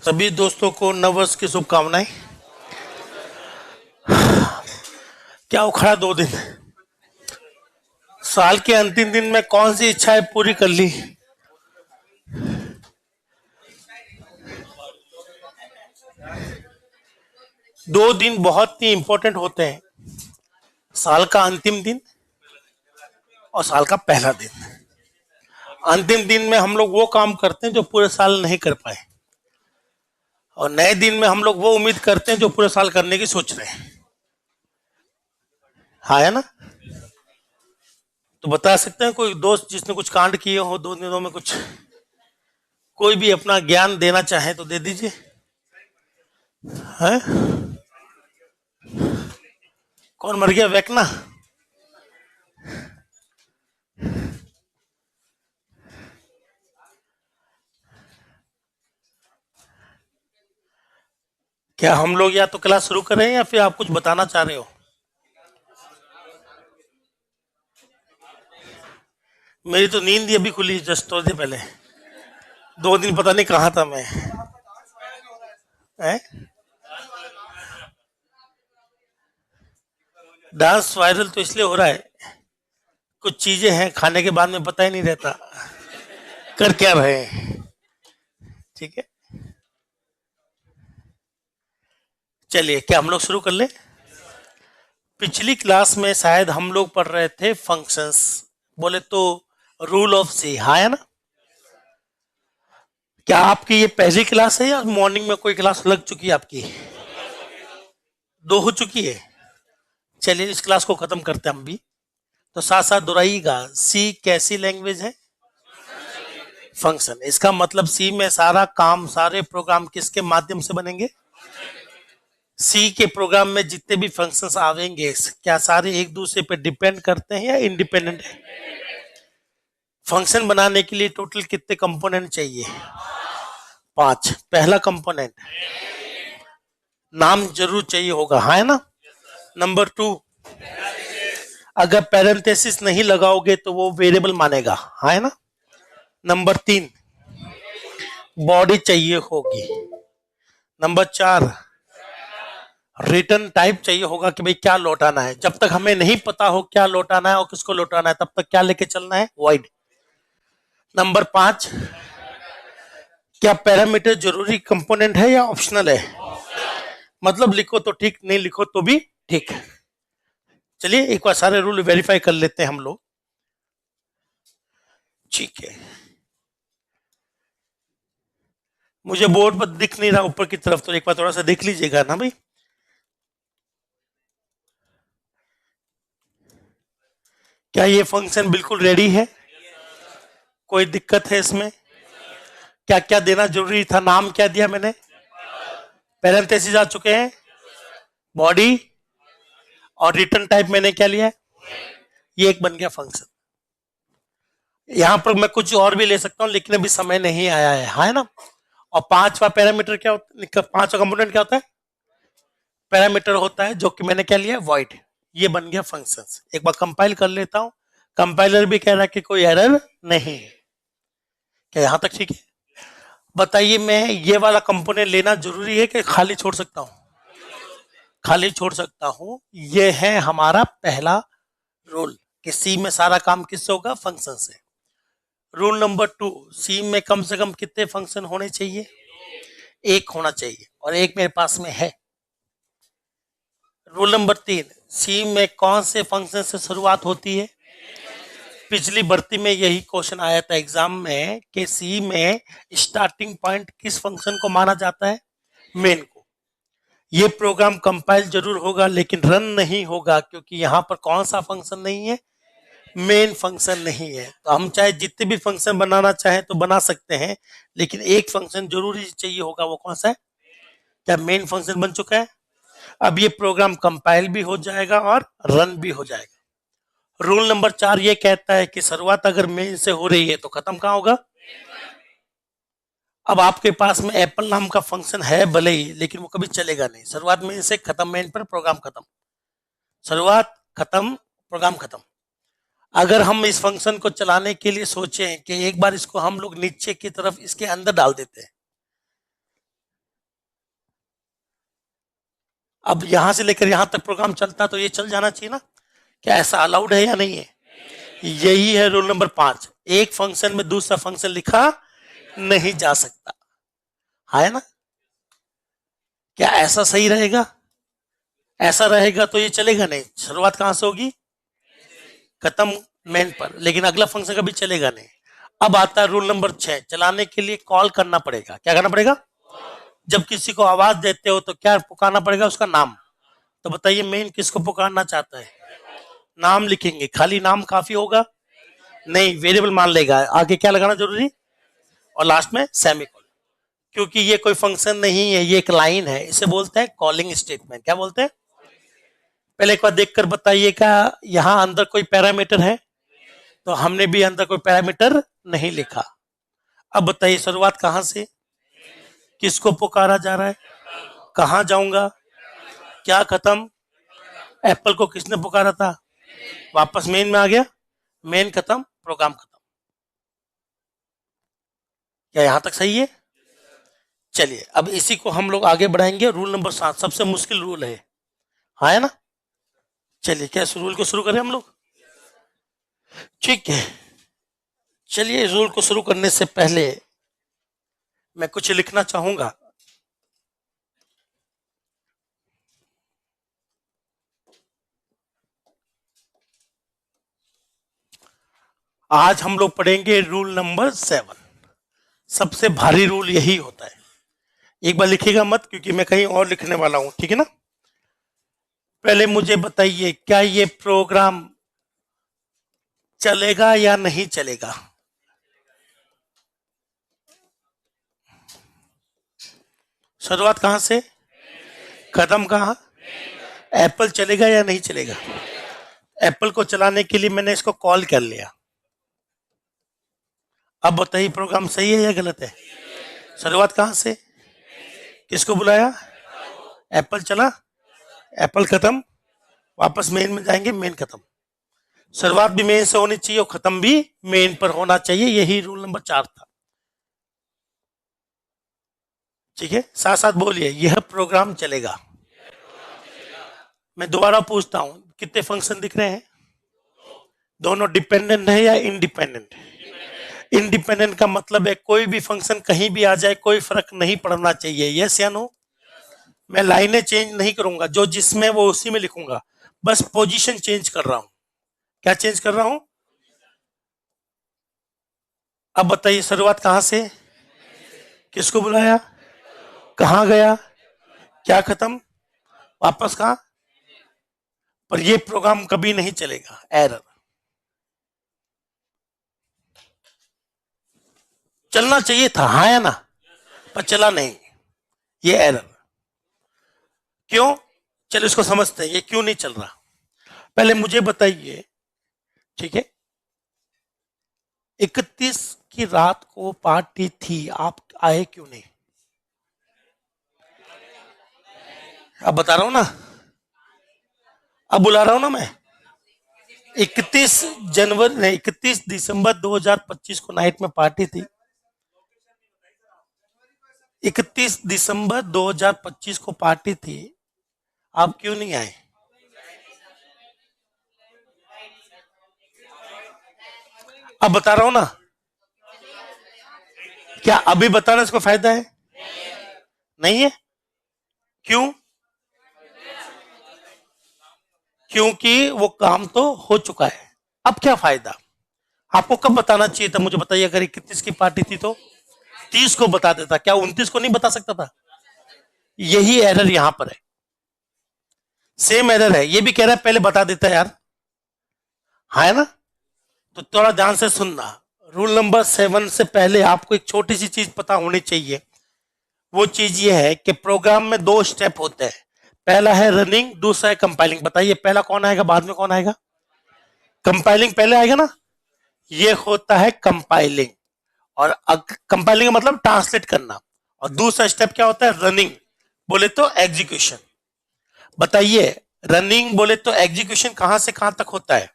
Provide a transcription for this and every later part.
सभी दोस्तों को नववर्ष की शुभकामनाएं। क्या उखड़ा 2 दिन, साल के अंतिम दिन में कौन सी इच्छाएं पूरी कर ली। दो दिन बहुत ही इंपॉर्टेंट होते हैं, साल का अंतिम दिन और साल का पहला दिन। अंतिम दिन में हम लोग वो काम करते हैं जो पूरे साल नहीं कर पाए, और नए दिन में हम लोग वो उम्मीद करते हैं जो पूरे साल करने की सोच रहे हैं। हाँ, है ना। तो बता सकते हैं कोई दोस्त जिसने कुछ कांड किए हो 2 दिनों में, कुछ कोई भी अपना ज्ञान देना चाहे तो दे दीजिए। है कौन मर गया? वेकना। क्या हम लोग या तो क्लास शुरू करें या फिर आप कुछ बताना चाह रहे हो? मेरी तो नींद ही अभी खुली, जस्ट थोड़ी देर पहले। 2 दिन पता नहीं कहाँ था मैं। डांस वायरल तो इसलिए हो रहा है, कुछ चीजें हैं खाने के बाद में पता ही नहीं रहता कर क्या रहे हैं। ठीक है, चलिए क्या हम लोग शुरू कर ले। पिछली क्लास में शायद हम लोग पढ़ रहे थे फंक्शंस, बोले तो रूल ऑफ सी। हाँ, है ना। क्या आपकी ये पहली क्लास है या मॉर्निंग में कोई क्लास लग चुकी है आपकी? 2 हो चुकी है। चलिए इस क्लास को खत्म करते हैं हम भी। तो साथ साथ दोहराइएगा, सी कैसी लैंग्वेज है? फंक्शन। इसका मतलब सी में सारा काम, सारे प्रोग्राम किसके माध्यम से बनेंगे? सी के प्रोग्राम में जितने भी फंक्शंस आवेंगे क्या सारे एक दूसरे पे डिपेंड करते हैं या इंडिपेंडेंट है? फंक्शन बनाने के लिए टोटल कितने कंपोनेंट चाहिए? 5। पहला कंपोनेंट नाम जरूर चाहिए होगा, हाँ है ना। नंबर 2, अगर पैरेंथेसिस नहीं लगाओगे तो वो वेरिएबल मानेगा, हाँ है ना। नंबर 3, बॉडी चाहिए होगी। नंबर 4, रिटर्न टाइप चाहिए होगा कि भाई क्या लौटाना है। जब तक हमें नहीं पता हो क्या लौटाना है और किसको लौटाना है, तब तक क्या लेके चलना है? वॉइड। नंबर 5, क्या पैरामीटर जरूरी कंपोनेंट है या ऑप्शनल है? मतलब लिखो तो ठीक, नहीं लिखो तो भी ठीक। चलिए एक बार सारे रूल वेरीफाई कर लेते हैं हम लोग। ठीक है, मुझे बोर्ड पर दिख नहीं रहा ऊपर की तरफ, तो एक बार थोड़ा सा देख लीजिएगा ना भाई। क्या ये फंक्शन बिल्कुल रेडी है? कोई दिक्कत है इसमें? क्या क्या देना जरूरी था? नाम क्या दिया मैंने? पैरेंथेसिस आ चुके हैं, बॉडी, और रिटर्न टाइप मैंने क्या लिया है? ये एक बन गया फंक्शन। यहां पर मैं कुछ और भी ले सकता हूं लेकिन अभी समय नहीं आया है, हाँ है ना। और 5वां पैरामीटर क्या होता है? 5वां कंपोनेंट क्या होता है? पैरामीटर होता है, जो कि मैंने क्या लिया? वॉइड। ये बन गया फंक्शंस। एक बार कंपाइल कर लेता हूं। कंपाइलर भी कह रहा है कि कोई एरर नहीं। क्या यहां तक ठीक है? बताइए, मैं ये वाला कंपोनेंट लेना जरूरी है कि खाली छोड़ सकता हूं? खाली छोड़ सकता हूं। ये है हमारा पहला रूल कि सी में सारा काम किससे होगा? फंक्शन से। रूल नंबर 2, सी में कम से कम कितने फंक्शन होने चाहिए? 1 होना चाहिए, और 1 मेरे पास में है। रूल नंबर 3, सी में कौन से फंक्शन से शुरुआत होती है? पिछली भर्ती में यही क्वेश्चन आया था एग्जाम में कि सी में स्टार्टिंग पॉइंट किस फंक्शन को माना जाता है? मेन को। ये प्रोग्राम कंपाइल जरूर होगा लेकिन रन नहीं होगा, क्योंकि यहां पर कौन सा फंक्शन नहीं है? मेन फंक्शन नहीं है। तो हम चाहे जितने भी फंक्शन बनाना चाहें तो बना सकते हैं, लेकिन एक फंक्शन जरूरी चाहिए होगा। वो कौन सा है? क्या मेन फंक्शन बन चुका है? अब ये प्रोग्राम कंपाइल भी हो जाएगा और रन भी हो जाएगा। रूल नंबर 4 ये कहता है कि शुरुआत अगर मेन से हो रही है तो खत्म कहां होगा? अब आपके पास में एप्पल नाम का फंक्शन है भले ही, लेकिन वो कभी चलेगा नहीं। शुरुआत मेन से, खत्म मेन पर, प्रोग्राम खत्म। शुरुआत खत्म, प्रोग्राम खत्म। अगर हम इस फंक्शन को चलाने के लिए सोचें कि एक बार इसको हम लोग नीचे की तरफ इसके अंदर डाल देते हैं, अब यहां से लेकर यहां तक प्रोग्राम चलता तो ये चल जाना चाहिए ना। क्या ऐसा अलाउड है या नहीं है? यही है रूल नंबर 5, एक फंक्शन में दूसरा फंक्शन लिखा नहीं जा सकता, है ना? क्या ऐसा सही रहेगा? ऐसा रहेगा तो ये चलेगा नहीं। शुरुआत कहां से होगी? खत्म मेन पर, लेकिन अगला फंक्शन कभी चलेगा नहीं। अब आता है रूल नंबर 6, चलाने के लिए कॉल करना पड़ेगा। क्या करना पड़ेगा? जब किसी को आवाज देते हो तो क्या पुकारना पड़ेगा? उसका नाम। तो बताइए मेन किसको पुकारना चाहता है? नाम लिखेंगे। खाली नाम काफी होगा? नहीं, वेरिएबल मान लेगा। आगे क्या लगाना जरूरी? और लास्ट में सेमीकोलन। क्योंकि ये कोई फंक्शन नहीं है, ये एक लाइन है, इसे बोलते हैं कॉलिंग स्टेटमेंट। क्या बोलते हैं? पहले एक बार देखकर बताइएगा, यहां अंदर कोई पैरामीटर है? तो हमने भी अंदर कोई पैरामीटर नहीं लिखा। अब बताइए शुरुआत कहां से, किसको पुकारा जा रहा है, कहां जाऊंगा, क्या खत्म, एप्पल को किसने पुकारा था, वापस मेन में आ गया, मेन खत्म, प्रोग्राम खत्म। क्या यहां तक सही है? चलिए अब इसी को हम लोग आगे बढ़ाएंगे। रूल नंबर 7 सबसे मुश्किल रूल है, हाँ है ना? चलिए क्या इस रूल को शुरू करें हम लोग? ठीक है, चलिए इस रूल को शुरू करने से पहले मैं कुछ लिखना चाहूंगा। आज हम लोग पढ़ेंगे रूल नंबर 7। सबसे भारी रूल यही होता है। एक बार लिखिएगा मत, क्योंकि मैं कहीं और लिखने वाला हूं, ठीक है ना? पहले मुझे बताइए, क्या ये प्रोग्राम चलेगा या नहीं चलेगा? शुरुआत कहां से, खत्म कहां? एप्पल चलेगा या नहीं चलेगा? एप्पल को चलाने के लिए मैंने इसको कॉल कर लिया। अब बताइए प्रोग्राम सही है या गलत है? शुरुआत कहां से, किसको बुलाया, एप्पल चला, एप्पल खत्म, वापस मेन में जाएंगे, मेन खत्म। शुरुआत भी मेन से होनी चाहिए और खत्म भी मेन पर होना चाहिए। यही रूल नंबर 4 था। ठीक है, साथ साथ बोलिए, यह प्रोग्राम चलेगा। मैं दोबारा पूछता हूं, कितने फंक्शन दिख रहे हैं? दोनों डिपेंडेंट है या इंडिपेंडेंट? इंडिपेंडेंट का मतलब है कोई भी फंक्शन कहीं भी आ जाए, कोई फर्क नहीं पड़ना चाहिए। यस या नो? मैं लाइनें चेंज नहीं करूंगा, जो जिसमें वो उसी में लिखूंगा, बस पोजीशन चेंज कर रहा हूं। क्या चेंज कर रहा हूं? अब बताइए शुरुआत कहां से, किसको बुलाया, कहां गया, क्या खत्म, वापस कहां? पर ये प्रोग्राम कभी नहीं चलेगा, एरर। चलना चाहिए था, हाँ या ना? पर चला नहीं, ये एरर। क्यों? चलो इसको समझते हैं, ये क्यों नहीं चल रहा। पहले मुझे बताइए, ठीक है, 31 की रात को पार्टी थी, आप आए क्यों नहीं? अब बता रहा हूं ना, अब बुला रहा हूं ना मैं। 31 जनवरी नहीं, 31 दिसंबर 2025 को नाइट में पार्टी थी। 31 दिसंबर 2025 को पार्टी थी, आप क्यों नहीं आए? अब बता रहा हूं ना। क्या अभी बताना इसको फायदा है? नहीं है। क्यों? क्योंकि वो काम तो हो चुका है। अब क्या फायदा? आपको कब बताना चाहिए था? मुझे बताइए, अगर 31 की पार्टी थी तो 30 को बता देता, क्या 29 को नहीं बता सकता था? यही एरर यहां पर है, सेम एरर है। ये भी कह रहा है पहले बता देता यार, हाँ है ना? तो थोड़ा ध्यान से सुनना। रूल नंबर 7 से पहले आपको एक छोटी सी चीज पता होनी चाहिए। वो चीज ये है कि प्रोग्राम में 2 स्टेप होते हैं। पहला है रनिंग, दूसरा है कंपाइलिंग। बताइए पहला कौन आएगा, बाद में कौन आएगा? कंपाइलिंग पहले आएगा ना। ये होता है कंपाइलिंग, और कंपाइलिंग का मतलब ट्रांसलेट करना। और दूसरा स्टेप क्या होता है? रनिंग, बोले तो एग्जीक्यूशन। बताइए, रनिंग बोले तो एग्जीक्यूशन कहां से कहां तक होता है?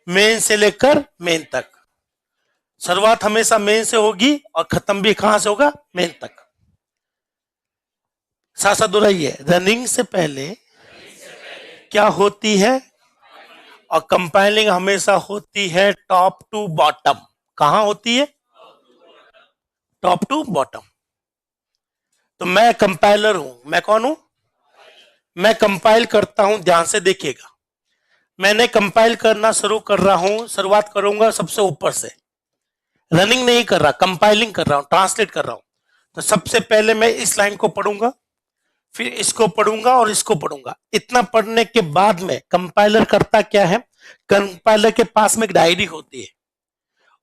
मेन से लेकर मेन तक। शुरुआत हमेशा मेन से होगी और खत्म भी कहां से होगा? मेन तक। साथ साथ दोहराइए, रनिंग से पहले क्या होती है, और कंपाइलिंग हमेशा होती है टॉप टू बॉटम। कहां होती है? Top to bottom. तो मैं कंपाइलर हूं, मैं कौन हूं? मैं कंपाइल करता हूं, ध्यान से देखिएगा। मैंने कंपाइल करना शुरू कर रहा हूं, शुरुआत करूंगा सबसे ऊपर से, रनिंग नहीं कर रहा, कंपाइलिंग कर रहा हूं, ट्रांसलेट कर रहा हूं। तो सबसे पहले मैं इस लाइन को पढ़ूंगा, फिर इसको पढ़ूंगा और इसको पढ़ूंगा। इतना पढ़ने के बाद में कंपाइलर करता क्या है, कंपाइलर के पास में एक डायरी होती है,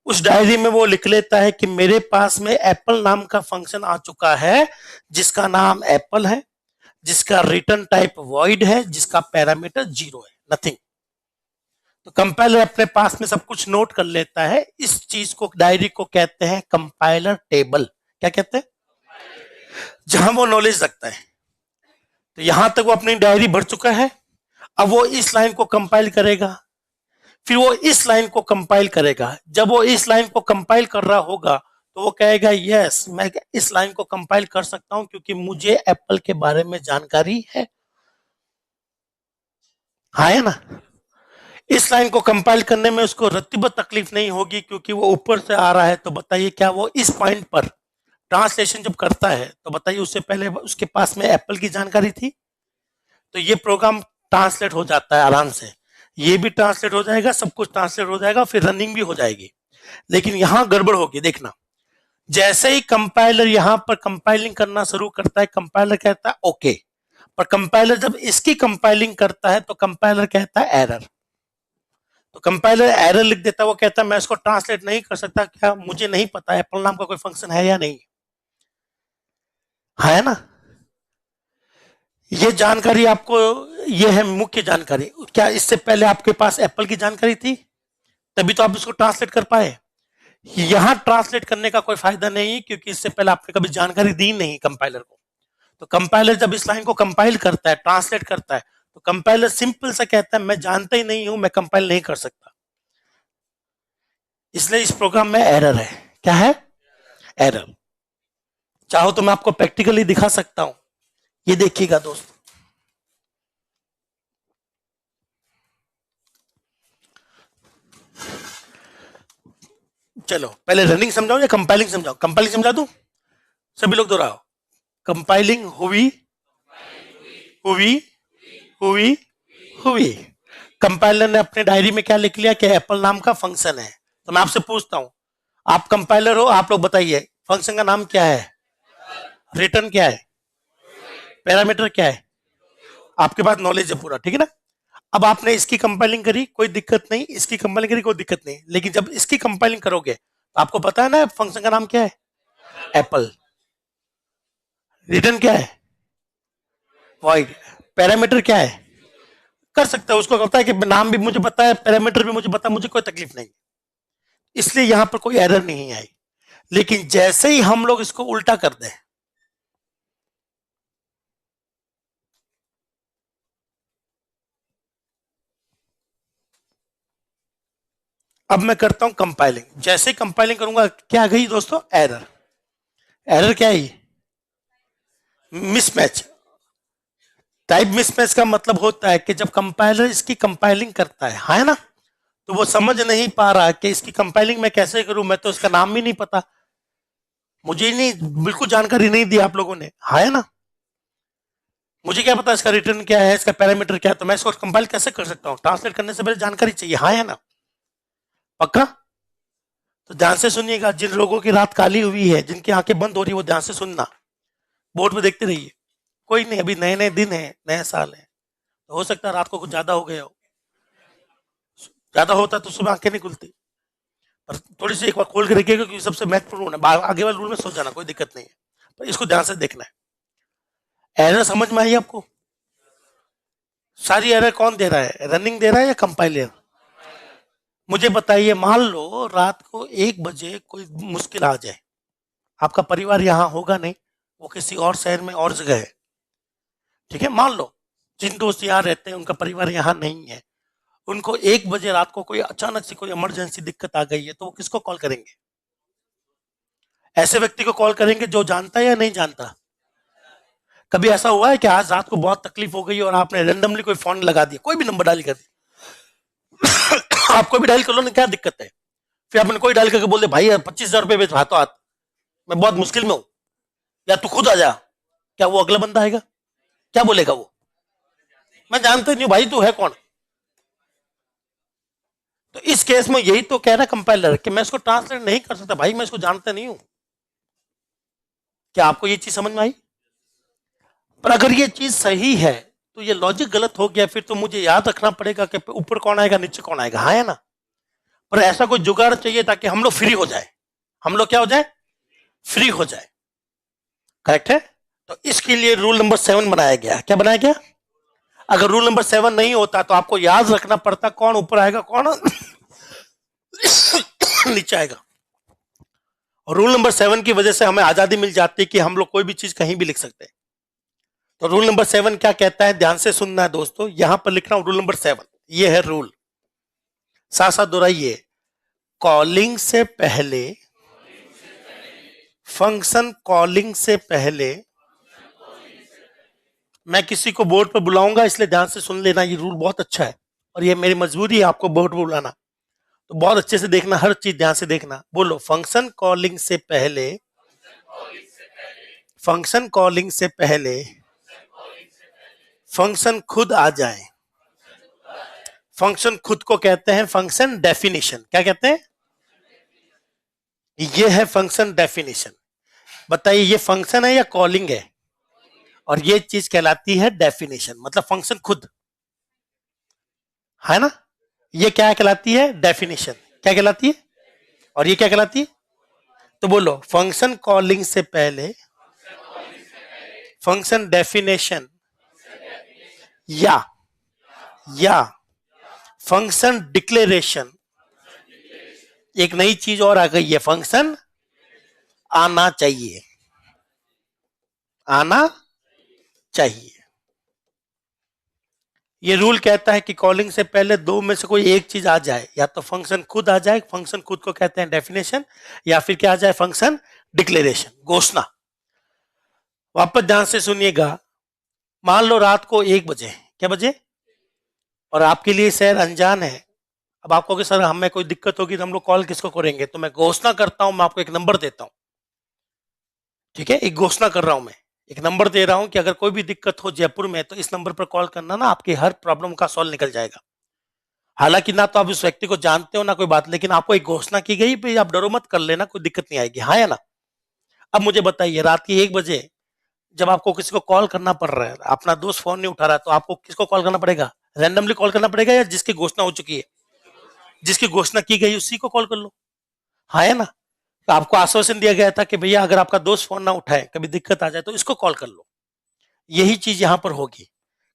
उस डायरी में वो लिख लेता है कि मेरे पास में एप्पल नाम का फंक्शन आ चुका है, जिसका नाम एप्पल है, जिसका रिटर्न टाइप वॉइड है, जिसका पैरामीटर 0 है, नथिंग। तो कंपाइलर अपने पास में सब कुछ नोट कर लेता है। इस चीज को, डायरी को कहते हैं कंपाइलर टेबल। क्या कहते हैं? जहां वो नॉलेज रखता है। तो यहां तक वो अपनी डायरी भर चुका है। अब वो इस लाइन को कंपाइल करेगा, फिर वो इस लाइन को कंपाइल करेगा। जब वो इस लाइन को कंपाइल कर रहा होगा तो वो कहेगा यस, मैं इस लाइन को कंपाइल कर सकता हूं क्योंकि मुझे एप्पल के बारे में जानकारी है। हाँ है ना? इस लाइन को कंपाइल करने में उसको रत्तीबत तकलीफ नहीं होगी क्योंकि वो ऊपर से आ रहा है। तो बताइए, क्या वो इस पॉइंट पर ट्रांसलेशन जब करता है तो बताइए उससे पहले उसके पास में एप्पल की जानकारी थी? तो ये प्रोग्राम ट्रांसलेट हो जाता है आराम से, ये भी ट्रांसलेट हो जाएगा, सब कुछ ट्रांसलेट हो जाएगा, फिर रनिंग भी हो जाएगी। लेकिन यहां गड़बड़ होगी, देखना। जैसे ही कंपाइलर यहां पर कंपाइलिंग करना शुरू करता है, कंपाइलर कहता है ओके, पर कंपाइलर जब इसकी कंपाइलिंग करता है तो कंपाइलर कहता है एरर। तो कंपाइलर एरर लिख देता है, वो कहता है मैं इसको ट्रांसलेट नहीं कर सकता, क्या मुझे नहीं पता एप्पल नाम का कोई फंक्शन है या नहीं। है ना? ये जानकारी आपको, ये है मुख्य जानकारी। क्या इससे पहले आपके पास एप्पल की जानकारी थी? तभी तो आप इसको ट्रांसलेट कर पाए। यहां ट्रांसलेट करने का कोई फायदा नहीं क्योंकि इससे पहले आपने कभी जानकारी दी नहीं कंपाइलर को। तो कंपाइलर जब इस लाइन को कंपाइल करता है, ट्रांसलेट करता है, तो कंपाइलर सिंपल सा कहता है मैं जानता ही नहीं हूं, मैं कंपाइल नहीं कर सकता। इसलिए इस प्रोग्राम में एरर है। क्या है? एरर। चाहो तो मैं आपको प्रैक्टिकली दिखा सकता हूं, ये देखिएगा दोस्त। चलो पहले रनिंग समझाओ या कंपाइलिंग समझाओ? कंपाइलिंग समझा दूं? सभी लोग दोहराओ। कंपाइलिंग हुई, हुई, हुई, हुई। कंपाइलर ने अपने डायरी में क्या लिख लिया कि एप्पल नाम का फंक्शन है। तो मैं आपसे पूछता हूं, आप कंपाइलर हो, आप लोग बताइए फंक्शन का नाम क्या है, रिटर्न क्या है, पैरामीटर क्या है? आपके पास नॉलेज है पूरा, ठीक है ना? अब आपने इसकी कंपाइलिंग करी, कोई दिक्कत नहीं, इसकी कंपाइलिंग करी, कोई दिक्कत नहीं, लेकिन जब इसकी कंपाइलिंग करोगे तो आपको पता है ना फंक्शन का नाम क्या है, एप्पल। रिटर्न क्या है, वॉइड। पैरामीटर क्या है, कर सकता है, उसको कहता है कि नाम भी मुझे पता है, पैरामीटर भी मुझे पता है, मुझे कोई तकलीफ नहीं। इसलिए यहां पर कोई एरर नहीं आई। लेकिन जैसे ही हम लोग इसको उल्टा कर दें, अब मैं करता हूं कंपाइलिंग। जैसे कंपाइलिंग करूंगा क्या आ गई दोस्तों, एरर। एरर क्या है? मिसमैच। टाइप मिसमैच का मतलब होता है कि जब कंपाइलर इसकी कंपाइलिंग करता है, हाँ है ना, तो वो समझ नहीं पा रहा कि इसकी कंपाइलिंग मैं कैसे करूं, मैं तो इसका नाम भी नहीं पता, मुझे नहीं, बिल्कुल जानकारी नहीं दी आप लोगों ने, हाँ है ना। मुझे क्या पता इसका रिटर्न क्या है, इसका पैरामीटर क्या है, तो मैं इसको कंपाइल कैसे कर सकता हूँ? ट्रांसलेट करने से पहले जानकारी चाहिए, हाँ है ना? पक्का? तो ध्यान से सुनिएगा, जिन लोगों की रात काली हुई है, जिनकी आंखें बंद हो रही है, वो ध्यान से सुनना, बोर्ड में देखते रहिए। कोई नहीं, अभी नए नए दिन है, नया साल है, तो हो सकता है रात को कुछ ज्यादा हो गया हो। ज्यादा होता तो सुबह आंखें नहीं खुलती। पर थोड़ी सी एक बार खोल के रखिएगा क्योंकि सबसे महत्वपूर्ण रूल है, आगे वाले रूल में सो जाना, कोई दिक्कत नहीं है, पर इसको ध्यान से देखना है। एरर समझ में आई आपको? सारी एरर कौन दे रहा है, रनिंग दे रहा है या कंपाइलर? मुझे बताइए, मान लो रात को 1 बजे कोई मुश्किल आ जाए, आपका परिवार यहाँ होगा नहीं, वो किसी और शहर में और जगह है, ठीक है, मान लो जिन दोस्त यहाँ रहते हैं उनका परिवार यहाँ नहीं है, उनको 1 बजे रात को कोई अचानक से कोई इमरजेंसी दिक्कत आ गई है, तो वो किसको कॉल करेंगे? ऐसे व्यक्ति को कॉल करेंगे जो जानता है या नहीं जानता? कभी ऐसा हुआ है कि आज रात को बहुत तकलीफ हो गई और आपने रैंडमली कोई फोन लगा दिया, कोई भी नंबर डायल कर दिया, आप कोई भी डायल कर लो ना, क्या दिक्कत है? फिर आपने कोई डायल करके बोल दे भाई 25,000 रुपए बेच हाथों हाथ, मैं बहुत मुश्किल में हूं, या तू खुद आ जा, क्या वो अगला बंदा आएगा? क्या बोलेगा वो? मैं जानता नहीं हूं भाई, तू है कौन? तो इस केस में यही तो कह रहा है कंपाइलर कि मैं इसको ट्रांसलेट नहीं कर सकता भाई, मैं इसको जानता नहीं हूं। क्या आपको ये चीज समझ में आई? पर अगर ये चीज सही है तो ये लॉजिक गलत हो गया, फिर तो मुझे याद रखना पड़ेगा कि ऊपर कौन आएगा नीचे कौन आएगा, हाँ है ना? पर ऐसा कोई जुगाड़ चाहिए ताकि हम लोग फ्री हो जाए, हम लोग क्या हो जाए, फ्री हो जाए। करेक्ट है? तो इसके लिए रूल नंबर 7 बनाया गया। क्या बनाया गया? अगर रूल नंबर 7 नहीं होता तो आपको याद रखना पड़ता कौन ऊपर आएगा कौन नीचे आएगा। और रूल नंबर 7 की वजह से हमें आजादी मिल जाती है कि हम लोग कोई भी चीज कहीं भी लिख सकते हैं। तो रूल नंबर 7 क्या कहता है, ध्यान से सुनना है दोस्तों, यहां पर लिख रहा हूं रूल नंबर 7, ये है रूल, साथ साथ दोहराइए। कॉलिंग से पहले, फंक्शन कॉलिंग से पहले मैं किसी को बोर्ड पर बुलाऊंगा, इसलिए ध्यान से सुन लेना, ये रूल बहुत अच्छा है और ये मेरी मजबूरी है आपको बोर्ड पर बुलाना, तो बहुत अच्छे से देखना, हर चीज ध्यान से देखना। बोलो, फंक्शन कॉलिंग से पहले, फंक्शन कॉलिंग से पहले फंक्शन खुद आ जाए। फंक्शन खुद को कहते हैं फंक्शन डेफिनेशन। क्या कहते हैं? ये है फंक्शन डेफिनेशन। बताइए ये फंक्शन है या कॉलिंग है? और ये चीज कहलाती है डेफिनेशन, मतलब फंक्शन खुद, है ना? ये क्या कहलाती है? डेफिनेशन। क्या कहलाती है? और ये क्या कहलाती है? तो बोलो, फंक्शन कॉलिंग से पहले फंक्शन डेफिनेशन या फंक्शन डिक्लेरेशन। एक नई चीज और आ गई है, फंक्शन आना चाहिए, आना चाहिए। ये रूल कहता है कि कॉलिंग से पहले दो में से कोई एक चीज आ जाए, या तो फंक्शन खुद आ जाए, फंक्शन खुद को कहते हैं डेफिनेशन, या फिर क्या आ जाए, फंक्शन डिक्लेरेशन, घोषणा। वापस ध्यान से सुनिएगा, मान लो रात को 1 बजे, क्या बजे, और आपके लिए शहर अनजान है। अब आपको कि सर हमें कोई दिक्कत होगी तो हम लोग कॉल किसको करेंगे, तो मैं घोषणा करता हूं, मैं आपको एक नंबर देता हूं, ठीक है? एक घोषणा कर रहा हूं मैं, एक नंबर दे रहा हूं कि अगर कोई भी दिक्कत हो जयपुर में तो इस नंबर पर कॉल करना ना, आपकी हर प्रॉब्लम का सॉल्व निकल जाएगा। हालांकि ना तो आप उस व्यक्ति को जानते हो ना कोई बात, लेकिन आपको एक घोषणा की गई, भाई आप डरो मत, कर लेना, कोई दिक्कत नहीं आएगी, हाँ या ना? अब मुझे बताइए, रात के 1 बजे जब आपको किसी को कॉल करना पड़ रहा है, अपना दोस्त फोन नहीं उठा रहा, तो आपको किसको कॉल करना पड़ेगा? रैंडमली कॉल करना पड़ेगा, या जिसकी घोषणा हो चुकी है, जिसकी घोषणा की गई उसी को कॉल कर लो, हाँ है ना? तो आपको आश्वासन दिया गया था कि भैया अगर आपका दोस्त फोन ना उठाए, कभी दिक्कत आ जाए तो इसको कॉल कर लो। यही चीज यहां पर होगी,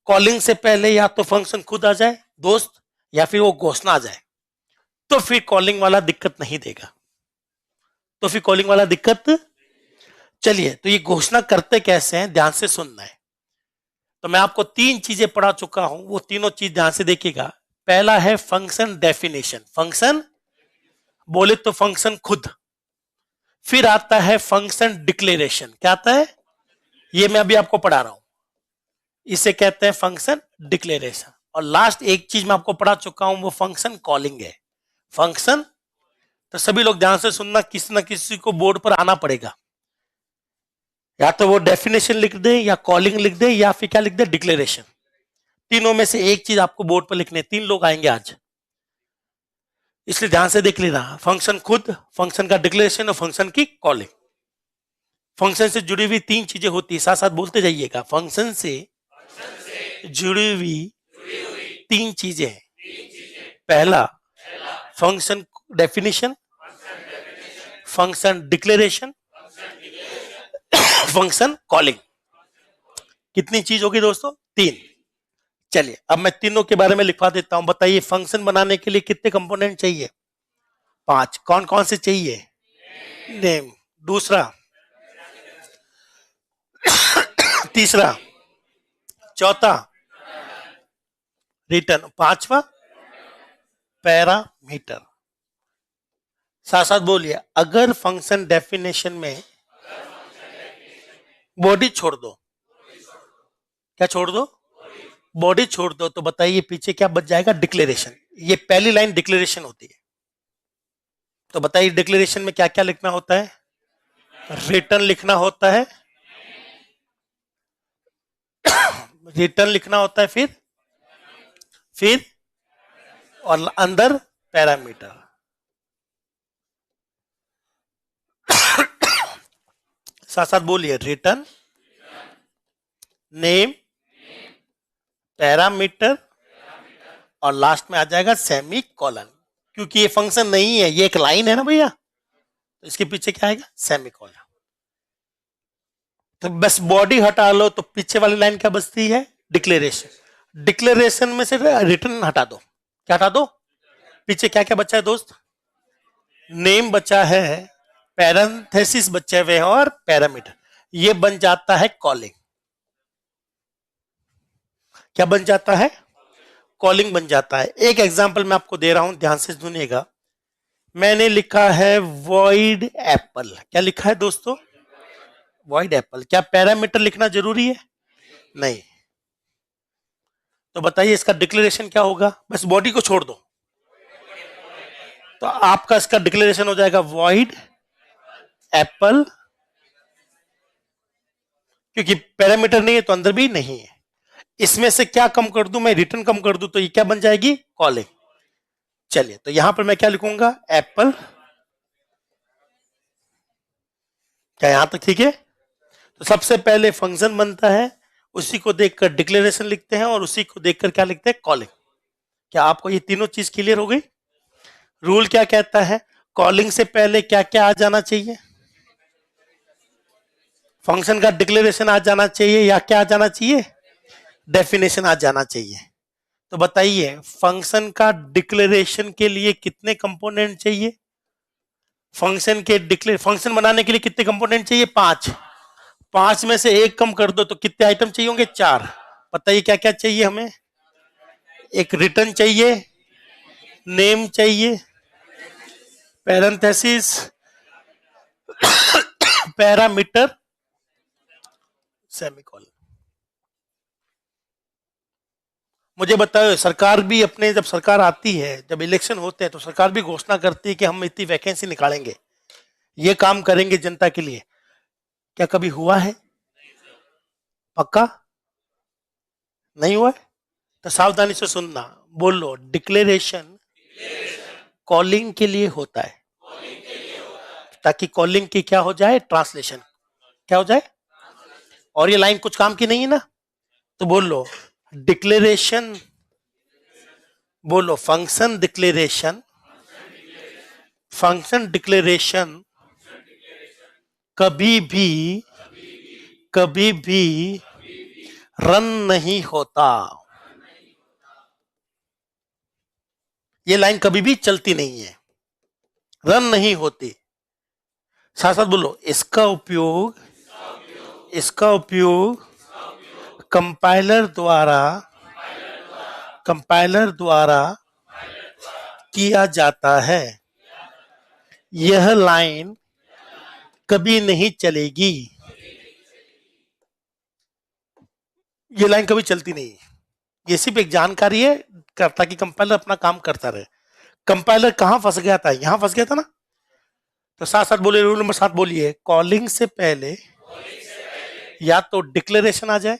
कॉलिंग से पहले या तो फंक्शन खुद आ जाए दोस्त, या फिर वो घोषणा आ जाए, तो फिर कॉलिंग वाला दिक्कत नहीं देगा, तो फिर कॉलिंग वाला दिक्कत। चलिए, तो ये घोषणा करते कैसे हैं, ध्यान से सुनना है। तो मैं आपको 3 चीजें पढ़ा चुका हूं, वो तीनों चीज ध्यान से देखिएगा। पहला है फंक्शन डेफिनेशन, फंक्शन बोले तो फंक्शन खुद। फिर आता है फंक्शन डिक्लेरेशन, क्या आता है? ये मैं अभी आपको पढ़ा रहा हूं, इसे कहते हैं फंक्शन डिक्लेरेशन। और लास्ट एक चीज मैं आपको पढ़ा चुका हूं, वो फंक्शन कॉलिंग है, फंक्शन। तो सभी लोग ध्यान से सुनना, किसी ना किसी को बोर्ड पर आना पड़ेगा, या तो वो डेफिनेशन लिख दे, या कॉलिंग लिख दे, या फिर क्या लिख दे, डिक्लेरेशन। तीनों में से एक चीज आपको बोर्ड पर लिखने, 3 लोग आएंगे आज, इसलिए ध्यान से देख लेना, फंक्शन खुद, फंक्शन का डिक्लेरेशन और फंक्शन की कॉलिंग। फंक्शन से जुड़ी हुई 3 चीजें होती है, साथ साथ बोलते जाइएगा, फंक्शन से जुड़ी हुई 3 चीजें हैं। पहला function definition, function declaration, function calling. कितनी चीज होगी दोस्तों? 3। चलिए अब मैं तीनों के बारे में लिखवा देता हूं। बताइए, फंक्शन बनाने के लिए कितने कंपोनेंट चाहिए? 5। कौन कौन से चाहिए? नेम, दूसरा, तीसरा, चौथा रिटर्न, पांचवा पैरामीटर। साथ साथ बोलिए, अगर फंक्शन डेफिनेशन में बॉडी छोड़ दो क्या छोड़ दो? बॉडी छोड़ दो। तो बताइए पीछे क्या बच जाएगा? डिक्लेरेशन। ये पहली लाइन डिक्लेरेशन होती है। तो बताइए डिक्लेरेशन में क्या क्या लिखना होता है? रिटर्न लिखना होता है, रिटर्न लिखना होता है, फिर और अंदर पैरामीटर। साथ साथ बोलिए, रिटर्न, नेम, पैरामीटर और लास्ट में आ जाएगा सेमी कॉलन। क्योंकि ये फंक्शन नहीं है, ये एक लाइन है ना भैया, तो इसके पीछे क्या आएगा? Semi colon. तो बस बॉडी हटा लो तो पीछे वाली लाइन क्या बचती है? डिक्लेरेशन। डिक्लेरेशन में से रिटर्न हटा दो। क्या हटा दो? पीछे क्या क्या बचा है दोस्त? नेम बचा है, पैरेंथेसिस बचे हुए हैं और पैरामीटर। ये बन जाता है कॉलिंग। क्या बन जाता है? कॉलिंग बन जाता है। एक एग्जांपल मैं आपको दे रहा हूं, ध्यान से सुनिएगा। मैंने लिखा है वॉइड एप्पल। क्या लिखा है दोस्तों? Void Apple. क्या पैरामीटर लिखना जरूरी है? नहीं। तो बताइए इसका डिक्लेरेशन क्या होगा? बस बॉडी को छोड़ दो तो आपका इसका डिक्लेरेशन हो जाएगा वॉइड एप्पल। क्योंकि पैरामीटर नहीं है तो अंदर भी नहीं है। इसमें से क्या कम कर दूं मैं? रिटर्न कम कर दूं तो ये क्या बन जाएगी? कॉलिंग। चलिए तो यहां पर मैं क्या लिखूंगा? एप्पल। क्या यहां तक ठीक है? तो सबसे पहले फंक्शन बनता है, उसी को देखकर डिक्लेरेशन लिखते हैं और उसी को देखकर क्या लिखते हैं? कॉलिंग। क्या आपको ये तीनों चीज क्लियर हो गई? रूल क्या कहता है? कॉलिंग से पहले क्या क्या आ जाना चाहिए? फंक्शन का डिक्लेरेशन आ जाना चाहिए या क्या आ जाना चाहिए? डेफिनेशन आ जाना चाहिए। तो बताइए फंक्शन का डिक्लेरेशन के लिए कितने कंपोनेंट चाहिए? फंक्शन बनाने के लिए कितने कंपोनेंट चाहिए? 5। 5 में से एक कम कर दो तो कितने आइटम चाहिए होंगे? 4। बताइए क्या क्या चाहिए हमें? एक रिटर्न चाहिए, नेम चाहिए, पैरेंथेसिस, पैरामीटर, सेमीकोलन। मुझे बताओ, सरकार भी अपने, जब सरकार आती है, जब इलेक्शन होते हैं तो सरकार भी घोषणा करती है कि हम इतनी वैकेंसी निकालेंगे, ये काम करेंगे जनता के लिए। क्या कभी हुआ है? पक्का नहीं हुआ है? तो सावधानी से सुनना। बोलो, डिक्लेरेशन कॉलिंग के लिए होता है, ताकि कॉलिंग की क्या हो जाए? ट्रांसलेशन। क्या हो जाए? और ये लाइन कुछ काम की नहीं है ना? तो बोलो डिक्लेरेशन, बोलो फंक्शन डिक्लेरेशन, फंक्शन डिक्लेरेशन कभी भी रन नहीं होता। ये लाइन कभी भी चलती नहीं है, रन नहीं होती। साथ साथ बोलो, इसका उपयोग कंपाइलर द्वारा किया जाता है। यह लाइन कभी नहीं चलेगी। ये लाइन कभी चलती नहीं है, ये सिर्फ एक जानकारी है ताकि कंपाइलर अपना काम करता रहे। कंपाइलर कहां फंस गया था? यहां फंस गया था ना? तो साथ साथ बोलिए, रूल नंबर 7 बोलिए, कॉलिंग से पहले या तो डिक्लेरेशन आ जाए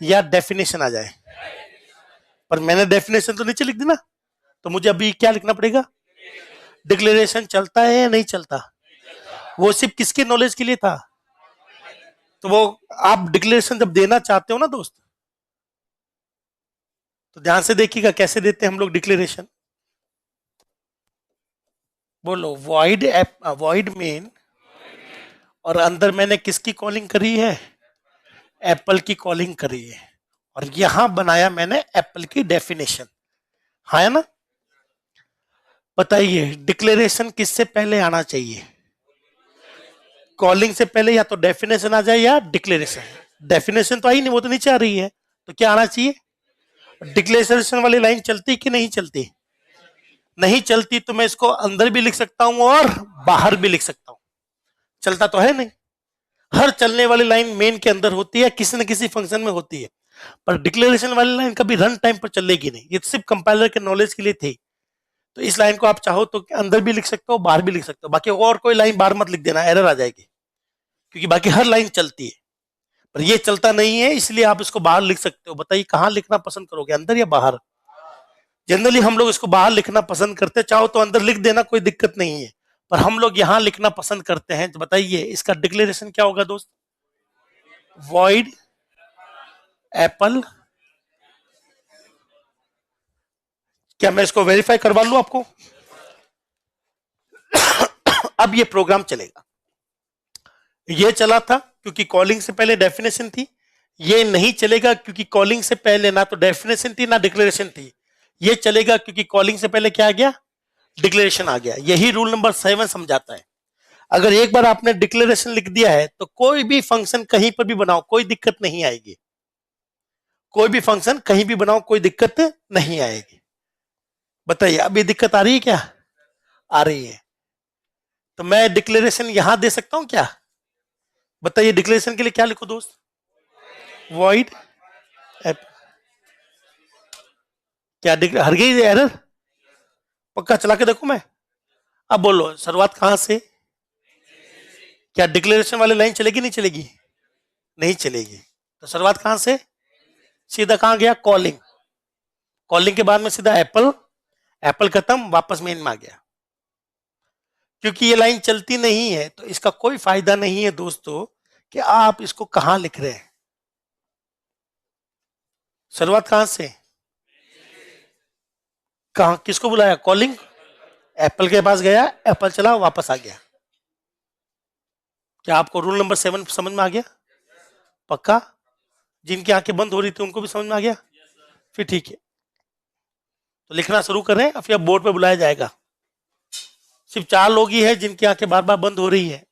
या डेफिनेशन आ जाए। पर मैंने डेफिनेशन तो नीचे लिख दी ना, तो मुझे अभी क्या लिखना पड़ेगा? डिक्लेरेशन चलता है या नहीं चलता? वो सिर्फ किसके नॉलेज के लिए था? तो वो आप डिक्लेरेशन जब देना चाहते हो ना दोस्त, तो ध्यान से देखिएगा कैसे देते हैं हम लोग डिक्लेरेशन। बोलो वॉइड मेन, और अंदर मैंने किसकी कॉलिंग करी है? एप्पल की कॉलिंग करी है, और यहां बनाया मैंने एप्पल की डेफिनेशन। हाँ है ना? बताइए डिक्लेरेशन किससे पहले आना चाहिए? कॉलिंग से पहले या तो डेफिनेशन आ जाए या डिक्लेरेशन। डेफिनेशन तो आई नहीं, वो तो नीचे आ रही है, तो क्या आना चाहिए? डिक्लेरेशन वाली लाइन चलती कि नहीं चलती? नहीं चलती तो मैं इसको अंदर भी लिख सकता हूं और बाहर भी लिख सकता हूं। चलता तो है नहीं। हर चलने वाली लाइन मेन के अंदर होती है, किसी न किसी फंक्शन में होती है, पर डिक्लेरेशन वाली लाइन कभी रन टाइम पर चलेगी नहीं। ये सिर्फ कंपाइलर के नॉलेज के लिए थी। तो इस लाइन को आप चाहो तो अंदर भी लिख सकते हो, बाहर भी लिख सकते हो। बाकी और कोई लाइन बाहर मत लिख देना, एरर आ जाएगी, क्योंकि बाकी हर लाइन चलती है, पर ये चलता नहीं है, इसलिए आप इसको बाहर लिख सकते हो। बताइए कहाँ लिखना पसंद करोगे, अंदर या बाहर? जनरली हम लोग इसको बाहर लिखना पसंद करते हैं, चाहो तो अंदर लिख देना, कोई दिक्कत नहीं है, पर हम लोग यहां लिखना पसंद करते हैं। तो बताइए इसका डिक्लेरेशन क्या होगा दोस्त? Void Apple. क्या मैं इसको वेरीफाई करवा लूं आपको? अब ये प्रोग्राम चलेगा। ये चला था क्योंकि कॉलिंग से पहले डेफिनेशन थी, ये नहीं चलेगा क्योंकि कॉलिंग से पहले ना तो डेफिनेशन थी ना डिक्लेरेशन थी। ये चलेगा क्योंकि कॉलिंग से पहले क्या आ गया? डिक्लेरेशन आ गया। यही रूल नंबर 7 समझाता है। अगर एक बार आपने डिक्लेरेशन लिख दिया है तो कोई भी फंक्शन कहीं पर भी बनाओ कोई दिक्कत नहीं आएगी। कोई भी फंक्शन कहीं भी बनाओ कोई दिक्कत नहीं आएगी। बताइए अब ये दिक्कत आ रही है क्या? आ रही है। तो मैं डिक्लेरेशन यहां दे सकता हूं क्या? बताइए डिक्लेरेशन के लिए क्या लिखो दोस्त? Void app. क्या हर गई एरर? पक्का चला के देखो मैं। अब बोलो शुरुआत कहां से? क्या डिक्लेरेशन वाली लाइन चलेगी नहीं चलेगी? नहीं चलेगी। तो शुरुआत कहां से? सीधा कहां गया? कॉलिंग। कॉलिंग के बाद में सीधा एप्पल, एप्पल खत्म, वापस मेन में आ गया। क्योंकि ये लाइन चलती नहीं है तो इसका कोई फायदा नहीं है दोस्तों कि आप इसको कहां लिख रहे हैं। शुरुआत कहां से? कहां किसको बुलाया? कॉलिंग। एप्पल के पास गया, एप्पल चला, वापस आ गया। क्या आपको रूल नंबर 7 समझ में आ गया? पक्का? जिनकी आंखें बंद हो रही थी उनको भी समझ में आ गया? फिर ठीक है, तो लिखना शुरू करें, फिर बोर्ड पे बुलाया जाएगा। सिर्फ 4 लोग ही हैं जिनकी आंखें बार बार बंद हो रही है।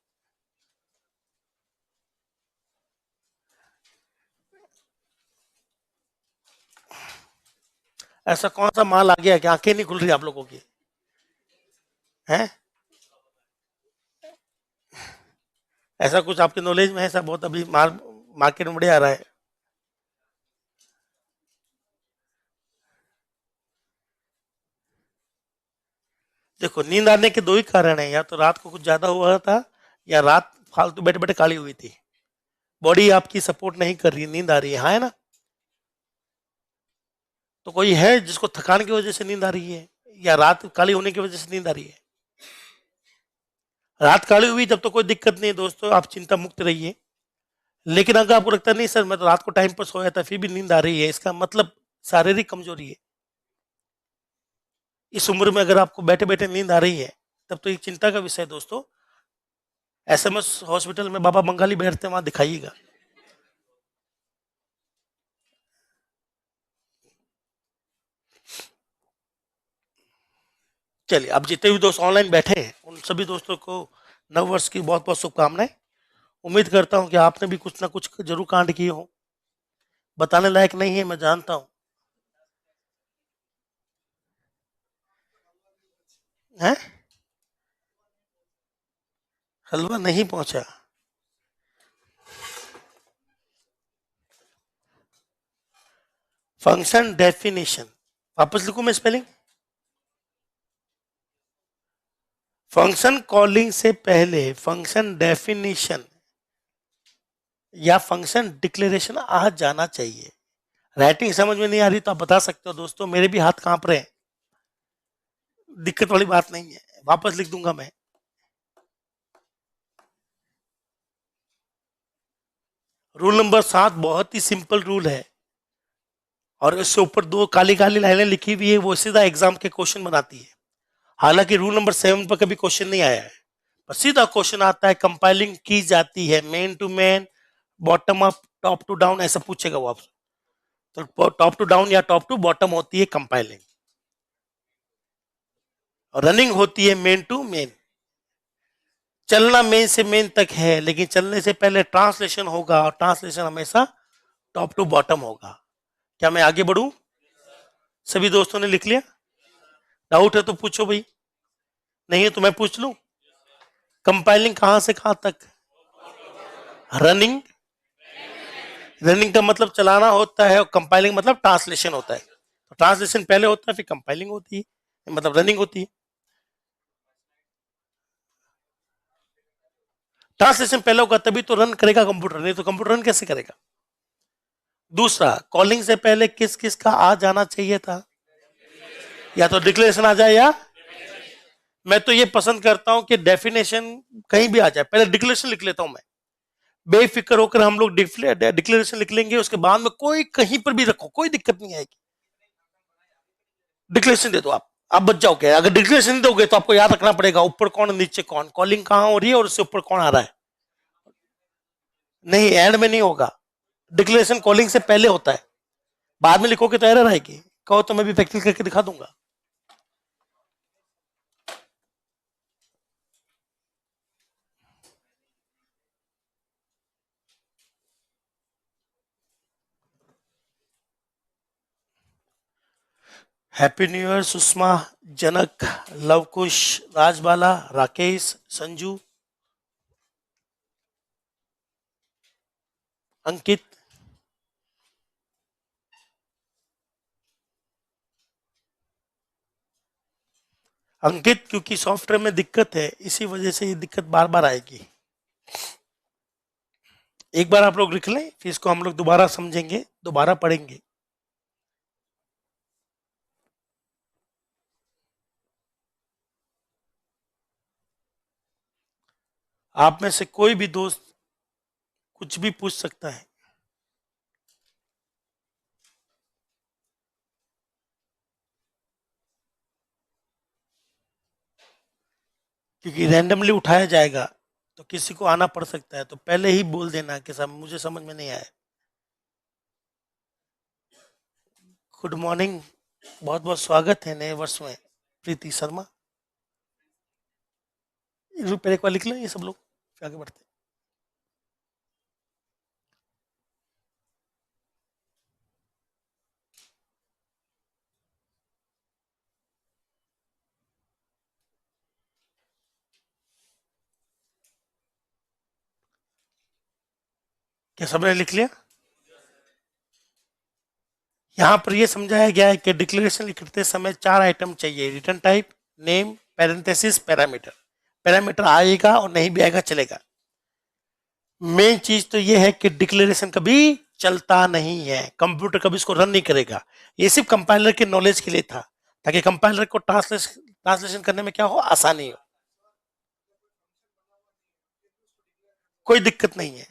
ऐसा कौन सा माल आ गया कि आंखें नहीं खुल रही आप लोगों की? हैं? ऐसा कुछ आपके नॉलेज में? ऐसा बहुत अभी मार्केट में बढ़िया आ रहा है। देखो नींद आने के 2 ही कारण है, या तो रात को कुछ ज्यादा हुआ था या रात फालतू बैठे बैठे काली हुई थी। बॉडी आपकी सपोर्ट नहीं कर रही, नींद आ रही है, हाँ है ना? तो कोई है जिसको थकान की वजह से नींद आ रही है या रात काली होने की वजह से नींद आ रही है? रात काली हुई जब तो कोई दिक्कत नहीं है दोस्तों, आप चिंता मुक्त रहिए। लेकिन अगर आपको लगता नहीं सर मैं तो रात को टाइम पर सोया था फिर भी नींद आ रही है, इसका मतलब शारीरिक कमजोरी है। इस उम्र में अगर आपको बैठे बैठे नींद आ रही है तब तो एक चिंता का विषय है दोस्तों। एसएमएस हॉस्पिटल में बाबा बंगाली बैठते हैं, वहां दिखाइएगा। चलिए अब जितने भी दोस्त ऑनलाइन बैठे हैं उन सभी दोस्तों को नव वर्ष की बहुत बहुत शुभकामनाएं। उम्मीद करता हूं कि आपने भी कुछ ना कुछ जरूर कांड किए हो। बताने लायक नहीं है मैं जानता हूं। है? हलवा नहीं पहुंचा? फंक्शन डेफिनेशन वापस लिखूं मैं स्पेलिंग? फंक्शन कॉलिंग से पहले फंक्शन डेफिनेशन या फंक्शन डिक्लेरेशन आ जाना चाहिए। राइटिंग समझ में नहीं आ रही तो आप बता सकते हो दोस्तों, मेरे भी हाथ कांप रहे हैं, दिक्कत वाली बात नहीं है, वापस लिख दूंगा मैं। रूल नंबर 7 बहुत ही सिंपल रूल है और इससे ऊपर 2 काली काली लाइनें लिखी हुई है, वो सीधा एग्जाम के क्वेश्चन बनाती है। हालांकि रूल नंबर 7 पर कभी क्वेश्चन नहीं आया है, पर सीधा क्वेश्चन आता है, कंपाइलिंग की जाती है main to main, bottom up, top to down, ऐसा पूछेगा वो आपसे। तो टॉप टू डाउन या टॉप टू बॉटम होती है कंपाइलिंग, और रनिंग होती है मेन टू मेन। चलना मेन से मेन तक है, लेकिन चलने से पहले ट्रांसलेशन होगा और ट्रांसलेशन हमेशा टॉप टू बॉटम होगा। क्या मैं आगे बढ़ूं? सभी दोस्तों ने लिख लिया? डाउट है तो पूछो भाई, नहीं है तो मैं पूछ लूं। कंपाइलिंग कहां से कहां तक? रनिंग, रनिंग का मतलब चलाना होता है और कंपाइलिंग मतलब ट्रांसलेशन होता है। तो ट्रांसलेशन पहले होता है फिर कंपाइलिंग होती है, मतलब रनिंग होती है। ट्रांसलेशन पहले होगा तभी तो रन करेगा कंप्यूटर, नहीं तो कंप्यूटर रन कैसे करेगा। दूसरा, कॉलिंग से पहले किस किस का आ जाना चाहिए था, या तो डिक्लेरेशन आ जाए या, मैं तो ये पसंद करता हूं कि डेफिनेशन कहीं भी आ जाए, पहले डिक्लेरेशन लिख लेता हूं मैं। बेफिक्र होकर हम लोग डिक्लेरेशन लिख लेंगे, उसके बाद में कोई कहीं पर भी रखो कोई दिक्कत नहीं आएगी। डिक्लेरेशन दे दो आप बच जाओगे। अगर डिक्लेरेशन नहीं दोगे तो आपको याद रखना पड़ेगा ऊपर कौन नीचे कौन, कॉलिंग कहां हो रही है और उससे ऊपर कौन आ रहा है। नहीं, एंड में नहीं होगा, डिक्लेरेशन कॉलिंग से पहले होता है, बाद में लिखोगे तो एरर आएगी। कहो तो मैं भी प्रैक्टिस करके दिखा दूंगा। हैप्पी न्यू ईयर सुषमा, जनक, लवकुश, राजबाला, राकेश, संजू, अंकित। अंकित, क्योंकि सॉफ्टवेयर में दिक्कत है इसी वजह से ये दिक्कत बार बार आएगी। एक बार आप लोग लिख लें फिर इसको हम लोग दोबारा समझेंगे, दोबारा पढ़ेंगे। आप में से कोई भी दोस्त कुछ भी पूछ सकता है। क्योंकि रैंडमली उठाया जाएगा तो किसी को आना पड़ सकता है, तो पहले ही बोल देना कि सब मुझे समझ में नहीं आया। गुड मॉर्निंग, बहुत बहुत स्वागत है नए वर्ष में प्रीति शर्मा। पहले एक बार लिख लें ये सब लोग, फिर आगे बढ़ते हैं। क्या सबने लिख लिया। यहां पर यह समझाया गया है कि डिक्लेरेशन लिखते समय 4 आइटम चाहिए, return type, name, parenthesis, parameter. Parameter आएगा और नहीं भी आएगा चलेगा। मेन चीज तो यह है कि डिक्लेरेशन कभी चलता नहीं है, कंप्यूटर कभी इसको रन नहीं करेगा। ये सिर्फ कंपाइलर के नॉलेज के लिए था, ताकि कंपाइलर को ट्रांसलेशन करने में क्या हो, आसानी हो। कोई दिक्कत नहीं है,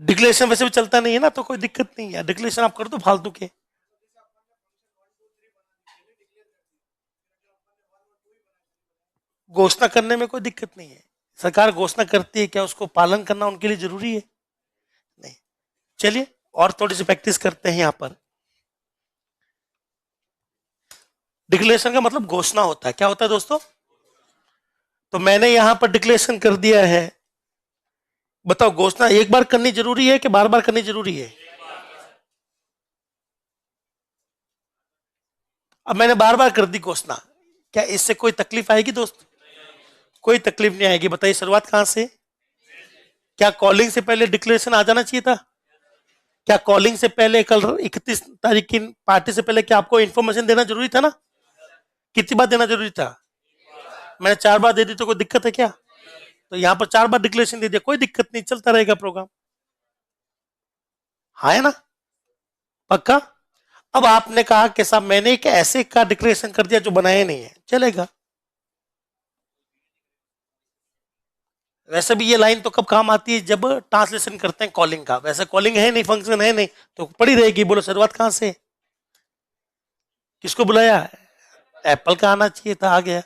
डिक्लेरेशन वैसे भी चलता नहीं है ना, तो कोई दिक्कत नहीं है, डिक्लेरेशन आप कर दो फालतू के। घोषणा करने में कोई दिक्कत नहीं है, सरकार घोषणा करती है, क्या उसको पालन करना उनके लिए जरूरी है, नहीं। चलिए और थोड़ी सी प्रैक्टिस करते हैं। यहां पर डिक्लेरेशन का मतलब घोषणा होता है, क्या होता है दोस्तों। तो मैंने यहां पर डिक्लेरेशन कर दिया है, बताओ घोषणा एक बार करनी जरूरी है कि बार बार करनी जरूरी है। अब मैंने बार बार कर दी घोषणा, क्या इससे कोई तकलीफ आएगी दोस्त। कोई तकलीफ नहीं आएगी। बताइए शुरुआत कहां से। क्या कॉलिंग से पहले डिक्लेरेशन आ जाना चाहिए था। क्या कॉलिंग से पहले कल 31 तारीख की पार्टी से पहले क्या आपको इन्फॉर्मेशन देना जरूरी था ना। कितनी बार देना जरूरी था। मैंने 4 बार दे दी, तो कोई दिक्कत है क्या। तो यहाँ पर 4 बार डिक्लेरेशन दे दिया, कोई दिक्कत नहीं, चलता रहेगा प्रोग्राम। हाँ है ना, पक्का। अब आपने कहा कि साहब मैंने एक ऐसे का डिक्लेरेशन कर दिया जो बनाया नहीं है, चलेगा। वैसे भी ये लाइन तो कब काम आती है, जब ट्रांसलेशन करते हैं कॉलिंग का। वैसे कॉलिंग है नहीं, फंक्शन है नहीं, तो पड़ी रहेगी। बोलो शुरुआत कहां से, किसको बुलाया। एप्पल का आना चाहिए था, आ गया।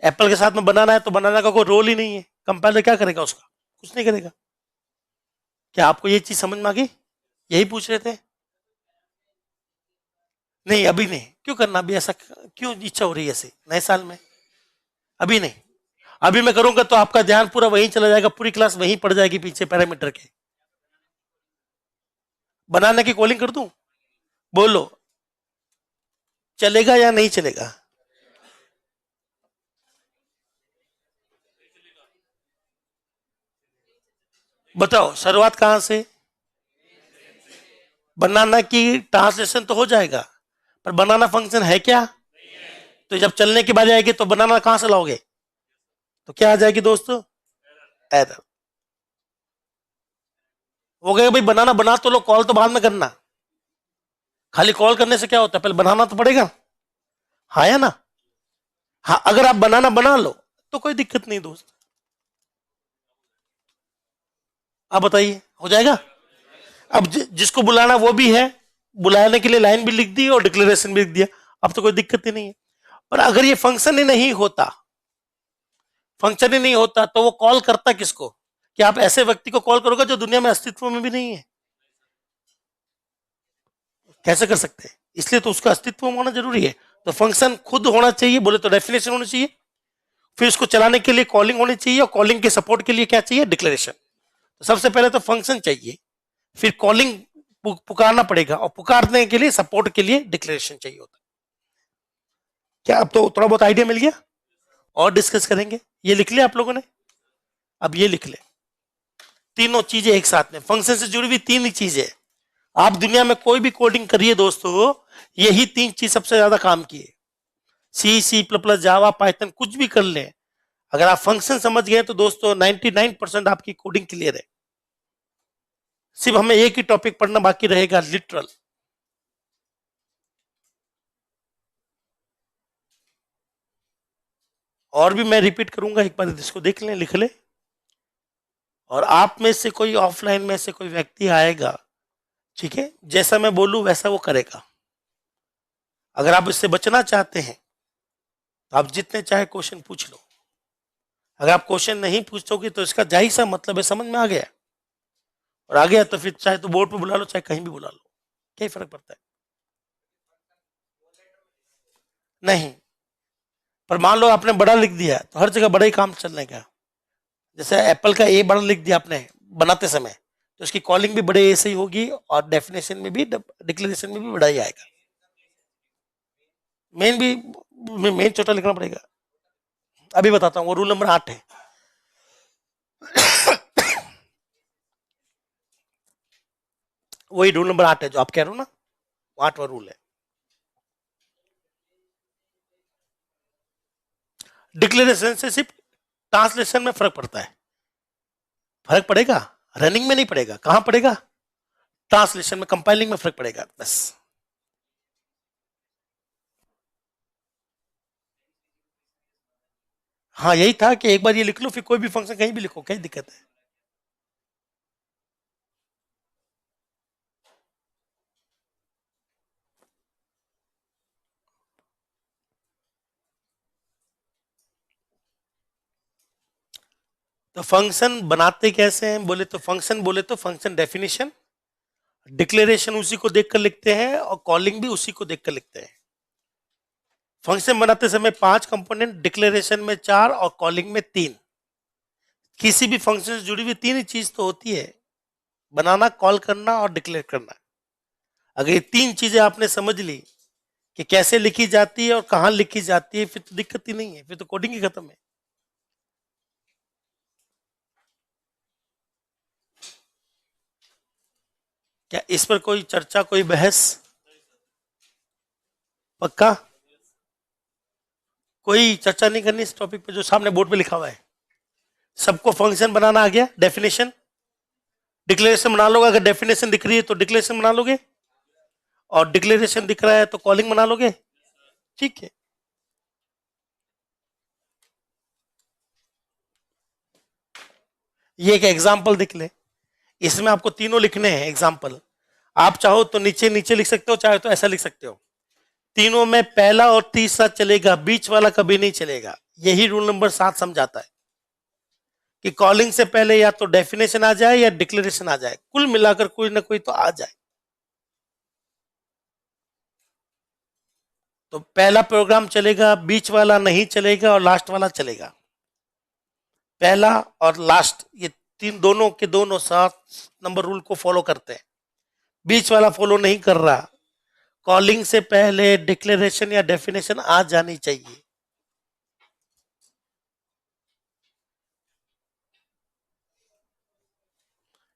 एप्पल के साथ में बनाना है तो बनाना का कोई रोल ही नहीं है, कंपाइलर क्या करेगा उसका, कुछ नहीं करेगा। क्या आपको ये चीज समझ में आ गई, यही पूछ रहे थे। नहीं अभी नहीं, क्यों करना अभी ऐसा, क्यों इच्छा हो रही है ऐसे नए साल में। अभी नहीं, अभी मैं करूंगा तो आपका ध्यान पूरा वहीं चला जाएगा, पूरी क्लास वहीं पड़ जाएगी पीछे पैरामीटर के। बनाने की कॉलिंग कर दूं, बोलो चलेगा या नहीं चलेगा। बताओ शुरुआत कहां से? बनाना की ट्रांसलेशन तो हो जाएगा, पर बनाना फंक्शन है क्या? तो जब चलने की बारी आएगी तो बनाना कहां से लाओगे? तो क्या आ जाएगी दोस्तों? एरर। हो गया भाई, बनाना बना तो लो, कॉल तो बाद में करना। खाली कॉल करने से क्या होता है, पहले बनाना तो पड़ेगा। हाँ या ना? हाँ, अगर आप बनाना बना लो तो कोई दिक्कत नहीं दोस्त। आप बताइए, हो जाएगा? अब जिसको बुलाना वो भी है, बुलाने के लिए लाइन भी लिख दी और डिक्लेरेशन भी लिख दिया, अब तो कोई दिक्कत ही नहीं है। पर अगर ये फंक्शन ही नहीं होता, फंक्शन ही नहीं होता, तो वो कॉल करता किसको? कि आप ऐसे व्यक्ति को कॉल करोगे जो दुनिया में अस्तित्व में भी नहीं है? कैसे कर सकते हैं? इसलिए तो उसका अस्तित्व होना जरूरी है। तो फंक्शन खुद होना चाहिए, बोले तो डेफिनेशन होनी चाहिए, फिर उसको चलाने के लिए कॉलिंग होनी चाहिए, और कॉलिंग के सपोर्ट के लिए क्या चाहिए? डिक्लेरेशन। तो सबसे पहले तो फंक्शन चाहिए, फिर कॉलिंग पुकारना पड़ेगा, और पुकारने के लिए सपोर्ट के लिए डिक्लेरेशन चाहिए होता है। क्या अब तो थोड़ा बहुत आइडिया मिल गया? और डिस्कस करेंगे। ये लिख लिया आप लोगों ने? अब ये लिख ले, तीनों चीजें एक साथ में, फंक्शन से जुड़ी हुई तीन ही चीजें। आप दुनिया में कोई भी कोडिंग करिए दोस्तों, यही तीन चीज सबसे ज्यादा काम की है। सी++, जावा, पाइथन, कुछ भी कर ले, अगर आप फंक्शन समझ गए तो दोस्तों 99% आपकी कोडिंग क्लियर है। सिर्फ हमें एक ही टॉपिक पढ़ना बाकी रहेगा, लिटरल। और भी मैं रिपीट करूंगा, एक बार इसको देख लें, लिख ले। और आप में से कोई, ऑफलाइन में से कोई व्यक्ति आएगा, ठीक है, जैसा मैं बोलूं वैसा वो करेगा। अगर आप इससे बचना चाहते हैं तो आप जितने चाहे क्वेश्चन पूछ लो। अगर आप क्वेश्चन नहीं पूछोगे तो इसका जाहिर सा मतलब है समझ में आ गया, और आ गया तो फिर चाहे तो बोर्ड पे बुला लो, चाहे कहीं भी बुला लो, क्या फर्क पड़ता है? नहीं, पर मान लो आपने बड़ा लिख दिया तो हर जगह बड़ा ही काम चलने का। जैसे एप्पल का ए बड़ा लिख दिया आपने बनाते समय, तो उसकी कॉलिंग भी बड़े ए से ही होगी, और डेफिनेशन में भी, डिक्लेरेशन में भी बड़ा ही आएगा। मेन भी, मेन छोटा लिखना पड़ेगा। अभी बताता हूँ, वो रूल नंबर 8 है। वही रूल नंबर 8 है जो आप कह रहे हो ना, 8वां रूल है। डिक्लेरेशन से सिर्फ ट्रांसलेशन में फर्क पड़ता है। फर्क पड़ेगा, रनिंग में नहीं पड़ेगा। कहां पड़ेगा? ट्रांसलेशन में, कंपाइलिंग में फर्क पड़ेगा बस। हाँ, यही था कि एक बार ये लिख लो, फिर कोई भी फंक्शन कहीं भी लिखो, क्या दिक्कत है? तो फंक्शन बनाते कैसे हैं बोले तो, फंक्शन बोले तो फंक्शन डेफिनेशन, डिक्लेरेशन उसी को देखकर लिखते हैं, और कॉलिंग भी उसी को देखकर लिखते हैं। फंक्शन बनाते समय 5 कंपोनेंट, डिक्लेरेशन में 4 और कॉलिंग में 3। किसी भी फंक्शन से जुड़ी हुई 3 ही चीज तो होती है, बनाना, कॉल करना और डिक्लेयर करना। अगर ये 3 चीजें आपने समझ ली कि कैसे लिखी जाती है और कहां लिखी जाती है, फिर तो दिक्कत ही नहीं है, फिर तो कोडिंग ही खत्म है। क्या इस पर कोई चर्चा, कोई बहस? पक्का? कोई चर्चा नहीं करनी इस टॉपिक पे जो सामने बोर्ड पे लिखा हुआ है? सबको फंक्शन बनाना आ गया, डेफिनेशन, डिक्लेरेशन बना लोगे। अगर डेफिनेशन दिख रही है तो डिक्लेरेशन बना लोगे, और डिक्लेरेशन दिख रहा है तो कॉलिंग बना लोगे। ठीक है, ये एक एग्जाम्पल दिख ले, इसमें आपको तीनों लिखने हैं एग्जाम्पल। आप चाहो तो नीचे नीचे लिख सकते हो, चाहे तो ऐसा लिख सकते हो। तीनों में पहला और तीसरा चलेगा, बीच वाला कभी नहीं चलेगा। यही रूल नंबर 7 समझाता है कि कॉलिंग से पहले या तो डेफिनेशन आ जाए या डिक्लेरेशन आ जाए, कुल मिलाकर कोई ना कोई तो आ जाए। तो पहला प्रोग्राम चलेगा, बीच वाला नहीं चलेगा, और लास्ट वाला चलेगा। पहला और लास्ट, ये तीन, दोनों के दोनों 7 नंबर रूल को फॉलो करते हैं। बीच वाला फॉलो नहीं कर रहा। कॉलिंग से पहले डिक्लेरेशन या डेफिनेशन आ जानी चाहिए।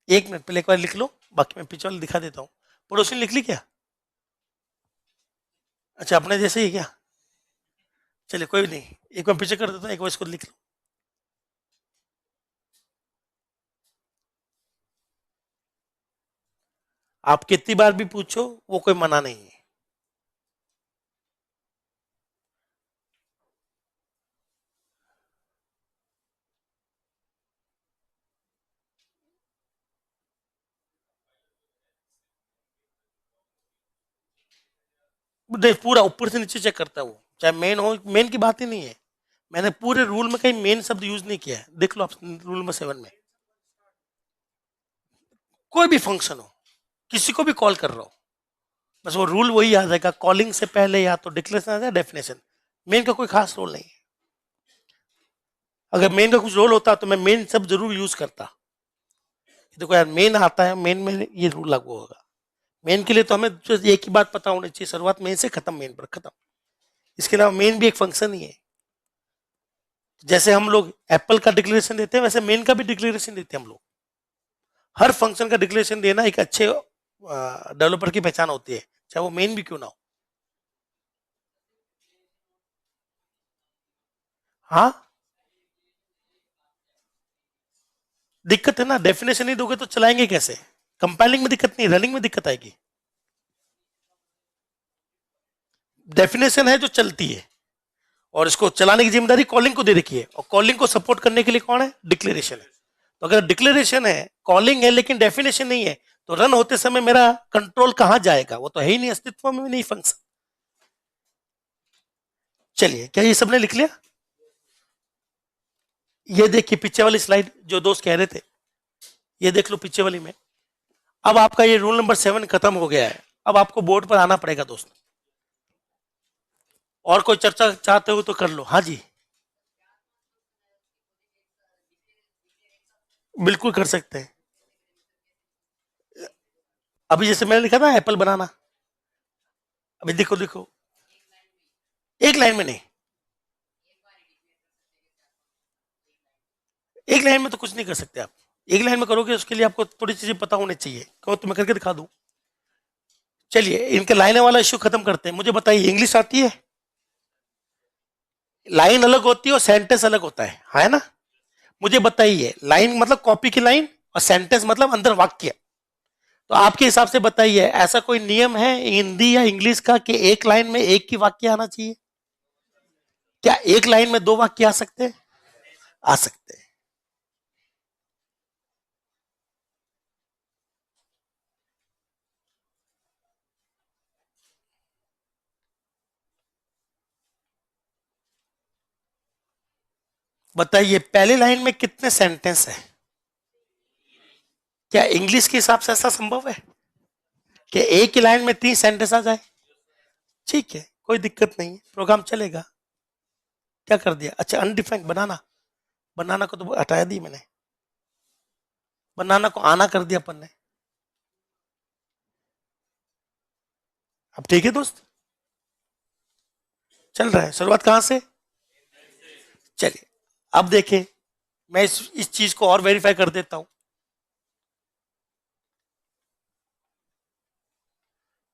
एक मिनट पहले एक बार लिख लो, बाकी मैं पीछे वाले दिखा देता हूँ। पड़ोसी ने लिख ली क्या? अच्छा, अपने जैसे ही क्या? चलिए कोई नहीं, एक बार पीछे कर देता हूँ, एक बार इसको लिख लो। आप कितनी बार भी पूछो, वो कोई मना नहीं है। देख, पूरा ऊपर से नीचे चेक करता है वो, चाहे मेन हो, मेन की बात ही नहीं है। मैंने पूरे रूल में कहीं मेन शब्द यूज नहीं किया है, देख लो आप रूल नंबर 7 में। कोई भी फंक्शन हो, किसी को भी कॉल कर रहा हो, बस वो रूल वही आ जाएगा, कॉलिंग से पहले या तो डिक्लेरेशन आ जाए, डेफिनेशन। मेन का कोई खास रोल नहीं है। अगर मेन का कुछ रोल होता तो मैं मेन सब जरूर यूज करता। देखो यार, मेन आता है, मेन में ये रूल लागू होगा। मेन के लिए तो हमें जो एक ही बात पता होनी चाहिए, शुरुआत मेन से, खत्म मेन पर, खत्म। इसके अलावा मेन भी एक फंक्शन ही है। जैसे हम लोग एप्पल का डिक्लेरेशन देते हैं, वैसे मेन का भी डिक्लेरेशन देते हैं हम लोग। हर फंक्शन का डिक्लेरेशन देना एक अच्छे डेवलपर की पहचान होती है, चाहे वो मेन भी क्यों ना हो। हाँ, दिक्कत है ना, डेफिनेशन नहीं दोगे तो चलाएंगे कैसे? कंपाइलिंग में दिक्कत नहीं, रनिंग में दिक्कत आएगी। डेफिनेशन है जो चलती है, और इसको चलाने की जिम्मेदारी कॉलिंग को दे रखी है, और कॉलिंग को सपोर्ट करने के लिए कौन है? डिक्लेरेशन है। तो अगर डिक्लेरेशन है, कॉलिंग है, लेकिन डेफिनेशन नहीं है, तो रन होते समय मेरा कंट्रोल कहां जाएगा? वो तो है ही नहीं, अस्तित्व में नहीं फंक्शन। चलिए, क्या ये सबने लिख लिया? ये देखिए पीछे वाली स्लाइड जो दोस्त कह रहे थे, ये देख लो पीछे वाली में। अब आपका ये रूल नंबर 7 खत्म हो गया है। अब आपको बोर्ड पर आना पड़ेगा दोस्त। और कोई चर्चा चाहते हो तो कर लो। हाँ जी, बिल्कुल कर सकते हैं। अभी जैसे मैंने लिखा था एप्पल बनाना, अभी देखो देखो, एक लाइन में नहीं, एक लाइन में तो कुछ नहीं कर सकते आप। एक लाइन में करोगे उसके लिए आपको थोड़ी चीजें पता होनी चाहिए। कहो तो मैं करके दिखा दूं। चलिए, इनके लाइन वाला इश्यू खत्म करते हैं। मुझे बताइए, इंग्लिश आती है? लाइन अलग होती है और सेंटेंस अलग होता है ना? मुझे बताइए, लाइन मतलब कॉपी की लाइन, और सेंटेंस मतलब अंदर वाक्य। तो आपके हिसाब से बताइए, ऐसा कोई नियम है हिंदी या इंग्लिश का कि एक लाइन में एक ही वाक्य आना चाहिए? क्या एक लाइन में दो वाक्य आ सकते हैं? आ सकते हैं। बताइए, पहली लाइन में कितने सेंटेंस है? क्या इंग्लिश के हिसाब से ऐसा संभव है कि एक ही लाइन में 3 सेंटेंस आ जाए? ठीक है, कोई दिक्कत नहीं, प्रोग्राम चलेगा। क्या कर दिया? अच्छा, अनडिफाइंड बनाना, बनाना को तो हटाया दी मैंने, बनाना को आना कर दिया अपन ने। अब ठीक है दोस्त, चल रहा है। शुरुआत कहां से? चलिए, अब देखें, मैं इस चीज को और वेरीफाई कर देता हूं।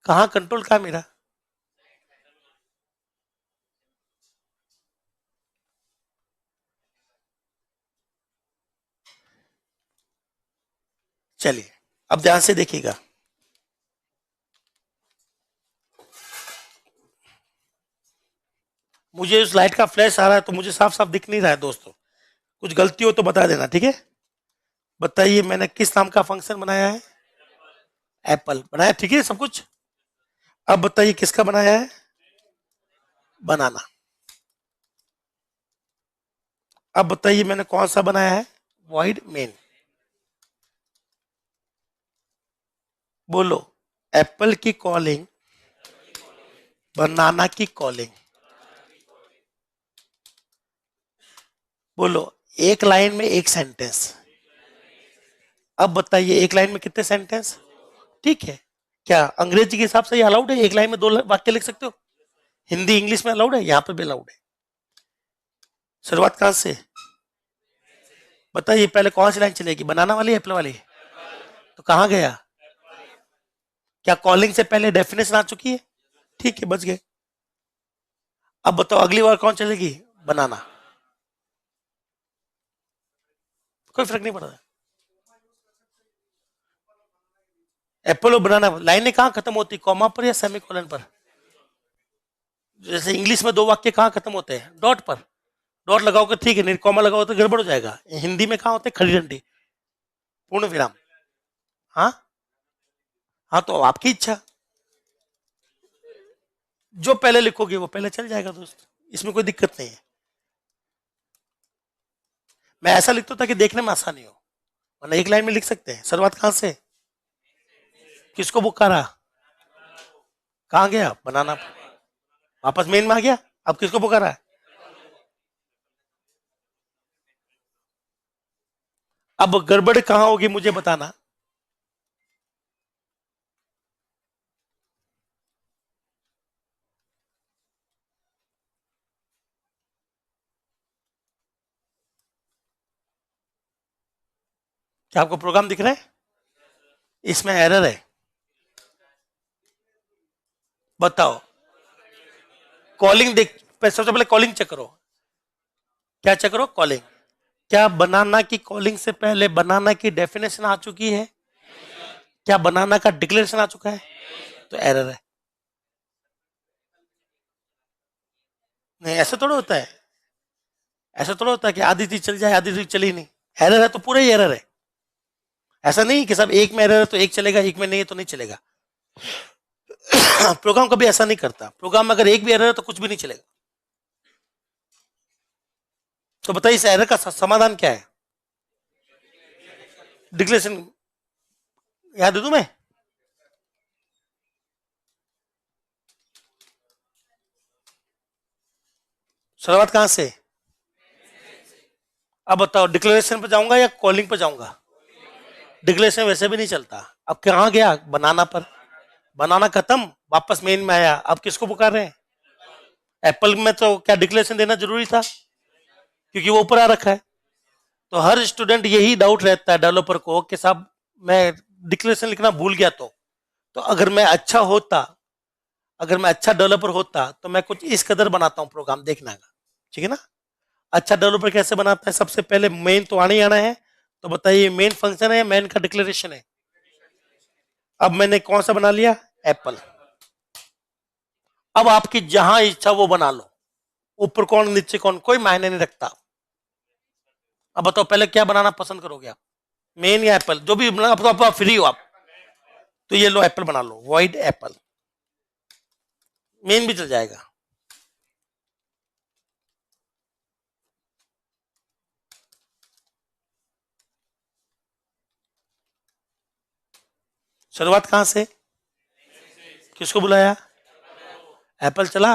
कहां कंट्रोल, कहां मेरा? चलिए, अब ध्यान से देखिएगा। मुझे उस लाइट का फ्लैश आ रहा है तो मुझे साफ साफ दिख नहीं रहा है दोस्तों। कुछ गलती हो तो बता देना, ठीक है? बताइए, मैंने किस नाम का फंक्शन बनाया है? एप्पल बनाया, ठीक है सब कुछ। अब बताइए किसका बनाया है? बनाना। अब बताइए मैंने कौन सा बनाया है? Void main. बोलो, एप्पल की कॉलिंग, बनाना की कॉलिंग। बोलो, एक लाइन में एक सेंटेंस। अब बताइए, एक लाइन में कितने सेंटेंस? ठीक है। क्या अंग्रेजी के हिसाब से ये अलाउड है? एक लाइन में दो वाक्य लिख सकते हो? हिंदी इंग्लिश में अलाउड है, यहां पर भी अलाउड है। शुरुआत कहां से? बताइए, पहले कौन सी लाइन चलेगी, बनाना वाली, एप्पल वाली? तो कहां गया? क्या कॉलिंग से पहले डेफिनेशन आ चुकी है? ठीक है, बच गए। अब बताओ अगली बार कौन चलेगी? बनाना। कोई फर्क नहीं पड़ता। एप्पल और बनाना लाइनें कहां खत्म होती, कॉमा पर या सेमीकोलन पर? जैसे इंग्लिश में दो वाक्य कहां खत्म होते हैं? डॉट पर। डॉट लगाओगे ठीक है, नहीं कॉमा लगाओ तो गड़बड़ हो जाएगा। हिंदी में कहां होते हैं? खड़ी डंडी, पूर्ण विराम। हाँ हाँ, तो आपकी इच्छा, जो पहले लिखोगे वो पहले चल जाएगा दोस्त, इसमें कोई दिक्कत नहीं है। मैं ऐसा लिखता था कि देखने में आसानी हो, वरना एक लाइन में लिख सकते हैं। शुरुआत कहां से? किसको पुकारा? कहां गया? बनाना। वापस मेन में आ गया। अब किसको पुकारा है? अब गड़बड़ कहां होगी मुझे बताना। क्या आपको प्रोग्राम दिख रहा है? इसमें एरर है, बताओ। कॉलिंग देख, सबसे पहले कॉलिंग चेक करो। क्या चेक करो? कॉलिंग। क्या बनाना की कॉलिंग से पहले बनाना की डेफिनेशन आ चुकी है? क्या बनाना का डिक्लेरेशन आ चुका है? तो एरर है। नहीं, ऐसा थोड़ा होता है। ऐसा थोड़ा होता है कि आधी चीज चल जाए आधी चीज चली नहीं। एरर है तो पूरा ही एरर है। ऐसा नहीं कि सब एक में एरर है तो एक चलेगा, एक में नहीं है तो नहीं चलेगा। प्रोग्राम कभी ऐसा नहीं करता। प्रोग्राम में अगर एक भी एरर है तो कुछ भी नहीं चलेगा। तो बताइए इस एरर का समाधान क्या है? डिक्लेरेशन याद दे दूं मैं? शुरुआत कहां से? अब बताओ डिक्लेरेशन पे जाऊंगा या कॉलिंग पे जाऊंगा? डिक्लेरेशन वैसे भी नहीं चलता। अब कहां गया? बनाना पर। बनाना खत्म, वापस मेन में आया। अब किसको पुकार रहे हैं? एप्पल में तो क्या डिक्लेरेशन देना जरूरी था? क्योंकि वो ऊपर आ रखा है। तो हर स्टूडेंट यही डाउट रहता है डेवलपर को कि साहब मैं डिक्लेरेशन लिखना भूल गया तो अगर मैं अच्छा होता, अगर मैं अच्छा डेवलपर होता तो मैं कुछ इस कदर बनाता हूं प्रोग्राम, देखना का। ठीक है ना? अच्छा डेवलपर कैसे बनाता है? सबसे पहले मेन तो आने ही आना है। तो बताइए मेन फंक्शन है, मेन का डिक्लेरेशन है। अब मैंने कौन सा बना लिया? एप्पल। अब आपकी जहां इच्छा वो बना लो, ऊपर कौन नीचे कौन कोई मायने नहीं रखता। अब बताओ पहले क्या बनाना पसंद करोगे आप, मेन या एप्पल? जो भी बना, आप फ्री हो आप, तो ये लो एप्पल बना लो, वॉइड एप्पल। मेन भी चल जाएगा। शुरुआत कहां से? किसको बुलाया? एप्पल चला।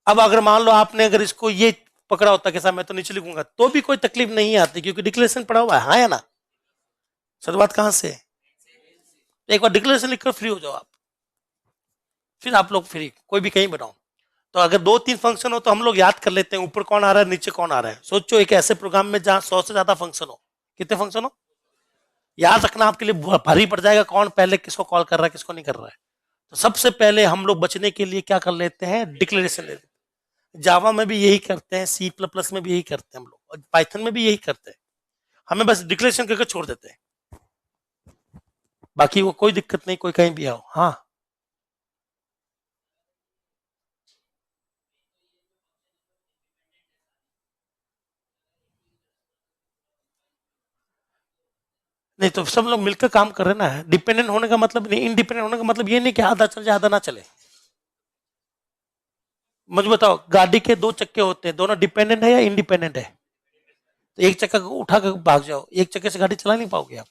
अब अगर मान लो आपने अगर इसको ये पकड़ा होता कि साहब मैं तो नीचे लिखूंगा, तो भी कोई तकलीफ नहीं आती क्योंकि डिक्लेरेशन पड़ा हुआ है। हाँ या ना? शुरुआत कहां से? तो एक बार डिक्लेरेशन लिखकर फ्री हो जाओ आप, फिर आप लोग फ्री, कोई भी कहीं बनाओ। तो अगर दो तीन फंक्शन हो तो हम लोग याद कर लेते हैं ऊपर कौन आ रहा है नीचे कौन आ रहा है। सोचो एक ऐसे प्रोग्राम में जहां 100 से ज्यादा फंक्शन हो, कितने फंक्शन हो याद रखना आपके लिए भारी पड़ जाएगा, कौन पहले किसको कॉल कर रहा है किसको नहीं कर रहा है। तो सबसे पहले हम लोग बचने के लिए क्या कर लेते हैं? डिक्लेरेशन ले लेते हैं। जावा में भी यही करते हैं, सी प्लस प्लस में भी यही करते हैं हम लोग, और पाइथन में भी यही करते हैं। हमें बस डिक्लेरेशन करके छोड़ देते हैं, बाकी वो कोई दिक्कत नहीं, कोई कहीं भी आओ। हाँ, नहीं तो सब लोग मिलकर काम कर रहे हैं ना। डिपेंडेंट होने का मतलब नहीं, इंडिपेंडेंट होने का मतलब ये नहीं कि आधा चल जाए आधा ना चले। मुझे बताओ गाड़ी के दो चक्के होते हैं, दोनों डिपेंडेंट है या इंडिपेंडेंट है? तो एक चक्का को उठा कर भाग जाओ, एक चक्के से गाड़ी चला नहीं पाओगे आप।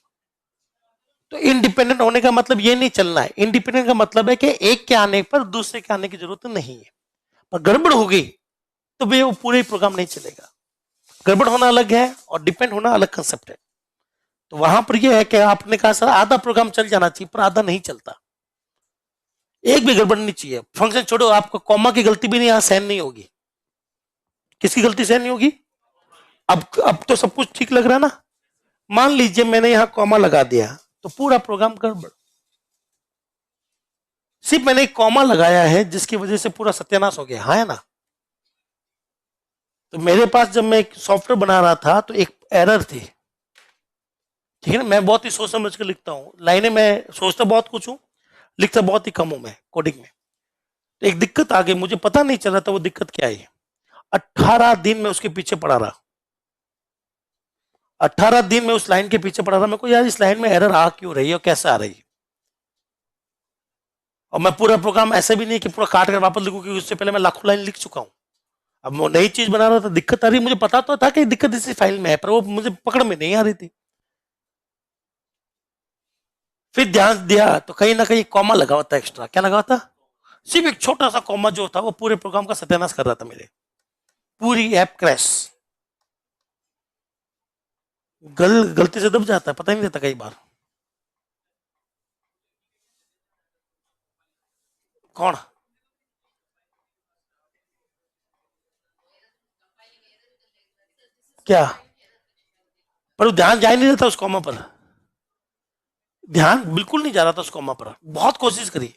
तो इंडिपेंडेंट होने का मतलब ये नहीं चलना है। इंडिपेंडेंट का मतलब है कि एक के आने पर दूसरे के आने की जरूरत नहीं है। पर गड़बड़ हो गई तो भाई वो पूरे प्रोग्राम नहीं चलेगा। गड़बड़ होना अलग है और डिपेंड होना अलग कंसेप्ट है। तो वहां पर यह है कि आपने कहा सर आधा प्रोग्राम चल जाना चाहिए, पर आधा नहीं चलता। एक भी गड़बड़ नहीं चाहिए। फंक्शन छोड़ो, आपको कॉमा की गलती भी नहीं यहां सहन नहीं होगी। किसकी गलती सहन नहीं होगी? अब तो सब कुछ ठीक लग रहा है ना? मान लीजिए मैंने यहां कॉमा लगा दिया तो पूरा प्रोग्राम गड़बड़। सिर्फ मैंने एक कॉमा लगाया है जिसकी वजह से पूरा सत्यानाश हो गया, हाँ है ना। तो मेरे पास जब मैं एक सॉफ्टवेयर बना रहा था तो एक एरर थी, ठीक है ना। मैं बहुत ही सोच समझ कर लिखता हूँ लाइनें, मैं सोचता बहुत कुछ हूँ, लिखता बहुत ही कम हूं मैं कोडिंग में। तो एक दिक्कत आ गई, मुझे पता नहीं चला था वो दिक्कत क्या है। 18 दिन में उसके पीछे पड़ा रहा, 18 दिन में उस लाइन के पीछे पड़ा रहा। मेरे को यार इस लाइन में एरर आ क्यों रही है और कैसे आ रही है। और मैं पूरा प्रोग्राम ऐसे भी नहीं कि पूरा काट कर वापस लिखूं, क्योंकि उससे पहले मैं लाखों लाइन लिख चुका हूं। अब वो नई चीज बना रहा था, दिक्कत आ रही, मुझे पता तो था कि दिक्कत इसी फाइल में है, पर वो मुझे पकड़ में नहीं आ रही थी। फिर ध्यान दिया तो कहीं ना कहीं कॉमा लगा हुआ था, एक्स्ट्रा क्या लगा हुआ था, सिर्फ एक छोटा सा कॉमा जो था वो पूरे प्रोग्राम का सत्यानाश कर रहा था, मेरे पूरी ऐप क्रैश। गलती से दब जाता है, पता ही नहीं रहता कई बार। कौन? क्या? पर वो ध्यान जा ही नहीं रहता उस कॉमा पर, ध्यान बिल्कुल नहीं जा रहा था उस कॉमा पर। बहुत कोशिश करी,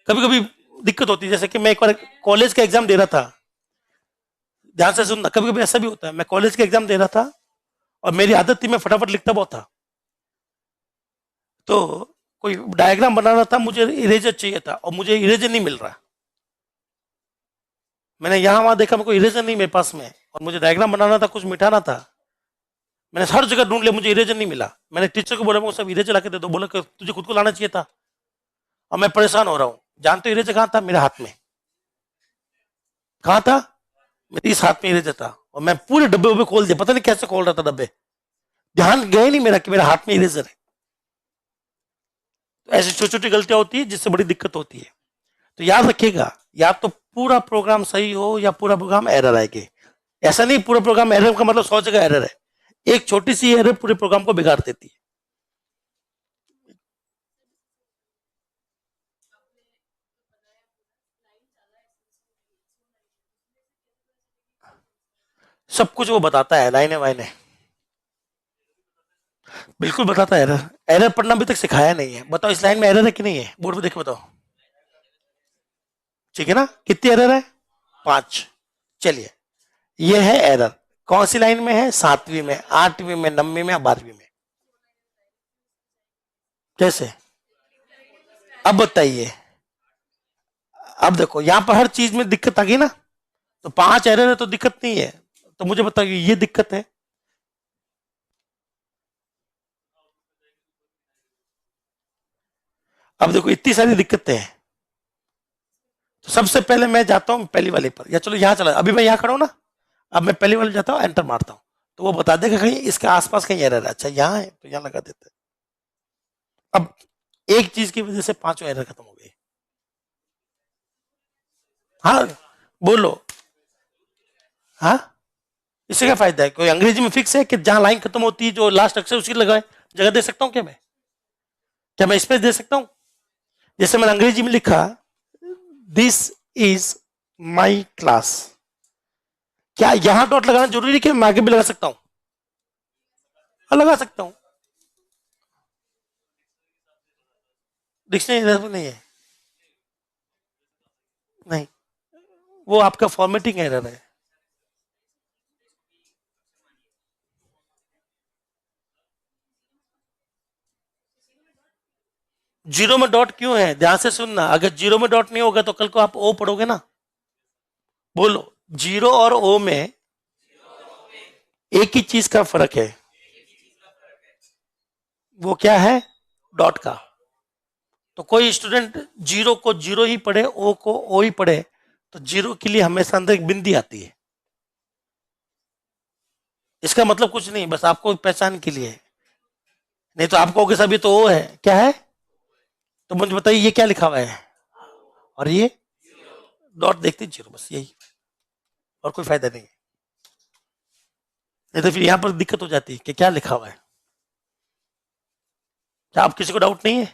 कभी कभी दिक्कत होती है। जैसे कि मैं एक बार कॉलेज का एग्जाम दे रहा था, ध्यान से सुनना, कभी कभी ऐसा भी होता है। मैं कॉलेज का एग्जाम दे रहा था और मेरी आदत थी मैं फटाफट लिखता बहुत था। तो कोई डायग्राम बनाना था, मुझे इरेजर चाहिए था और मुझे इरेजर नहीं मिल रहा। मैंने यहाँ वहां देखा, मेरे को इरेजर नहीं मेरे पास में, और मुझे डायग्राम बनाना था, कुछ मिटाना था। मैंने हर जगह ढूंढ लिया, मुझे इरेजर नहीं मिला। मैंने टीचर को बोला मेरे को सब इरेजर लाके दे दो, बोला कि तुझे खुद को लाना चाहिए था। और मैं परेशान हो रहा हूँ। जानते हो इरेजर कहाँ था? मेरे हाथ में। कहाँ था? मेरे इस हाथ में इरेजर था, और मैं पूरे डब्बे उब्बे खोल दिया, पता नहीं कैसे खोल रहा था डब्बे, ध्यान गए नहीं मेरा कि मेरा हाथ में इरेजर है। तो ऐसी छोटी छोटी गलतियां होती है जिससे बड़ी दिक्कत होती है। तो याद रखिएगा, या तो पूरा प्रोग्राम सही हो या पूरा प्रोग्राम एरर आएगी। ऐसा नहीं पूरा प्रोग्राम एरर का मतलब 100 जगह एरर है। एक छोटी सी एरर पूरे प्रोग्राम को बिगाड़ देती है। सब कुछ वो बताता है, लाइने वाइने बिल्कुल बताता है। एरर एरर पढ़ना अभी तक सिखाया नहीं है। बताओ इस लाइन में एरर है कि नहीं है, बोर्ड पे देख के बताओ। ठीक है ना, कितनी एरर है? 5। चलिए, ये है एरर। कौन सी लाइन में है? 7वीं में, 8वीं में, 9वीं में, 12वीं में। कैसे? अब बताइए। अब देखो यहाँ पर हर चीज में दिक्कत आ गई ना। तो 5 एरर है तो दिक्कत नहीं है। तो मुझे बताइए ये दिक्कत है। अब देखो इतनी सारी दिक्कतें हैं। तो सबसे पहले मैं जाता हूँ पहली वाले पर, या चलो यहाँ चला, अभी मैं यहाँ खड़ा हूँ ना, अब मैं पहली वाले जाता हूँ, एंटर मारता हूँ, तो वो बता देगा कहीं इसके आसपास कहीं एरर है। अच्छा यहाँ है तो यहाँ लगा देते हैं। अब एक चीज की वजह से 5 एरर खत्म हो गई। हाँ, बोलो। हाँ, इससे क्या फायदा है? कोई अंग्रेजी में फिक्स है कि जहां लाइन खत्म होती है जो लास्ट अक्षर उसकी लगाए जगह दे सकता हूँ क्या मैं? क्या मैं स्पेस दे सकता हूँ? जैसे मैंने अंग्रेजी में लिखा, दिस इज माई क्लास, क्या यहां डॉट लगाना जरूरी है कि मैं आगे भी लगा सकता हूँ? हाँ, लगा सकता हूँ। डिक्शनरी नहीं है, नहीं, वो आपका फॉर्मेटिंग एरर है। जीरो में डॉट क्यों है? ध्यान से सुनना, अगर जीरो में डॉट नहीं होगा तो कल को आप ओ पढ़ोगे ना। बोलो, जीरो और ओ में एक ही चीज का फर्क है। वो क्या है? डॉट का। तो कोई स्टूडेंट जीरो को जीरो ही पढ़े, ओ को ओ ही पढ़े, तो जीरो के लिए हमेशा अंदर एक बिंदी आती है। इसका मतलब कुछ नहीं, बस आपको पहचान के लिए। नहीं तो आप कहोगे सभी तो ओ है, क्या है? तो मुझे बताइए ये क्या लिखा हुआ है, और ये डॉट देखते जीरो, बस यही, और कोई फायदा नहीं है। नहीं तो फिर यहां पर दिक्कत हो जाती है कि क्या लिखा हुआ है। क्या आप किसी को डाउट नहीं है?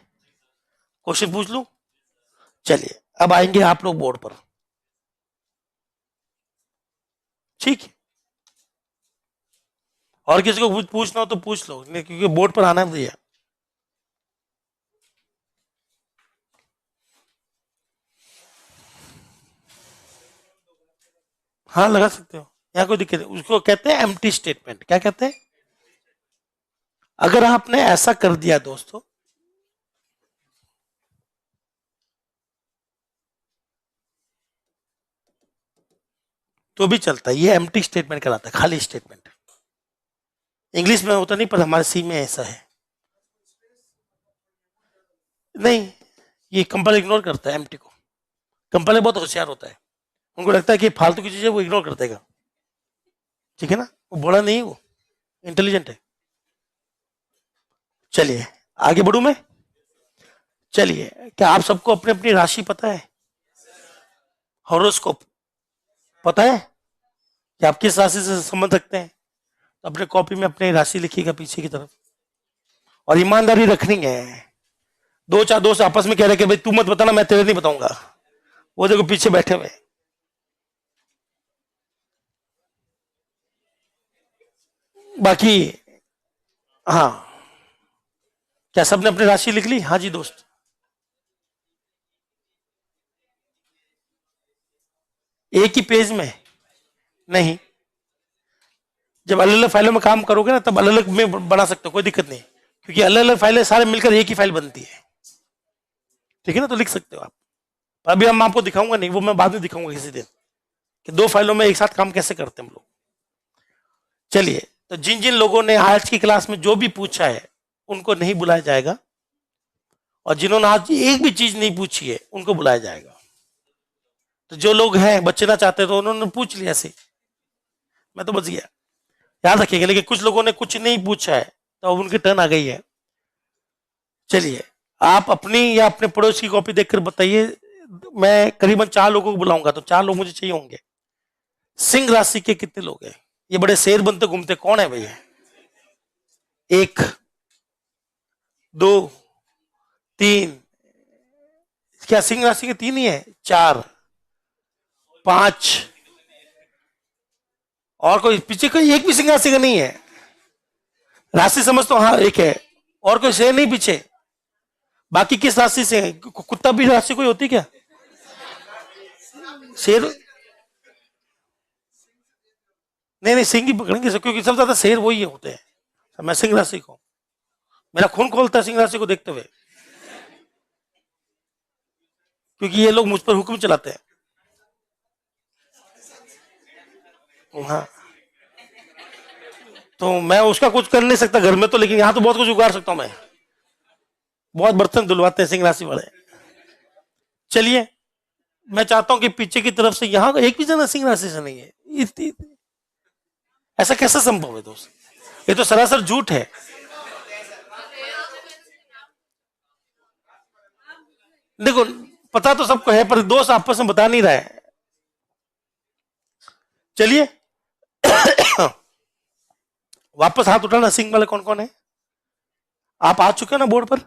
क्वेश्चन पूछ लूं? चलिए, अब आएंगे आप लोग बोर्ड पर। ठीक है, और किसी को पूछना हो तो पूछ लो, क्योंकि बोर्ड पर आना है भैया। हाँ लगा सकते हो, यहाँ कोई दिक्कत नहीं। उसको कहते हैं एम्प्टी स्टेटमेंट। क्या कहते हैं? अगर आपने ऐसा कर दिया दोस्तों, तो भी चलता है, ये एम्प्टी स्टेटमेंट कहलाता है, खाली स्टेटमेंट। इंग्लिश में होता नहीं, पर हमारे सी में ऐसा है। नहीं, ये कंपाइलर इग्नोर करता है एम्प्टी को। कंपाइलर बहुत होशियार होता है, उनको लगता है कि फालतू की चीजें वो इग्नोर कर देगा, ठीक है ना। वो बड़ा नहीं, वो इंटेलिजेंट है। चलिए आगे बढ़ू मैं। चलिए, क्या आप सबको अपनी अपनी राशि पता है? हॉरोस्कोप पता है कि आप किस राशि से संबंध रखते हैं? तो अपने कॉपी में अपनी राशि लिखिएगा पीछे की तरफ, और ईमानदारी रखनी है। दो चार दोस्त आपस में कह रहे कि भाई तू मत बताना, मैं तेरे नहीं बताऊंगा, वो देखो पीछे बैठे हुए। बाकी हाँ, क्या सबने अपनी राशि लिख ली? हाँ जी दोस्त। एक ही पेज में नहीं, जब अलग अलग फाइलों में काम करोगे ना, तब अलग अलग में बना सकते हो, कोई दिक्कत नहीं, क्योंकि अलग अलग फाइलें सारे मिलकर एक ही फाइल बनती है, ठीक है ना। तो लिख सकते हो आप। अभी हम आपको दिखाऊंगा नहीं, वो मैं बाद में दिखाऊंगा किसी दिन, कि दो फाइलों में एक साथ काम कैसे करते हैं हम लोग। चलिए, तो जिन जिन लोगों ने आज की क्लास में जो भी पूछा है उनको नहीं बुलाया जाएगा, और जिन्होंने आज एक भी चीज नहीं पूछी है उनको बुलाया जाएगा। तो जो लोग हैं बचना चाहते तो उन्होंने पूछ लिया ऐसे, मैं तो बच गया। याद रखिएगा, लेकिन कुछ लोगों ने कुछ नहीं पूछा है तो अब उनकी टर्न आ गई है। चलिए, आप अपनी या अपने पड़ोस की कॉपी देखकर बताइए। मैं करीबन 4 लोगों को बुलाऊंगा, तो 4 लोग मुझे चाहिए होंगे। सिंह राशि के कितने लोग हैं? ये बड़े शेर बनते घूमते, कौन है भैया? 1 2 3, क्या सिंह राशि के 3 ही है? 4 5, और कोई पीछे कोई एक भी सिंह राशि का नहीं है? राशि समझ तो हाँ एक है, और कोई शेर नहीं पीछे? बाकी किस राशि से है? कुत्ता भी राशि कोई होती क्या? शेर नहीं नहीं, सिंह ही पकड़ेंगे, क्योंकि सबसे ज्यादा शेर वही होते हैं। मैं सिंह राशि को, मेरा खून खोलता है सिंह राशि को देखते हुए, क्योंकि ये लोग मुझ पर हुक्म चलाते हैं। हाँ, तो मैं उसका कुछ कर नहीं सकता घर में तो, लेकिन यहाँ तो बहुत कुछ उगाड़ सकता हूँ मैं। बहुत बर्तन धुलवाते हैं सिंह राशि वाले। चलिए, मैं चाहता हूं कि पीछे की तरफ से, यहाँ एक भी जना सिंह राशि से नहीं है। ऐसा कैसा संभव है दोस्त? ये तो सरासर झूठ है। देखो, पता तो सबको है, पर दोस्त आपस में बता नहीं रहा है। चलिए वापस हाथ उठाना, सिंह वाले कौन कौन है? आप आ चुके हो ना बोर्ड पर?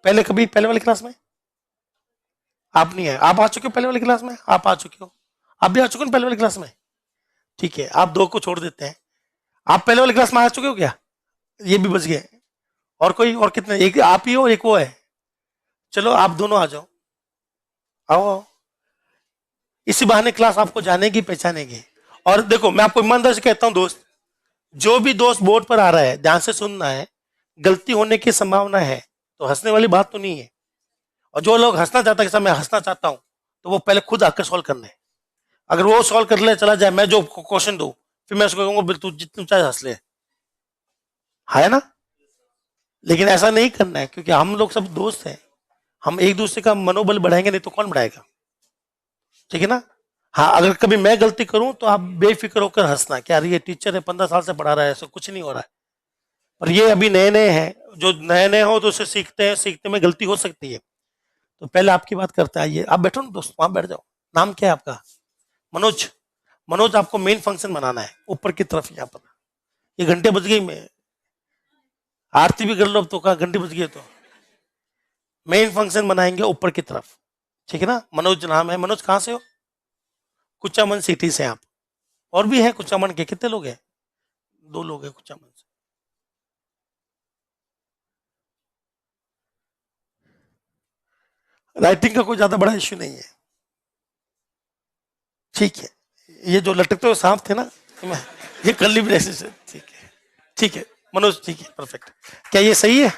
पहले कभी पहले वाली क्लास में आप नहीं है, आप आ चुके हो पहले वाली क्लास में, आप आ चुके हो, आप भी आ चुके हो पहले वाली क्लास में। ठीक है, आप 2 को छोड़ देते हैं। आप पहले वाली क्लास में आ चुके हो क्या? ये भी बच गए। और कोई? और कितने? एक आप ही हो, एक वो है। चलो आप दोनों आ जाओ, आओ आओ। इसी बहाने क्लास आपको जानेगी, पहचानेगी। और देखो, मैं आपको ईमानदारी से कहता हूं दोस्त, जो भी दोस्त बोर्ड पर आ रहा है ध्यान से सुनना है। गलती होने की संभावना है, तो हंसने वाली बात तो नहीं है। और जो लोग हंसना चाहता है कि मैं हंसना चाहता हूं, तो वो पहले खुद आकर सॉल्व करना है। अगर वो सॉल्व कर ले चला जाए, मैं जो क्वेश्चन दूं, फिर मैं उसको कहूंगा तू जितनी चाहे हंस ले, है ना। लेकिन ऐसा नहीं करना है, क्योंकि हम लोग सब दोस्त हैं। हम एक दूसरे का मनोबल बढ़ाएंगे, नहीं तो कौन बढ़ाएगा? ठीक है ना। हाँ, अगर कभी मैं गलती करूं तो आप बेफिक्र होकर हंसना, क्या ये टीचर है 15 साल से पढ़ा रहा है, ऐसा कुछ नहीं हो रहा है। पर ये अभी नए नए हैं, जो नए नए हो तो उससे सीखते हैं, सीखते में गलती हो सकती है। तो पहले आपकी बात करते हैं। आइए आप बैठो ना दोस्त, वहां बैठ जाओ। नाम क्या है आपका? मनोज। मनोज, आपको मेन फंक्शन बनाना है ऊपर की तरफ, यहाँ पर। ये घंटे बज गई, मैं आरती भी कर लो अब तो, कहा घंटे बज गई तो। मेन फंक्शन बनाएंगे ऊपर की तरफ, ठीक है ना। मनोज नाम है। मनोज कहाँ से हो? कुचामन सिटी से आप? और भी हैं कुचामन के? कितने लोग हैं? दो लोग हैं कुछ अमन से। राइटिंग का कोई ज्यादा बड़ा इश्यू नहीं है, ठीक है। ये जो लटकते हुए सांप थे ना, ये कर्ली ब्रेसेस है, ठीक है, ठीक है मनोज, ठीक है, परफेक्ट। क्या ये सही है?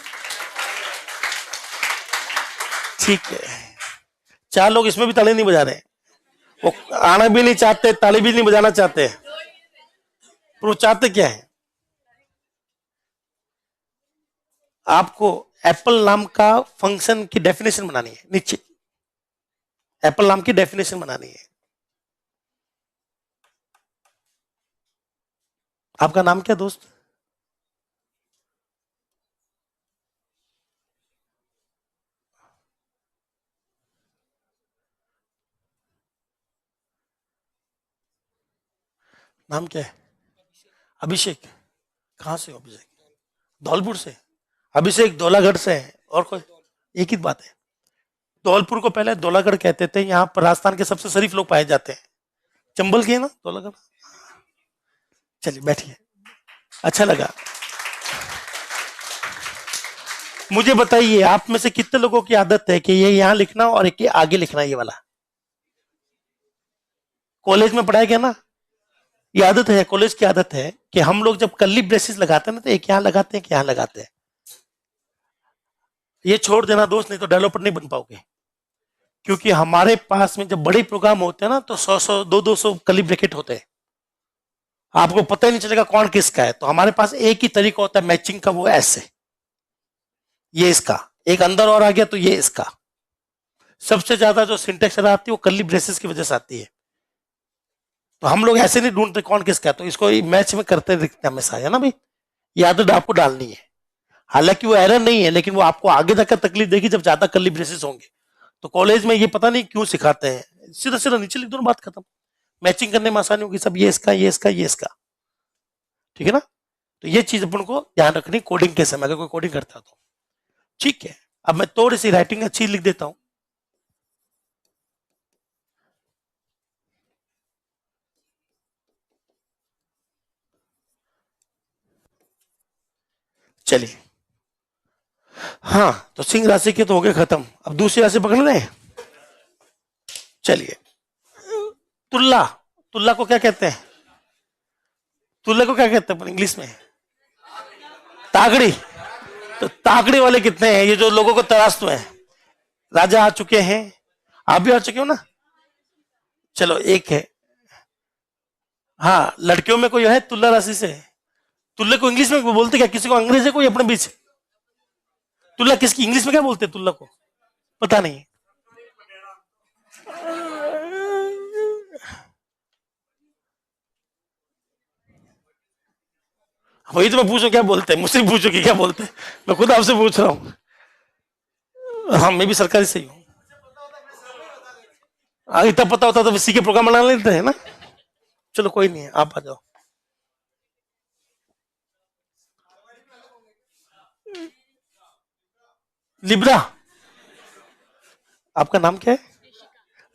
ठीक है। चार लोग इसमें भी ताली नहीं बजा रहे, वो आना भी नहीं चाहते, ताली भी नहीं बजाना चाहते, पर वो चाहते क्या है? आपको एप्पल नाम का फंक्शन की डेफिनेशन बनानी है नीचे, एप्पल नाम की डेफिनेशन बनानी है। आपका नाम क्या दोस्त? नाम क्या है? अभिषेक। कहां से हो अभिषेक? धौलपुर से। अभिषेक धौलागढ़ से है, और कोई? एक ही बात है, धौलपुर को पहले धौलागढ़ कहते थे, यहाँ पर राजस्थान के सबसे शरीफ लोग पाए जाते हैं। चंबल के है ना धौलागढ़? चलिए बैठिए, अच्छा लगा। मुझे बताइए, आप में से कितने लोगों की आदत है कि ये यहां लिखना और एक आगे लिखना, ये वाला? कॉलेज में पढ़ाया गया ना, ये आदत है, कॉलेज की आदत है कि हम लोग जब कर्ली ब्रेसेस लगाते हैं ना, तो एक यहां लगाते हैं, एक यहां लगाते हैं। ये छोड़ देना दोस्त, नहीं तो डेवलपर नहीं बन पाओगे। क्योंकि हमारे पास में जब बड़े प्रोग्राम होते हैं ना, तो 100-100, 200-200 कर्ली ब्रैकेट होते हैं, आपको पता ही नहीं चलेगा कौन किसका है। तो हमारे पास एक ही तरीका होता है मैचिंग का, वो ऐसे, ये इसका, एक अंदर और आ गया तो ये इसका। सबसे ज्यादा जो सिंटेक्स एरर आती है वो कर्ली ब्रेसेस की वजह से आती है। तो हम लोग ऐसे नहीं ढूंढते कौन किसका है, तो इसको मैच में करते दिखते हमेशा, है ना भाई? ये आदत आपको डालनी है। हालांकि वो एरर नहीं है, लेकिन वो आपको आगे जाकर तकलीफ देगी जब ज्यादा कर्ली ब्रेसेस होंगे। तो कॉलेज में ये पता नहीं क्यों सिखाते हैं, सीधा सीधा नीचे लिख दो, बात खत्म। मैचिंग करने में आसानी होगी, सब ये इसका, ये इसका, ये इसका, ठीक है ना? तो ये चीज अपन को ध्यान रखनी कोडिंग के समय, अगर कोई कोडिंग करता है तो। ठीक है, अब मैं थोड़ी सी राइटिंग अच्छी लिख देता हूं। चलिए, हाँ, तो सिंह राशि के तो हो गए खत्म, अब दूसरी राशि पकड़ रहे हैं। चलिए, तुल्ला, तुल्ला को क्या कहते हैं? तुल्ले को क्या कहते हैं इंग्लिश में? तागड़ी। तो तागड़ी वाले कितने हैं, ये जो लोगों को तराशते हैं? राजा आ चुके हैं, आप भी आ चुके हो ना? चलो एक है, हाँ, लड़कियों में कोई है तुल्ला राशि से? तुल्ले को इंग्लिश में बोलते क्या, किसी को अंग्रेज है कोई अपने बीच? तुल्ला किसकी इंग्लिश में क्या बोलते हैं तुल्ला को? पता नहीं। वही तो मैं पूछूं क्या बोलते हैं, मुझसे पूछो कि क्या बोलते हैं, मैं खुद आपसे पूछ रहा हूँ। हाँ, मैं भी सरकारी से ही हूँ। इतना पता होता तो इसी के प्रोग्राम बना लेते हैं ना। चलो कोई नहीं है, आप आ जाओ। लिब्रा। आपका नाम क्या है?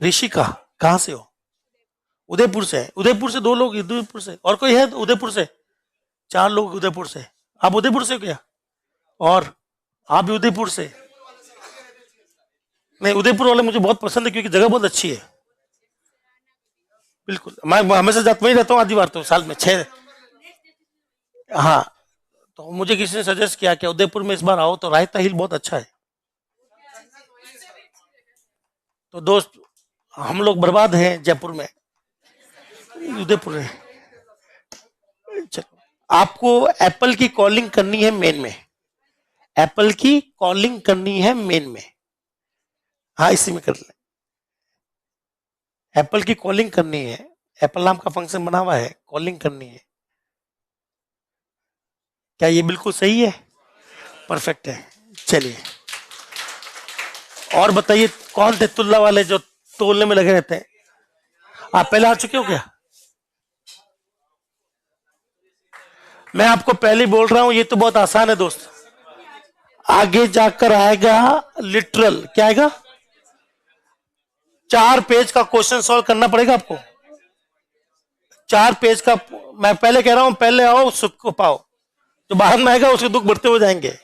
ऋषिका। कहाँ से हो? उदयपुर से है। उदयपुर से दो लोग, उदयपुर से, और कोई है उदयपुर से? चार लोग उदयपुर से। आप उदयपुर से हो क्या? और आप भी उदयपुर से? नहीं, उदयपुर वाले मुझे बहुत पसंद है क्योंकि जगह बहुत अच्छी है। बिल्कुल, मैं हमेशा जात में ही रहता हूँ, आधी बार तो साल में 6। हाँ, तो मुझे किसी ने सजेस्ट किया कि उदयपुर में इस बार आओ, तो रायता हिल बहुत अच्छा है। तो दोस्त, हम लोग बर्बाद हैं जयपुर में, उदयपुर है। चलो, आपको एप्पल की कॉलिंग करनी है मेन में, एप्पल की कॉलिंग करनी है मेन में। हाँ, इसी में कर ले, एप्पल की कॉलिंग करनी है, एप्पल नाम का फंक्शन बना हुआ है, कॉलिंग करनी है। क्या ये बिल्कुल सही है? परफेक्ट है। चलिए, और बताइए, कौन थे तुल्ला वाले जो तोलने में लगे रहते हैं? आप पहले आ चुके हो क्या? मैं आपको पहले बोल रहा हूं, ये तो बहुत आसान है दोस्त। आगे जाकर आएगा लिटरल, क्या आएगा? 4 पेज का क्वेश्चन सॉल्व करना पड़ेगा आपको। 4 पेज का, मैं पहले कह रहा हूं, पहले आओ सुख को पाओ, जो बाहर में आएगा उसके दुख बढ़ते हो जाएंगे।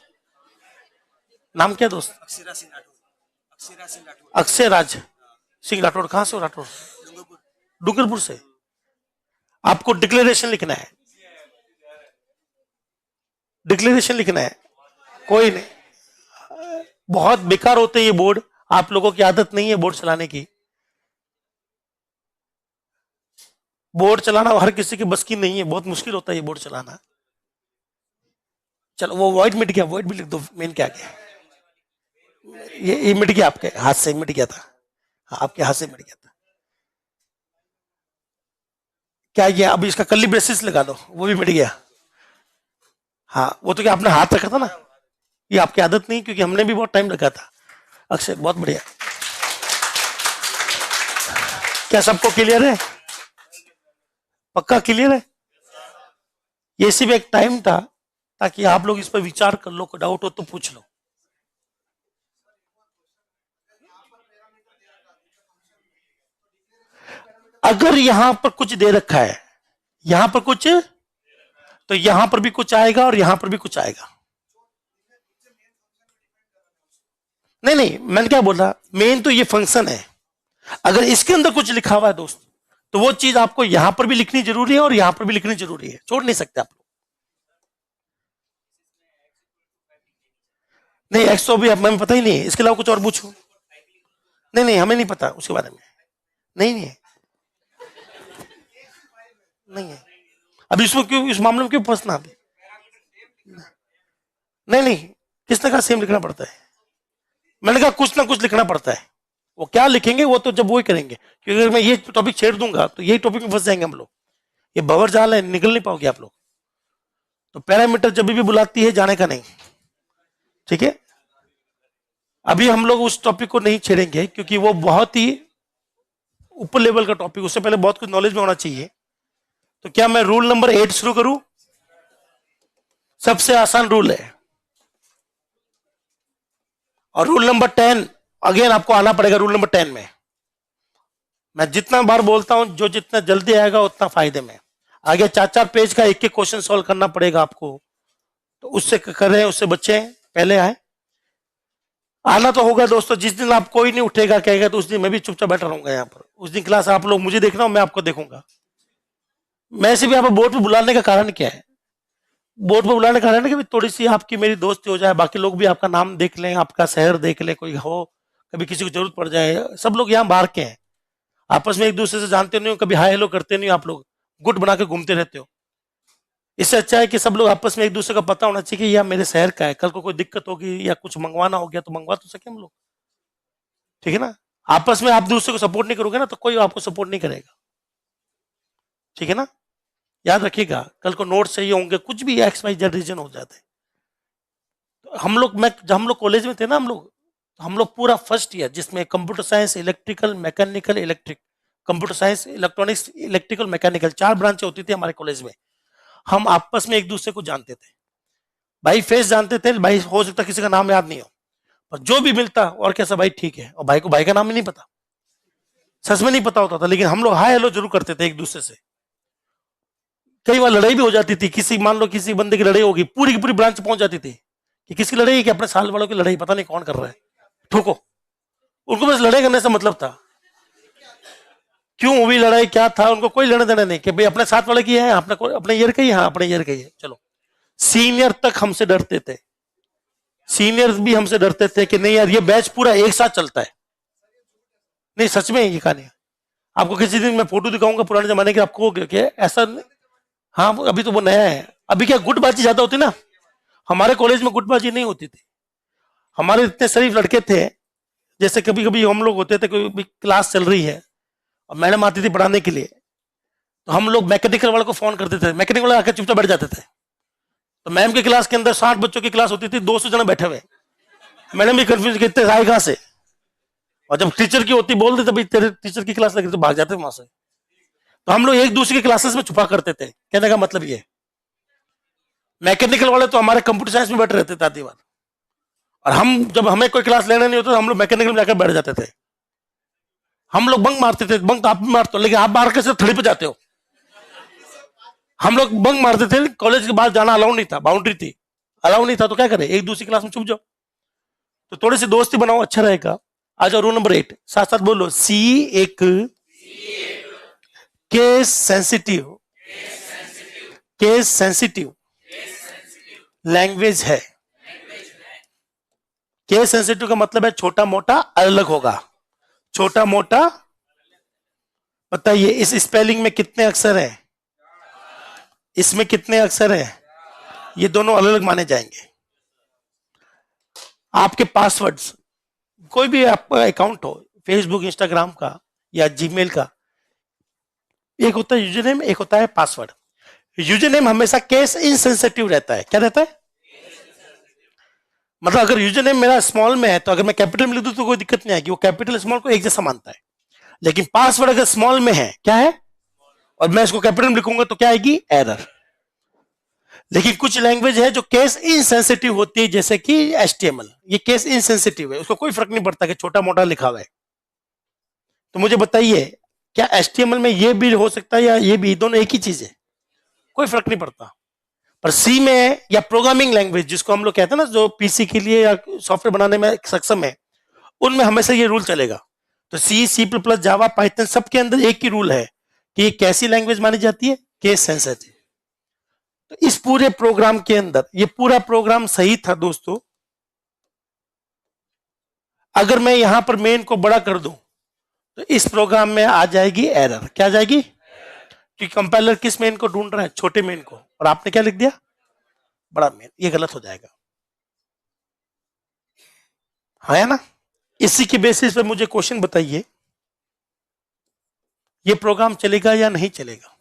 नाम क्या दोस्त? अक्षय राज सिंह राठौड़। कहां से हो राठौड़? डूंगरपुर से। आपको डिक्लेरेशन लिखना है, डिक्लेरेशन लिखना है। कोई नहीं, बहुत बेकार होते हैं ये बोर्ड, आप लोगों की आदत नहीं है बोर्ड चलाने की। बोर्ड चलाना हर किसी की बस की नहीं है, बहुत मुश्किल होता है ये बोर्ड चलाना। चलो वो व्हाइट मिट गया, व्हाइट भी लिख दो, मेन क्या गया, ये मिट गया, आपके हाथ से मिट गया था। हाँ, आपके हाथ से मिट गया था। क्या ये अब इसका कली ब्रेसिस लगा दो, वो भी मिट गया। हाँ, वो तो क्या आपने हाथ रखा था ना, ये आपकी आदत नहीं, क्योंकि हमने भी बहुत टाइम रखा था। अक्षय बहुत बढ़िया। क्या सबको क्लियर है? पक्का क्लियर है? ये सिर्फ एक टाइम था ताकि आप लोग इस पर विचार कर लो, कोई डाउट हो तो पूछ लो। अगर यहां पर कुछ दे रखा है, यहां पर कुछ, तो यहां पर भी कुछ आएगा और यहां पर भी कुछ आएगा। नहीं नहीं, मैंने क्या बोला, मेन तो ये फंक्शन है। अगर इसके अंदर कुछ लिखा हुआ है दोस्त, तो वो चीज आपको यहां पर भी लिखनी जरूरी है और यहां पर भी लिखनी जरूरी है, छोड़ नहीं सकते आप लोग। नहीं, एक्स तो अभी हमें पता ही नहीं है, इसके अलावा कुछ और पूछूं? नहीं नहीं, हमें नहीं पता उसके बारे में। नहीं नहीं है, नहीं है। अभी इसमें क्यों, इस मामले में क्यों फंसना अभी? नहीं नहीं, किसने कहा सेम लिखना पड़ता है? मैंने कहा कुछ ना कुछ लिखना पड़ता है। वो क्या लिखेंगे वो तो जब वो ही करेंगे, क्योंकि अगर मैं ये टॉपिक छेड़ दूंगा तो यही टॉपिक में फंस जाएंगे हम लोग। ये बवर जाल है, निकल नहीं पाओगे आप लोग। तो पैरामीटर जब भी बुलाती है जाने का नहीं, ठीक है? अभी हम लोग उस टॉपिक को नहीं छेड़ेंगे क्योंकि वो बहुत ही ऊपर लेवल का टॉपिक, उससे पहले बहुत कुछ नॉलेज में होना चाहिए। तो क्या मैं रूल नंबर 8 शुरू करूं? सबसे आसान रूल है। और रूल नंबर 10 अगेन आपको आना पड़ेगा। रूल नंबर 10 में मैं जितना बार बोलता हूं, जो जितना जल्दी आएगा उतना फायदे में। आगे 4-4 पेज का एक एक क्वेश्चन सॉल्व करना पड़ेगा आपको, तो उससे करें, उससे बचे, पहले आए। आना तो होगा दोस्तों। जिस दिन आप कोई नहीं उठेगा कहेगा तो उस दिन मैं भी चुपचाप बैठा रहूंगा यहाँ पर। उस दिन क्लास आप लोग मुझे देखना, मैं आपको देखूंगा। मैं से भी आप बोर्ड पे बुलाने का कारण क्या है? बोर्ड पे बुलाने का कारण है कि थोड़ी सी आपकी मेरी दोस्ती हो जाए, बाकी लोग भी आपका नाम देख लें, आपका शहर देख ले, कोई हो, कभी किसी को जरूरत पड़ जाए। सब लोग यहाँ बाहर के हैं, आपस में एक दूसरे से जानते नहीं हो, कभी हाई हेलो करते नहीं हो, आप लोग गुट बना के घूमते रहते हो। इससे अच्छा है कि सब लोग आपस में एक दूसरे का पता होना चाहिए कि यह मेरे शहर का है, कल को कोई दिक्कत होगी या कुछ मंगवाना हो गया तो मंगवा तो सके हम लोग, ठीक है ना? आपस में आप दूसरे को सपोर्ट नहीं करोगे ना तो कोई आपको सपोर्ट नहीं करेगा, ठीक है ना? याद रखिएगा, कल को नोट चाहिए होंगे, कुछ भी XYZ रीजन हो जाते हैं। तो हम लोग, मैं जब हम लोग कॉलेज में थे ना, हम लोग पूरा फर्स्ट ईयर जिसमें computer science, electrical, mechanical, electric, computer science, electronics, electrical, mechanical, 4 ब्रांचें होती थी हमारे कॉलेज में। हम आपस में एक दूसरे को जानते थे, भाई फेस जानते थे, भाई हो सकता किसी का नाम याद नहीं हो, पर जो भी मिलता और कैसा भाई ठीक है, और भाई को भाई का नाम ही नहीं पता, सच में नहीं पता होता था, लेकिन हम लोग हाय हेलो जरूर करते थे एक दूसरे से। कई बार लड़ाई भी हो जाती थी, किसी मान लो किसी बंदे की लड़ाई होगी, पूरी की पूरी ब्रांच पहुंच जाती थी कि किसकी लड़ाई है, कि अपने साल वालों की लड़ाई, पता नहीं कौन कर रहा है, ठोको। उनको बस लड़ाई करने से मतलब था, क्यों हुई लड़ाई, क्या था, उनको कोई लेना देना नहीं कि भाई अपने साथ वाले की है, अपने ईयर का ही, हाँ अपने ईयर का ही है, चलो। सीनियर तक हमसे डरते थे, सीनियर्स भी हमसे डरते थे कि नहीं यार ये बैच पूरा एक साथ चलता है। नहीं सच में ये कहानी है। आपको किसी दिन मैं फोटो दिखाऊंगा पुराने जमाने के, आपको क्या ऐसा। हाँ अभी तो वो नया है। अभी क्या गुटबाजी ज्यादा होती ना, हमारे कॉलेज में गुटबाजी नहीं होती थी। हमारे इतने शरीफ लड़के थे, जैसे कभी कभी हम लोग होते थे, कोई भी क्लास चल रही है और मैडम आती थी पढ़ाने के लिए, तो हम लोग मैकेनिकल वाले को फोन करते थे, मैकेनिकल वाले आकर चुपचाप बैठ जाते थे। तो मैम की क्लास के अंदर 60 बच्चों की क्लास होती थी, 200 जने बैठे हुए, मैडम भी कंफ्यूज कितने आए कहां से। और जब टीचर की होती बोल देते भाई तेरे टीचर की क्लास लगी, तो भाग जाते वहां से। तो हम लोग एक दूसरे की क्लासेस में छुपा करते थे, कहने का मतलब ये। मैकेनिकल वाले तो हमारे कंप्यूटर साइंस में बैठे रहते थे आधी बार, और हम जब हमें कोई क्लास लेना नहीं होता तो हम लोग मैकेनिकल में जाकर बैठ जाते थे। हम लोग बंक मारते थे, बंक तो आप भी मारते हो, लेकिन आप मार के सिर्फ थड़ी पे जाते हो, हम लोग बंक मारते थे, कॉलेज के बाद जाना अलाउ नहीं था, बाउंड्री थी, अलाउ नहीं था, तो क्या करें, एक दूसरी क्लास में छुप जाओ। तो थोड़ी सी दोस्ती बनाओ, अच्छा रहेगा। आ जाओ रूल नंबर 8, साथ साथ बोलो। सी एक case sensitive, case sensitive language है। केस सेंसिटिव का मतलब है छोटा मोटा अलग होगा, छोटा मोटा। बताइए इस स्पेलिंग में कितने अक्षर हैं, इसमें कितने अक्षर हैं, ये दोनों अलग अलग माने जाएंगे। आपके पासवर्ड्स, कोई भी आपका अकाउंट हो, फेसबुक इंस्टाग्राम का या जीमेल का, एक होता है यूजर नेम, एक होता है पासवर्ड। यूजर नेम हमेशा केस इनसेंसिटिव रहता है। क्या रहता है? मतलब अगर यूजर नेम मेरा स्मॉल में है तो अगर मैं कैपिटल में लिख दूं तो कोई दिक्कत नहीं आएगी, वो कैपिटल स्मॉल को एक जैसा मानता है। लेकिन पासवर्ड अगर स्मॉल में है, क्या है, और मैं इसको कैपिटल में लिखूंगा तो क्या आएगी? एरर। लेकिन कुछ लैंग्वेज है जो केस इनसेंसिटिव होती है, जैसे कि HTML, ये केस इनसेंसिटिव है, उसको कोई फर्क नहीं पड़ता कि छोटा मोटा लिखा हुआ है। तो मुझे बताइए, क्या HTML में ये भी हो सकता है या ये भी, दोनों एक ही चीज है? कोई फर्क नहीं पड़ता। पर सी में या प्रोग्रामिंग लैंग्वेज जिसको हम लोग कहते हैं ना, जो पीसी के लिए या सॉफ्टवेयर बनाने में सक्षम है, उनमें हमेशा ये रूल चलेगा। तो C++, जावा, पाइथन, सबके अंदर एक ही रूल है कि ये कैसी लैंग्वेज मानी जाती है? Case sensitive. तो इस पूरे प्रोग्राम के अंदर, ये पूरा प्रोग्राम सही था दोस्तों, अगर मैं यहां पर मेन को बड़ा कर दूं तो इस प्रोग्राम में आ जाएगी एरर। क्या आ जाएगी? कि कंपाइलर किस मेन को ढूंढ रहा है? छोटे मेन को, और आपने क्या लिख दिया? बड़ा मेन। ये गलत हो जाएगा, है ना? इसी के बेसिस पे मुझे क्वेश्चन बताइए, ये प्रोग्राम चलेगा या नहीं चलेगा?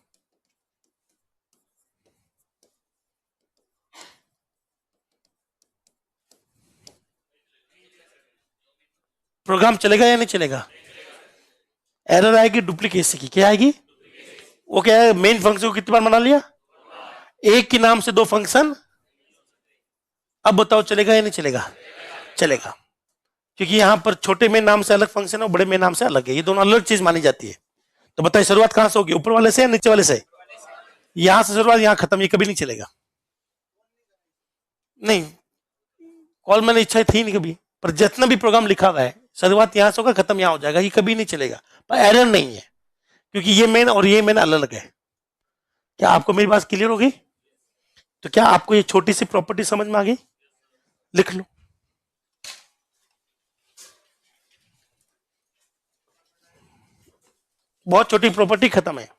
प्रोग्राम चलेगा या नहीं चलेगा? एरर आएगी डुप्लीकेसी की। क्या आएगी? वो क्या है, मेन फंक्शन को कितनी बार बना लिया? एक के नाम से दो फंक्शन। अब बताओ चलेगा या नहीं चलेगा? चलेगा, क्योंकि यहां पर छोटे में नाम से अलग फंक्शन है और बड़े में नाम से अलग है, ये दोनों अलग चीज मानी जाती है। तो बताइए शुरुआत कहां से होगी, ऊपर वाले से या नीचे वाले से? यहां से शुरुआत, यहां खत्म, ये कभी नहीं चलेगा। नहीं, कॉल मैंने इच्छा थी नहीं कभी, पर जितना भी प्रोग्राम लिखा हुआ है, शुरुआत यहां से होगा, खत्म यहां हो जाएगा, ये कभी नहीं चलेगा। पर एरर नहीं है, क्योंकि ये मेन और ये मेन अलग अलग है। क्या आपको मेरी बात क्लियर हो गई? तो क्या आपको ये छोटी सी प्रॉपर्टी समझ में आ गई? लिख लो। बहुत छोटी प्रॉपर्टी, खत्म है।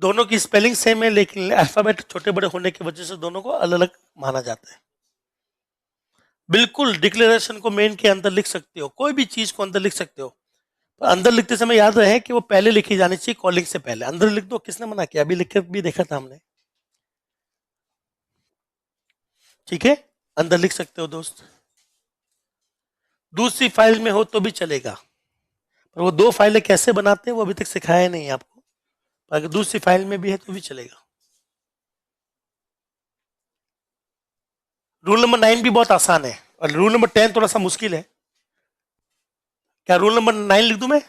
दोनों की स्पेलिंग सेम है, लेकिन अल्फाबेट छोटे बड़े होने की वजह से दोनों को अलग अलग माना जाता है। बिल्कुल डिक्लेरेशन को मेन के अंदर लिख सकते हो, कोई भी चीज को अंदर लिख सकते हो, पर अंदर लिखते समय याद रहे कि वो पहले लिखी जानी चाहिए, कॉलिंग से पहले। अंदर लिख दो, किसने मना किया? अभी लिख के भी देखा था हमने। ठीक है, अंदर लिख सकते हो दोस्त। दूसरी फाइल में हो तो भी चलेगा, पर वो दो फाइलें कैसे बनाते हैं वो अभी तक सिखाया नहीं है आपको। अगर दूसरी फाइल में भी है तो भी चलेगा। रूल नंबर 9 भी बहुत आसान है, और रूल नंबर 10 थोड़ा सा मुश्किल है। क्या रूल नंबर 9 लिख दूं मैं?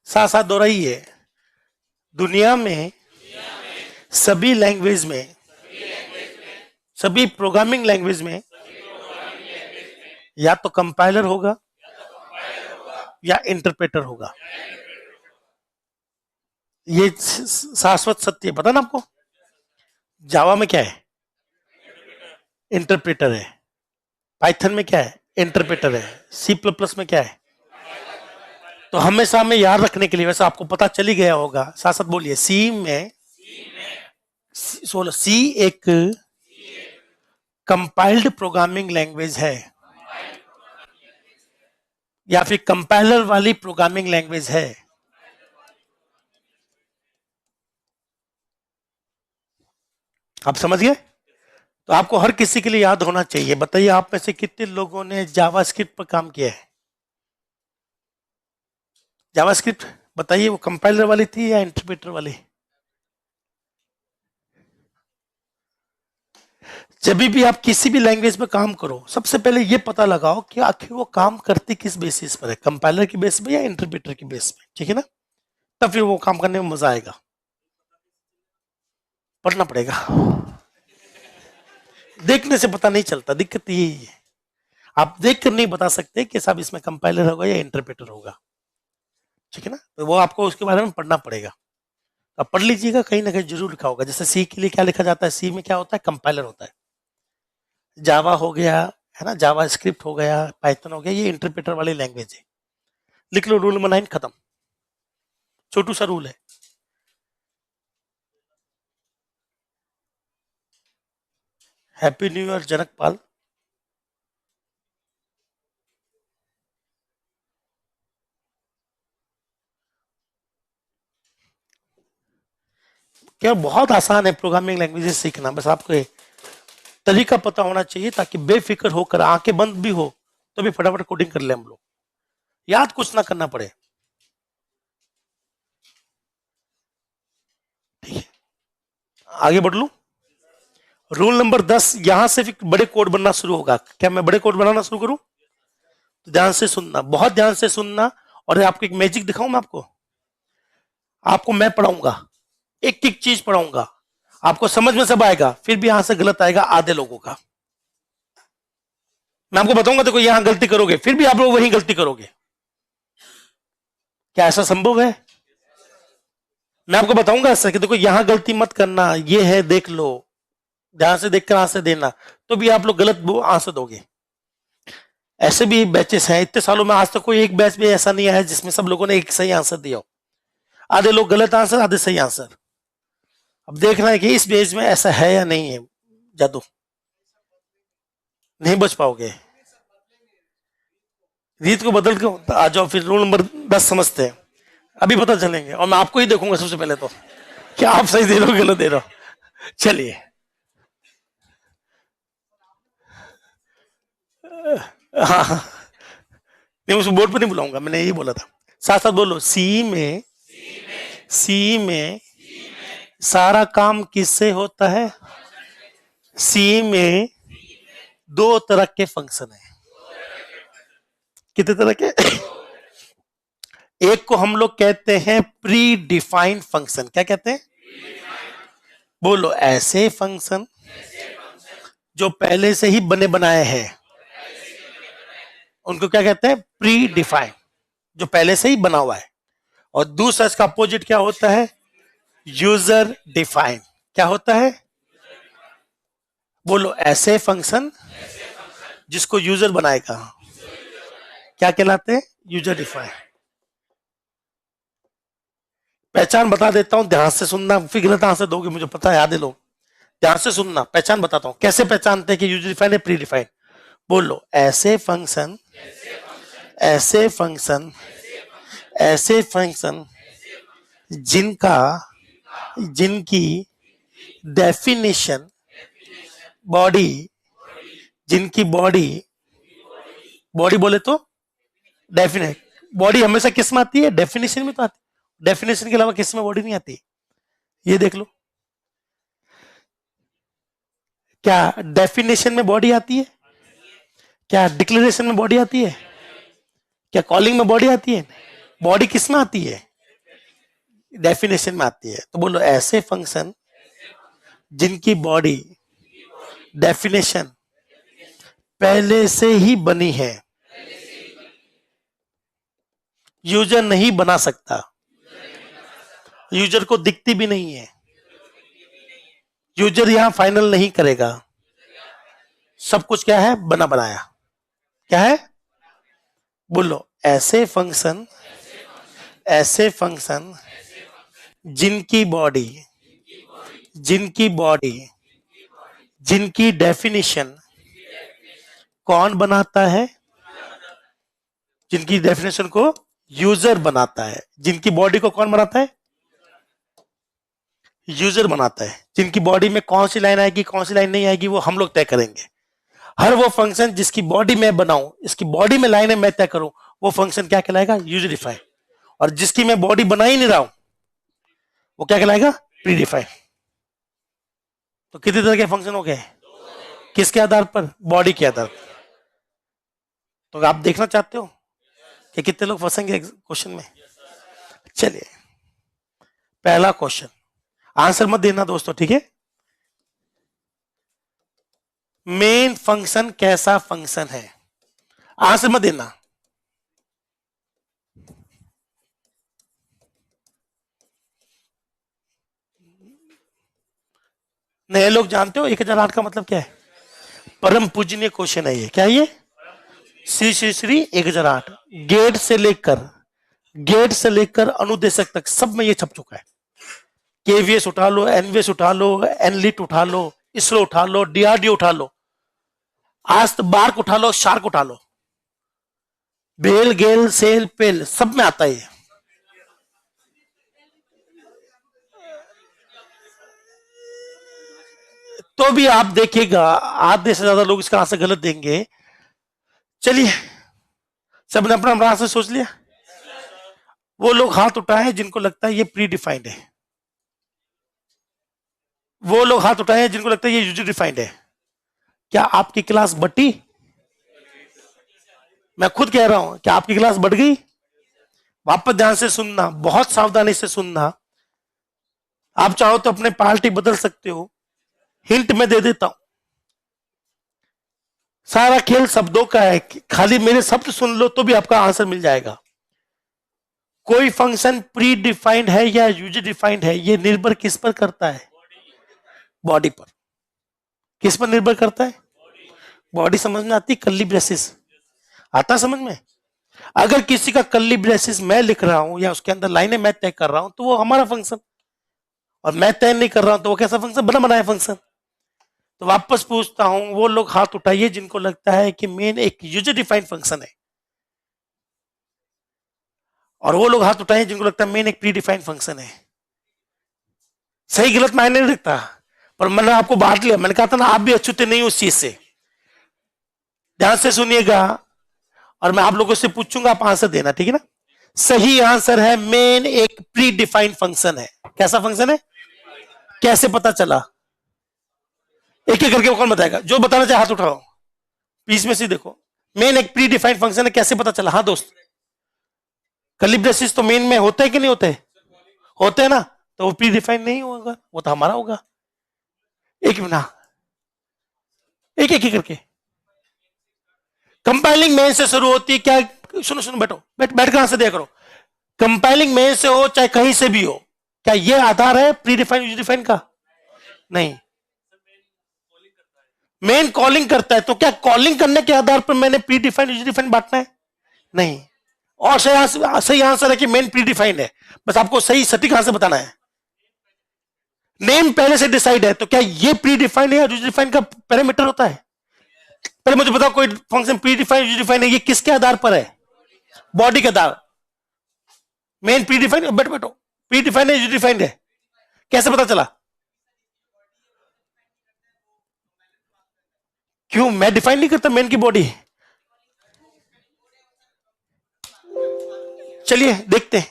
साथ साथ दोहराइए। दुनिया में सभी लैंग्वेज में, सभी प्रोग्रामिंग लैंग्वेज में या तो कंपाइलर होगा या इंटरप्रेटर होगा। ये शाश्वत सत्य है, पता ना आपको? जावा में क्या है? इंटरप्रेटर है। पाइथन में क्या है? इंटरप्रेटर है। C++ में क्या है? तो हमेशा हमें याद रखने के लिए, वैसे आपको पता चल ही गया होगा, साथ साथ बोलिए। सी में, सोलो, सी एक कंपाइल्ड प्रोग्रामिंग लैंग्वेज है, या फिर कंपाइलर वाली प्रोग्रामिंग लैंग्वेज है। आप समझ गए? तो आपको हर किसी के लिए याद होना चाहिए। बताइए आप में से कितने लोगों ने जावास्क्रिप्ट पर काम किया है? जावास्क्रिप्ट, बताइए वो कंपाइलर वाली थी या इंटरप्रेटर वाली? जब भी आप किसी भी लैंग्वेज में काम करो, सबसे पहले ये पता लगाओ कि आखिर वो काम करती किस बेसिस पर है, कंपाइलर की बेस पे या इंटरप्रेटर की बेस पे, ठीक है ना? तब फिर वो काम करने में मजा आएगा। पढ़ना पड़ेगा, देखने से पता नहीं चलता, दिक्कत यही है। आप देख कर नहीं बता सकते कि साहब इसमें कंपाइलर होगा या इंटरप्रेटर होगा, ठीक है ना? तो वो आपको उसके बारे में पढ़ना पड़ेगा। आप पढ़ लीजिएगा, कहीं ना कहीं जरूर लिखा होगा। जैसे सी के लिए क्या लिखा जाता है, सी में क्या होता है, कंपाइलर होता है। जावा हो गया, है ना, जावा स्क्रिप्ट हो गया, पाइथन हो गया, ये इंटरप्रेटर वाली लैंग्वेज है। लिख लो रूल नंबर 9, खत्म। छोटू सा रूल है। हैप्पी न्यू ईयर जनक पाल। क्या बहुत आसान है प्रोग्रामिंग लैंग्वेजेस सीखना, बस आपको तरीका पता होना चाहिए, ताकि बेफिक्र होकर, आंखें बंद भी हो तो भी फटाफट कोडिंग कर ले हम लोग, याद कुछ ना करना पड़े, ठीक है? आगे बढ़ लू। रूल नंबर 10, यहां से फिर बड़े कोड बनना शुरू होगा। क्या मैं बड़े कोड बनाना शुरू करूं? तो ध्यान से सुनना, बहुत ध्यान से सुनना। और आपको एक मैजिक दिखाऊं मैं आपको। आपको मैं पढ़ाऊंगा, एक एक चीज पढ़ाऊंगा, आपको समझ में सब आएगा, फिर भी यहां से गलत आएगा आधे लोगों का। मैं आपको बताऊंगा, देखो यहां गलती करोगे, फिर भी आप लोग वही गलती करोगे। क्या ऐसा संभव है? मैं आपको बताऊंगा ऐसा कि देखो यहां गलती मत करना, ये है देख लो, ध्यान से देखकर आंसर देना, तो भी आप लोग गलत आंसर दोगे। ऐसे भी बैचेस हैं, इतने सालों में आज तक कोई एक बैच भी ऐसा नहीं आया जिसमें सब लोगों ने एक सही आंसर दिया हो। आधे लोग गलत आंसर, आधे सही आंसर। अब देखना है कि इस बैच में ऐसा है या नहीं है। जादू नहीं बच पाओगे, रीत को बदल के आ जाओ। फिर रूल नंबर 10 समझते हैं, अभी पता चलेंगे, और मैं आपको ही देखूंगा सबसे पहले तो, क्या आप सही दे रहे हो गलत दे रहे हो। चलिए, हाँ हाँ, नहीं उसको बोर्ड पर नहीं बुलाऊंगा, मैंने यही बोला था। साथ साथ बोलो, सी में सारा काम किससे होता है? सी में दो तरह के फंक्शन है। कितने तरह के? एक को हम लोग कहते हैं प्री डिफाइंड फंक्शन। क्या कहते हैं? बोलो, ऐसे फंक्शन जो पहले से ही बने बनाए हैं, उनको क्या कहते हैं? प्री डिफाइंड, जो पहले से ही बना हुआ है। और दूसरा इसका अपोजिट क्या होता है? User defined. क्या होता है? बोलो, ऐसे फंक्शन जिसको यूजर बनाएगा, क्या कहलाते हैं? User defined. पहचान बता देता हूं, ध्यान से सुनना, फिर गलत आंसर दोगे मुझे पता है आधे लोग। ध्यान से सुनना, पहचान बताता हूं कैसे पहचानते हैं कि यूजर डिफाइंड है प्री डिफाइंड। बोलो, ऐसे फंक्शन, ऐसे फंक्शन, ऐसे फंक्शन जिनका, जिनकी डेफिनेशन बॉडी, जिनकी बॉडी, बॉडी बोले तो डेफिनेट, बॉडी हमेशा किस में आती है? डेफिनेशन में तो आती है, डेफिनेशन के अलावा किस में बॉडी नहीं आती? ये देख लो, क्या डेफिनेशन में बॉडी आती है? क्या डिक्लेरेशन में बॉडी आती है? क्या कॉलिंग में बॉडी आती है? बॉडी किस में आती है? डेफिनेशन में आती है। तो बोलो, ऐसे फंक्शन जिनकी बॉडी, डेफिनेशन पहले से ही बनी है, यूजर नहीं बना सकता, यूजर को दिखती भी नहीं है, यूजर यहां फाइनल नहीं करेगा, सब कुछ क्या है? बना बनाया। क्या है? बोलो, ऐसे फंक्शन, ऐसे फंक्शन जिनकी बॉडी, जिनकी बॉडी, जिनकी डेफिनेशन कौन बनाता है? जिनकी डेफिनेशन को यूजर बनाता है। जिनकी बॉडी को कौन बनाता है? यूजर बनाता है। जिनकी बॉडी में कौन सी लाइन आएगी, कौन सी लाइन नहीं आएगी, वो हम लोग तय करेंगे। हर वो फंक्शन जिसकी बॉडी मैं बनाऊं, इसकी बॉडी में लाइनें मैं तय करूं, वो फंक्शन क्या कहलाएगा? User defined. और जिसकी मैं बॉडी बना ही नहीं रहा हूं, वो क्या कहलाएगा? Pre defined. तो कितने तरह के फंक्शन हो गए? किसके आधार पर? बॉडी के आधार पर। तो आप देखना चाहते हो कि कितने लोग फंसेंगे क्वेश्चन में? चलिए, पहला क्वेश्चन, आंसर मत देना दोस्तों, ठीक है? मेन फंक्शन कैसा फंक्शन है? आंसर मत देना। नए लोग जानते हो 1008 का मतलब क्या है? परम पूजनीय क्वेश्चन है ये। क्या है ये? श्री श्री श्री 1008। गेट से लेकर अनुदेशक तक सब में ये छप चुका है। केवीएस उठा लो, एनवीएस उठा लो, एनलिट उठा लो, इसरो उठा लो, डीआरडीओ उठा लो, आज बार्क उठा लो, शार्क उठा लो, बेल गेल सेल पेल, सब में आता है। तो भी आप देखिएगा आधे से ज्यादा लोग इसका आंसर गलत देंगे। चलिए, सबने अपना अपना आंसर सोच लिया? वो लोग हाथ उठाए जिनको लगता है ये प्री डिफाइंड है। वो लोग हाथ उठाए जिनको लगता है ये यूजर डिफाइंड है। क्या आपकी क्लास बटी? मैं खुद कह रहा हूं, क्या आपकी क्लास बढ़ गई? वापस ध्यान से सुनना, बहुत सावधानी से सुनना। आप चाहो तो अपने पार्टी बदल सकते हो, हिंट में दे देता हूं। सारा खेल शब्दों का है, खाली मेरे शब्द सुन लो तो भी आपका आंसर मिल जाएगा। कोई फंक्शन प्री डिफाइंड है या यूजर डिफाइंड है, यह निर्भर किस पर करता है? बॉडी पर। किस पर निर्भर करता है? बॉडी। समझ में आती? कर्ली ब्रेसेस आता समझ में? अगर किसी का कर्ली ब्रेसेस मैं लिख रहा हूं या उसके अंदर लाइनें मैं तय कर रहा हूं तो वो हमारा फंक्शन, और मैं तय नहीं कर रहा हूं तो वो कैसा फंक्शन? बना बनाया फंक्शन। तो वापस पूछता हूं, वो लोग हाथ उठाइए जिनको लगता है कि मेन एक यूजर डिफाइंड फंक्शन है, और वो लोग हाथ उठाइए जिनको लगता है मेन एक प्री डिफाइंड फंक्शन है। सही गलत मायने नहीं रखता, पर मैंने आपको बांट लिया। मैंने कहा था ना, आप भी अछूते नहीं उस चीज से। ध्यान से सुनिएगा, और मैं आप लोगों से पूछूंगा, आप आंसर देना, ठीक है ना? सही आंसर है मेन एक प्री डिफाइंड फंक्शन है। कैसा फंक्शन है? कैसे पता चला? एक एक करके कौन बताएगा? जो बताना चाहे हाथ उठाओ, बीच में से देखो। मेन एक प्री डिफाइंड फंक्शन है, कैसे पता चला? हाँ दोस्त, कर्ली ब्रेसेस तो मेन में होते हैं कि नहीं होते? होते हैं ना, तो वो प्री डिफाइंड नहीं होगा, वो तो हमारा होगा। एक मिनट, एक एक करके। कंपाइलिंग मेन से शुरू होती है क्या? सुनो सुनो, बैठो, बैठ कर आंसर दिया करो। कंपाइलिंग मेन से हो चाहे कहीं से भी हो, क्या ये आधार है प्री डिफाइंड यूजर डिफाइंड का? नहीं। मेन कॉलिंग करता है, तो क्या कॉलिंग करने के आधार पर मैंने प्री डिफाइंड यूजर डिफाइंड बांटना है? नहीं। और सही आंसर है कि मेन प्री डिफाइंड है, बस आपको सही सटीक आंसर बताना है। नेम पहले से डिसाइड है, तो क्या ये प्री डिफाइंड है या यूजर डिफाइंड का पैरामीटर होता है? पहले मुझे बताओ, कोई function pre defined user defined है, ये किसके आधार पर है? बॉडी के आधार। मेन प्री डिफाइंड, बैठो, प्री डिफाइंड है यूजर डिफाइंड है, कैसे पता चला? क्यों? मैं डिफाइन नहीं करता मेन की बॉडी। चलिए देखते हैं,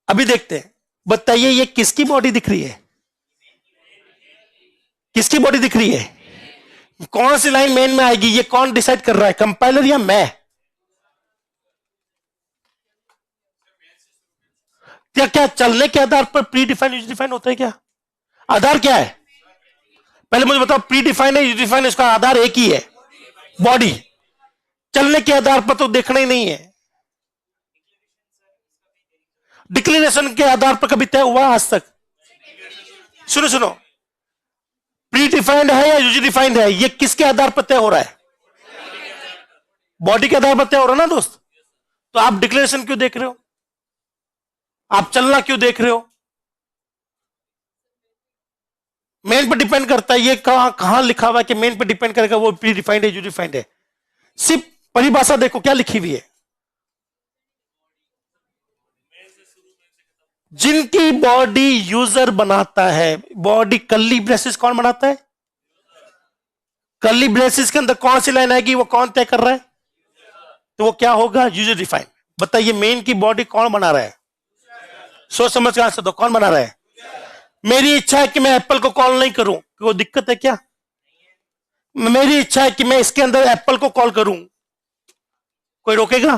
अभी देखते हैं। बताइए ये किसकी बॉडी दिख रही है? किसकी बॉडी दिख रही है? कौन सी लाइन मेन में आएगी, ये कौन डिसाइड कर रहा है? कंपाइलर या मैं? क्या चलने के आधार पर प्री डिफाइंड यूजर डिफाइंड होता है क्या? आधार क्या है? पहले मुझे बताओ, प्री डिफाइंड है यूजर डिफाइंड, इसका आधार एक ही है, बॉडी। चलने के आधार पर तो देखना ही नहीं है। डिक्लेरेशन के आधार पर कभी तय हुआ आज तक? सुनो सुनो, प्री डिफाइंड है या यूजर डिफाइंड है, ये किसके आधार पर तय हो रहा है? बॉडी के आधार पर तय हो रहा है ना दोस्त। तो आप डिक्लेरेशन क्यों देख रहे हो? आप चलना क्यों देख रहे हो? मेन पर डिपेंड करता है। ये कहां लिखा हुआ है कि मेन पर डिपेंड करेगा वो प्री डिफाइंड है यूजर डिफाइंड है? सिर्फ परिभाषा देखो क्या लिखी हुई है। जिनकी बॉडी यूजर बनाता है, बॉडी कर्ली ब्रेसेस कौन बनाता है? कर्ली ब्रेसेस के अंदर कौन सी लाइन आएगी, वो कौन तय कर रहा है? तो वो क्या होगा? User defined. बताइए मेन की बॉडी कौन बना रहा है? सोच समझ के आंसर दो, कौन बना रहा है? मेरी इच्छा है कि मैं एप्पल को कॉल नहीं करूं, वो दिक्कत है क्या? मेरी इच्छा है कि मैं इसके अंदर एप्पल को कॉल करूं, कोई रोकेगा?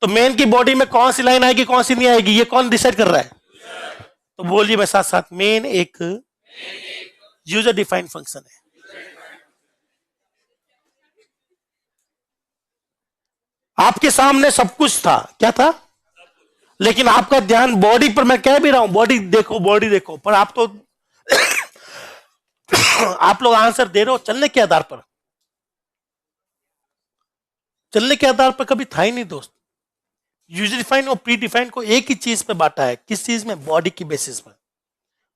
तो मेन की बॉडी में कौन सी लाइन आएगी कौन सी नहीं आएगी, ये कौन डिसाइड कर रहा है? तो बोलिए मैं साथ साथ, मेन एक यूजर डिफाइंड फंक्शन है। आपके सामने सब कुछ था, क्या था? लेकिन आपका ध्यान बॉडी पर, मैं कह भी रहा हूं बॉडी देखो, पर आप तो आप लोग आंसर दे रहे हो चलने के आधार पर। चलने के आधार पर कभी था ही नहीं दोस्त। यूजर डिफाइंड और प्री डिफाइंड को एक ही चीज पे बांटा है, किस चीज में? बॉडी की बेसिस पर।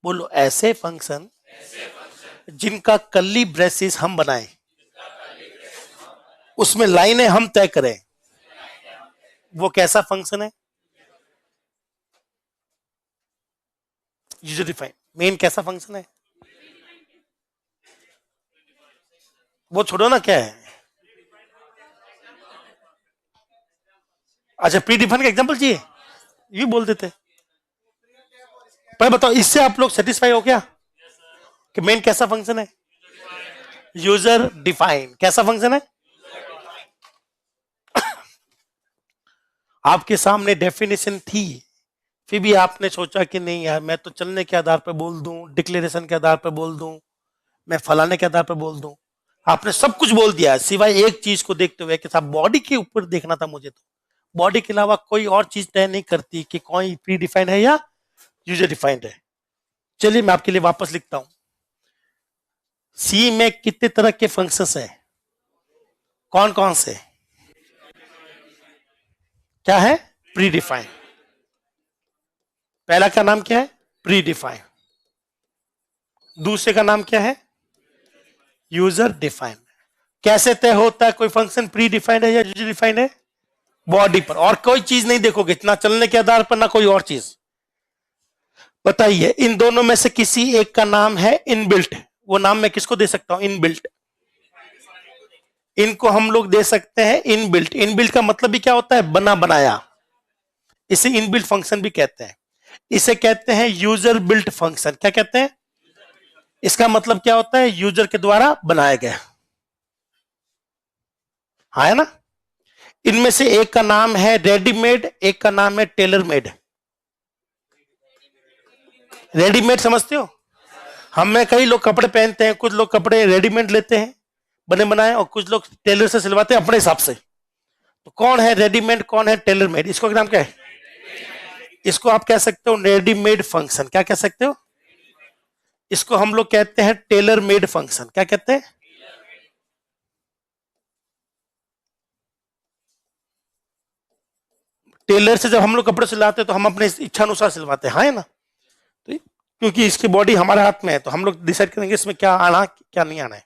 बोलो, ऐसे फंक्शन जिनका कर्ली ब्रेसेस हम बनाए, उसमें लाइनें हम तय करें, वो कैसा फंक्शन है? User defined. मेन कैसा फंक्शन है? वो छोड़ो ना, क्या है? अच्छा, प्री डिफाइंड का एग्जांपल चाहिए, ये बोल देते। पर बताओ, इससे आप लोग सेटिस्फाई हो क्या कि मेन कैसा फंक्शन है? User defined. कैसा फंक्शन है? आपके सामने डेफिनेशन थी, फिर भी आपने सोचा कि नहीं यार, मैं तो चलने के आधार पर बोल दूं, डिक्लेरेशन के आधार पर बोल दूं, मैं फलाने के आधार पर बोल दूं। आपने सब कुछ बोल दिया सिवाय एक चीज को देखते हुए कि साहब बॉडी के ऊपर देखना था मुझे। तो बॉडी के अलावा कोई और चीज तय नहीं करती कि कौन प्री डिफाइंड है या यूजर डिफाइंड है। चलिए मैं आपके लिए वापस लिखता हूं। सी में कितने तरह के फंक्शंस हैं? कौन कौन से? क्या है? Pre defined. पहला का नाम क्या है? Pre defined. दूसरे का नाम क्या है? User defined. कैसे तय होता है कोई फंक्शन प्री डिफाइंड है या यूजर डिफाइंड है? बॉडी पर, और कोई चीज नहीं देखोगे, ना चलने के आधार पर ना कोई और चीज। बताइए, इन दोनों में से किसी एक का नाम है इनबिल्ट। वो नाम मैं किसको दे सकता हूं? इनबिल्ट। इनको हम लोग दे सकते हैं इनबिल्ट। इनबिल्ट का मतलब भी क्या होता है? बना बनाया। इसे इनबिल्ट फंक्शन भी कहते हैं। इसे कहते हैं यूजर बिल्ट फंक्शन। क्या कहते हैं? इसका मतलब क्या होता है? यूजर के द्वारा बनाया गया। हाँ है ना? इनमें से एक का नाम है रेडीमेड, एक का नाम है टेलर मेड। रेडीमेड समझते हो? हम में कई लोग कपड़े पहनते हैं, कुछ लोग कपड़े रेडीमेड लेते हैं बने बनाए, और कुछ लोग टेलर से सिलवाते हैं अपने हिसाब से। तो कौन है रेडीमेड, कौन है टेलर मेड? इसको नाम क्या है? इसको आप कह सकते हो रेडीमेड फंक्शन। क्या कह सकते हो? इसको हम लोग कहते हैं टेलर मेड फंक्शन। क्या कहते हैं? टेलर से जब हम लोग कपड़े सिलाते हैं तो हम अपने इच्छा अनुसार सिलवाते हैं, हाँ है ना? तो क्योंकि इसकी बॉडी हमारे हाथ में है, तो हम लोग डिसाइड करेंगे इसमें क्या आना क्या नहीं आना है।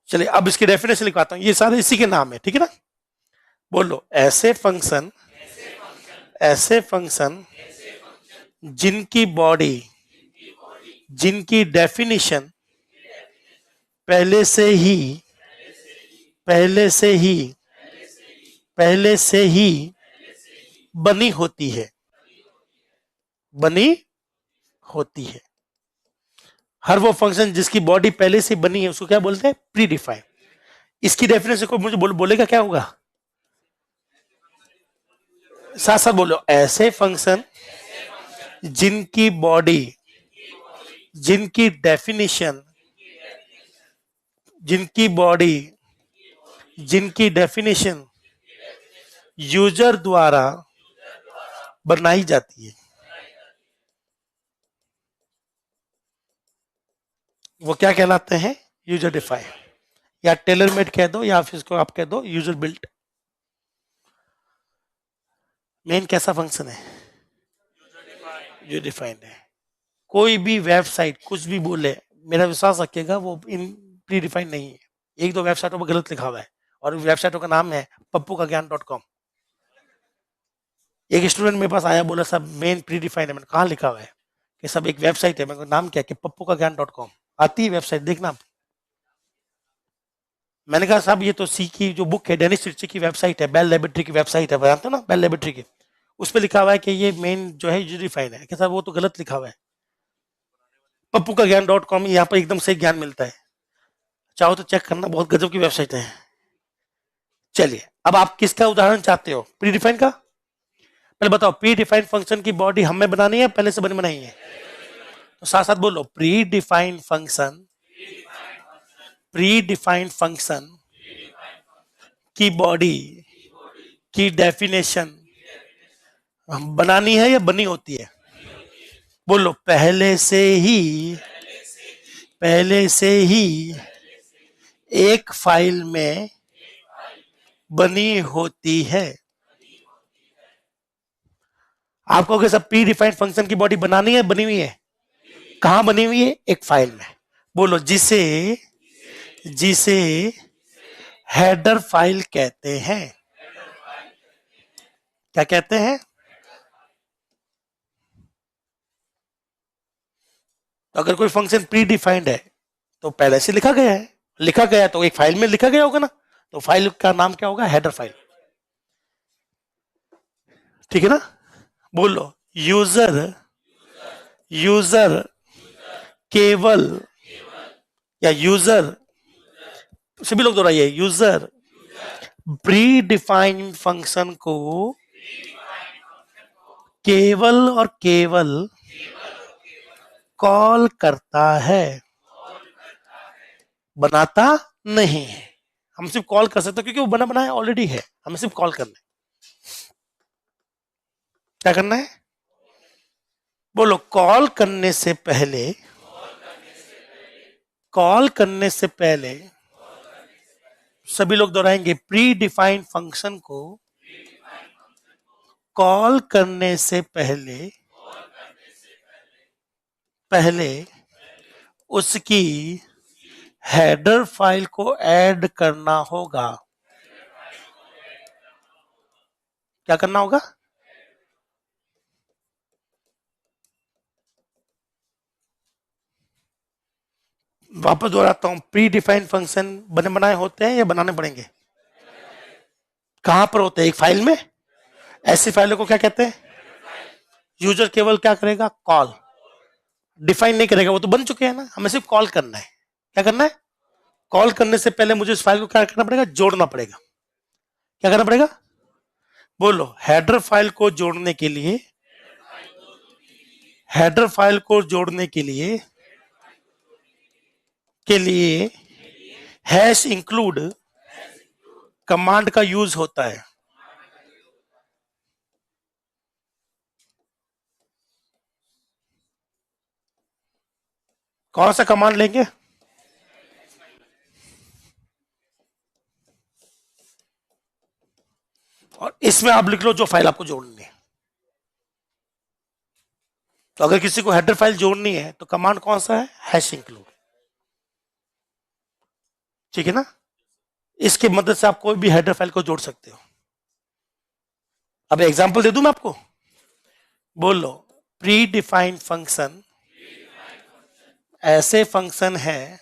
चलिए अब इसकी डेफिनेशन लिखवाता हूं, ये सारे इसी के नाम है, ठीक है ना? बोलो, ऐसे फंक्शन जिनकी बॉडी, जिनकी डेफिनेशन पहले से ही पहले से ही पहले से ही बनी होती है, बनी होती है। हर वो फंक्शन जिसकी बॉडी पहले से बनी है उसको क्या बोलते हैं? Pre defined. इसकी डेफिनेशन को मुझे बोलेगा क्या होगा? साथ साथ बोलो, ऐसे फंक्शन जिनकी बॉडी, जिनकी डेफिनेशन, जिनकी बॉडी, जिनकी डेफिनेशन यूजर द्वारा बनाई जाती है, वो क्या कहलाते हैं? यूजर डिफाइंड, या टेलर मेड कह दो, या फिर इसको आप कह दो यूजर बिल्ट। मेन कैसा फंक्शन है? यूजर डिफाइंड है। कोई भी वेबसाइट कुछ भी बोले, मेरा विश्वास रखिएगा वो इन प्री डिफाइंड नहीं है। एक दो वेबसाइटों पर गलत लिखा हुआ है, और वेबसाइटों का नाम है PappuKaGyan.com। एक स्टूडेंट मेरे पास आया, बोला साहब मेन प्री डिफाइंड है। मैंने कहा लिखा हुआ है? कि सब एक वेबसाइट है। मेरे नाम क्या है? कि PappuKaGyan.com। आती है वेबसाइट, देखना। मैंने कहा साहब ये तो सी की जो बुक है, डेनिस रिची की वेबसाइट है, बेल लेबोरेटरी की वेबसाइट है, जानते हो ना बेल लेबोरेटरी की? उस पर लिखा हुआ है कि ये मेन जो है यूजर डिफाइंड है। कि साहब वो तो गलत लिखा हुआ है। पप्पू का ज्ञान .com, यहाँ पर एकदम सही ज्ञान मिलता है, चाहो तो चेक करना, बहुत गजब की वेबसाइट है। चलिए, अब आप किसका उदाहरण चाहते हो, प्री डिफाइन का? पहले बताओ, प्री डिफाइंड फंक्शन की बॉडी हमें बनानी है, पहले से बनी बनाई है? तो साथ साथ बोलो, pre defined function, pre defined function की बॉडी की डेफिनेशन बनानी है या बनी होती है? बोलो, पहले से ही एक फाइल में बनी होती है। आप कहोगे सब प्री डिफाइंड फंक्शन की बॉडी बनानी है, बनी हुई है? कहां बनी हुई है? एक फाइल में। बोलो, जिसे जिसे हेडर फाइल कहते हैं। क्या कहते हैं? तो अगर कोई फंक्शन प्री डिफाइंड है तो पहले से लिखा गया है, लिखा गया तो एक फाइल में लिखा गया होगा ना, तो फाइल का नाम क्या होगा? Header file. ठीक है ना? बोलो, यूजर यूजर केवल, या यूजर, सभी लोग दोहराइए, यूजर प्री डिफाइंड फंक्शन को केवल और केवल कॉल करता है, बनाता नहीं है। हम सिर्फ कॉल कर सकते हैं क्योंकि वो बना बनाया ऑलरेडी है, हमें सिर्फ कॉल करना है। क्या करना है? बोलो, कॉल करने से पहले सभी लोग दोहराएंगे, प्री डिफाइंड फंक्शन को कॉल करने से पहले उसकी हेडर फाइल को ऐड करना होगा। क्या करना होगा? वापस दोहराता हूं, प्री डिफाइंड फंक्शन बने बनाए होते हैं या बनाने पड़ेंगे? कहां पर होते हैं? एक फाइल में। ऐसी फाइलों को क्या कहते हैं? यूजर केवल क्या करेगा? कॉल, डिफाइन नहीं करेगा, वो तो बन चुके हैं ना, हमें सिर्फ कॉल करना है। क्या करना है? कॉल करने से पहले मुझे इस फाइल को क्या करना पड़ेगा? जोड़ना पड़ेगा। क्या करना पड़ेगा? बोलो, हेडर फाइल को जोड़ने के लिए हैश इंक्लूड कमांड का यूज होता है। कौन सा कमांड लेंगे? और इसमें आप लिख लो जो फाइल आपको जोड़नी है। तो अगर किसी को हेडर फाइल जोड़नी है तो कमांड कौन सा है? Hash include. ठीक है ना? इसकी मदद से आप कोई भी हेडर फाइल को जोड़ सकते हो। अब एग्जांपल दे दूं मैं आपको। बोलो, प्री डिफाइंड फंक्शन ऐसे फंक्शन है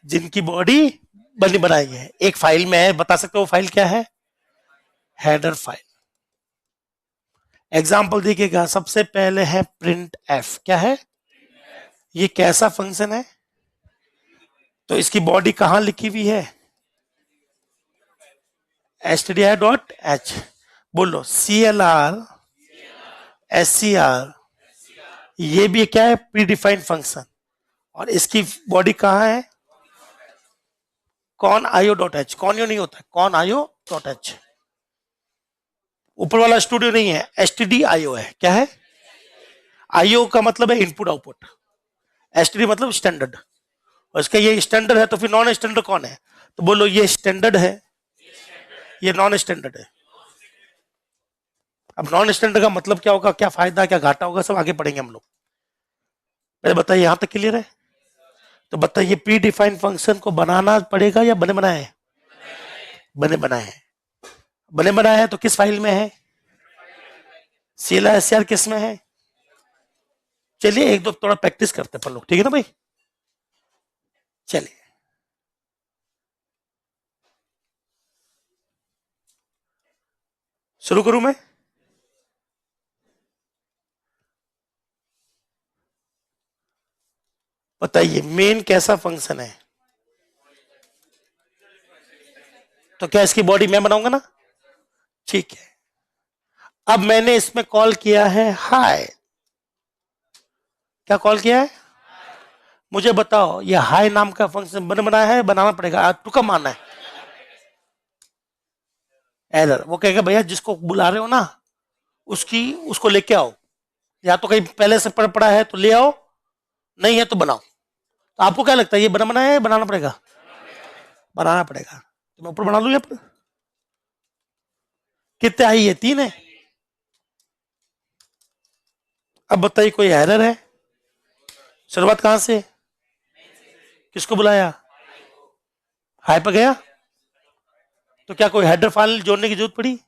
जिनकी बॉडी बनी बनाई है, एक फाइल में है। बता सकते हो वो फाइल क्या है? Header file. एग्जाम्पल देखिएगा, सबसे पहले है प्रिंट एफ। क्या है ये? कैसा फंक्शन है? तो इसकी बॉडी कहां लिखी हुई है? stdio.h। बोलो, CLR SCR, ये भी क्या है? Pre defined function. और इसकी बॉडी कहां है? Cone IO.h। कॉन यो नहीं होता, कॉन IO.h। ऊपर वाला स्टूडियो नहीं है, STDIO है। क्या है? IO का मतलब है इनपुट आउटपुट, STD मतलब स्टैंडर्ड। और इसका ये स्टैंडर्ड है तो फिर नॉन स्टैंडर्ड कौन है? तो बोलो, ये स्टैंडर्ड है, ये नॉन स्टैंडर्ड है। अब नॉन स्टैंडर्ड का मतलब क्या होगा, क्या फायदा क्या घाटा होगा, सब आगे पढ़ेंगे हम लोग। पहले बताइए, यहां तक क्लियर है? तो बताइए, प्री डिफाइंड फंक्शन को बनाना पड़ेगा या बने बनाए है? बने बनाए हैं। बने बनाए हैं तो किस फाइल में है? CLR SCR किस में है? चलिए एक दो थोड़ा प्रैक्टिस करते हैं लोग, ठीक है ना भाई? चलिए, शुरू करूं मैं? बताइए मेन कैसा फंक्शन है? तो क्या इसकी बॉडी मैं बनाऊंगा ना? ठीक है। अब मैंने इसमें कॉल किया है हाय। क्या कॉल किया है? मुझे बताओ ये हाय नाम का फंक्शन बनाया है, बनाना पड़ेगा, टू का मानना है? एरर। वो कहेगा भैया जिसको बुला रहे हो ना उसकी उसको लेके आओ, या तो कहीं पहले से पड़ा है तो ले आओ, नहीं है तो बनाओ। तो आपको क्या लगता है ये बनाया है, बनाना पड़ेगा? बनाना पड़ेगा। तो मैं ऊपर बना लू। कितने आई है? 3 है। अब बताइए कोई एरर है? शुरुआत कहां से? किसको बुलाया? हाई पर गया। तो क्या कोई हेडर फाइल जोड़ने की जरूरत पड़ी?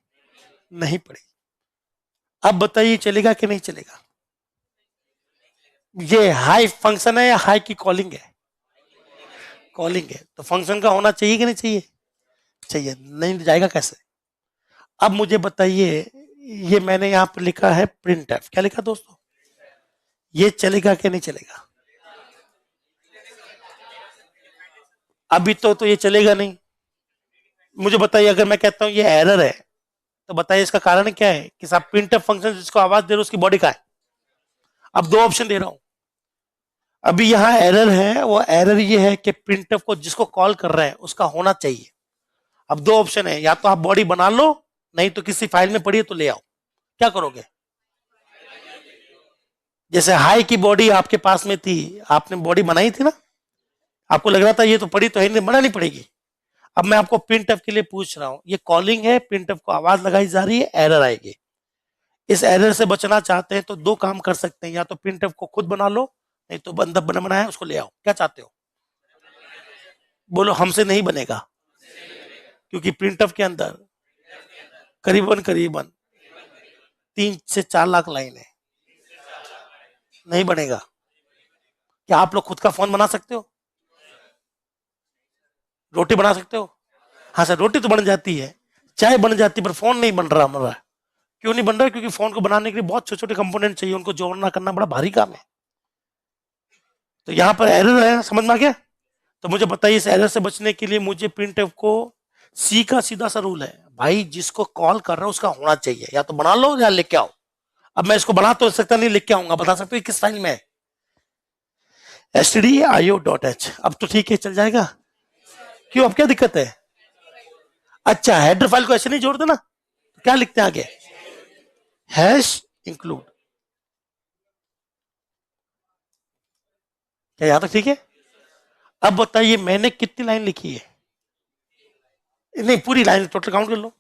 नहीं पड़ी। अब बताइए चलेगा कि नहीं चलेगा? ये हाई फंक्शन है या हाई की कॉलिंग है? कॉलिंग है, तो फंक्शन का होना चाहिए कि नहीं चाहिए? चाहिए। नहीं जाएगा कैसे? अब मुझे बताइए, ये मैंने यहां पर लिखा है प्रिंट एफ। क्या लिखा दोस्तों? ये चलेगा कि नहीं चलेगा? अभी तो ये चलेगा नहीं। मुझे बताइए अगर मैं कहता हूं ये एरर है, तो बताइए इसका कारण क्या है कि साहब प्रिंट एफ फंक्शन जिसको आवाज दे रहे हो उसकी बॉडी का है। अब 2 ऑप्शन दे रहा हूं। अभी यहां एरर है, वो एरर ये है कि प्रिंट एफ को जिसको कॉल कर रहे हैं उसका होना चाहिए। अब 2 ऑप्शन है, या तो आप बॉडी बना लो, नहीं तो किसी फाइल में पड़ी है तो ले आओ। क्या करोगे? जैसे हाई की बॉडी आपके पास में थी, आपने बॉडी बनाई थी ना, आपको लग रहा था ये तो पड़ी तो है नहीं, बनानी पड़ेगी। अब मैं आपको प्रिंट एफ के लिए पूछ रहा हूं, ये कॉलिंग है, प्रिंट एफ को आवाज लगाई जा रही है, एरर आएगी। इस एरर से बचना चाहते हैं तो 2 काम कर सकते हैं, या तो प्रिंट एफ को खुद बना लो, नहीं तो बंदा बनाया उसको ले आओ। क्या चाहते हो? बोलो हमसे नहीं बनेगा, क्योंकि प्रिंट एफ के अंदर करीबन करीबन 3 से 4 लाख लाइन है, नहीं बनेगा। क्या आप लोग खुद का फोन बना सकते हो? रोटी बना सकते हो? हाँ सर, रोटी तो बन जाती है, चाय बन जाती है, पर फोन नहीं बन रहा हमारा। क्यों नहीं बन रहा? क्योंकि फोन को बनाने के लिए बहुत छोटे छोटे कंपोनेंट चाहिए, उनको जोड़ना करना बड़ा भारी काम है। तो यहाँ पर एरर है, समझ में आ गया? तो मुझे बताइए इस एरर से बचने के लिए मुझे प्रिंट एफ को सी का सीधा सा रूल है भाई, जिसको कॉल कर रहा है उसका होना चाहिए, या तो बना लो या लेके आओ। अब मैं इसको बना तो सकता नहीं, लिख के आऊंगा। बता सकते हो किस फाइल में है? stdio.h। अब तो ठीक है, चल जाएगा। क्यों, अब क्या दिक्कत है? अच्छा, हेडर फाइल को ऐसे नहीं जोड़ देना? क्या लिखते हैं आगे? Hash include. क्या यहां तक ठीक है? अब बताइए मैंने कितनी लाइन लिखी है? नहीं, पूरी लाइन टोटल काउंट कर लो।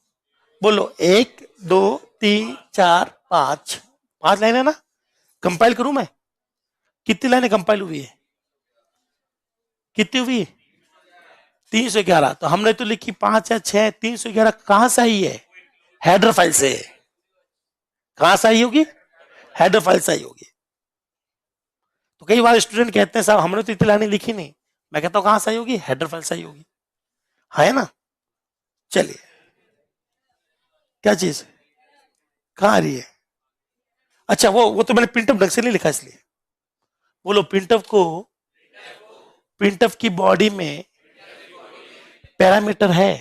बोलो 1 2 3 4 5, 5 लाइन है ना? कंपाइल करूं मैं? कितनी लाइनें कंपाइल हुई है? कितनी हुई? 311। तो हमने तो लिखी 5 या 6, 311 कहां से आई है? हेडर फाइल से। कहां से आई होगी? हेडर फाइल से आई होगी। तो कई बार स्टूडेंट कहते हैं साहब हमने तो इतनी लाइनें लिखी नहीं। मैं कहता हूं कहां से आई होगी? हेडर फाइल से आई होगी, है ना? चलिए, क्या चीज कहां आ रही है? अच्छा, वो तो मैंने प्रिंटअप ढंग से नहीं लिखा इसलिए। बोलो प्रिंटअप को, प्रिंटअप की बॉडी में पैरामीटर है,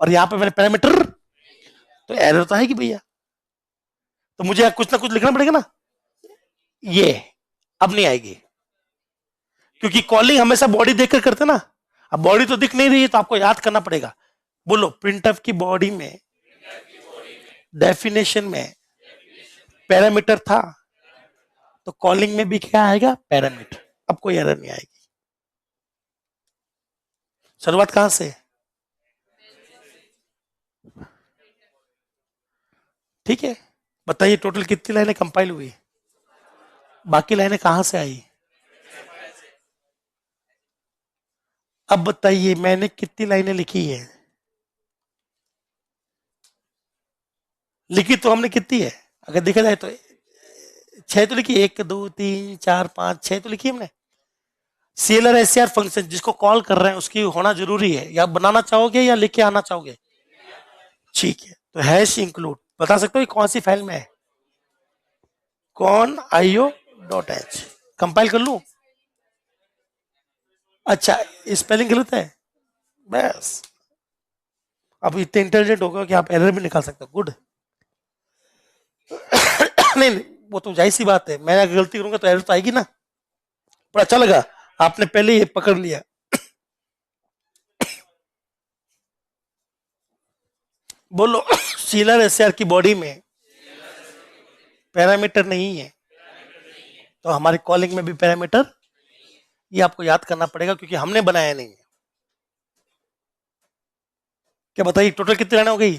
और यहां पे मैंने पैरामीटर, तो एरर तो आएगी भैया। तो मुझे कुछ ना कुछ लिखना पड़ेगा ना। ये अब नहीं आएगी, क्योंकि कॉलिंग हमेशा बॉडी देखकर करते ना। अब बॉडी तो दिख नहीं रही है, तो आपको याद करना पड़ेगा। बोलो प्रिंटअप की बॉडी में डेफिनेशन में पैरामीटर था, तो कॉलिंग में भी क्या आएगा? पैरामीटर। अब कोई एरर नहीं आएगी। शुरुआत कहां से? ठीक है। बताइए टोटल कितनी लाइनें कंपाइल हुई? बाकी लाइनें कहां से आई? अब बताइए मैंने कितनी लाइनें लिखी है? लिखी तो हमने कितनी है? अगर देखा जाए तो 6 तो लिखी, 1 2 3 4 5 6 तो लिखी हमने। सीएलआर एससीआर फंक्शन जिसको कॉल कर रहे हैं उसकी होना जरूरी है, या बनाना चाहोगे या लेके आना चाहोगे? ठीक है, तो हैश इंक्लूड बता सकते हो कौन सी फाइल में है? कौन io.h। कंपाइल कर लू? अच्छा, स्पेलिंग गलत है बस। अब इतने इंटेलिजेंट हो गए कि आप एरर भी निकाल सकते हो, गुड। नहीं नहीं, वो तो जाहिर सी बात है, मैं अगर गलती करूंगा तो एरर तो आएगी ना। पर अच्छा लगा आपने पहले ये पकड़ लिया। बोलो, सीलर एसआर की बॉडी में पैरामीटर नहीं है, तो हमारी कॉलिंग में भी पैरामीटर, ये आपको याद करना पड़ेगा क्योंकि हमने बनाया नहीं है। क्या बताइए टोटल कितनी लाइनें हो गई?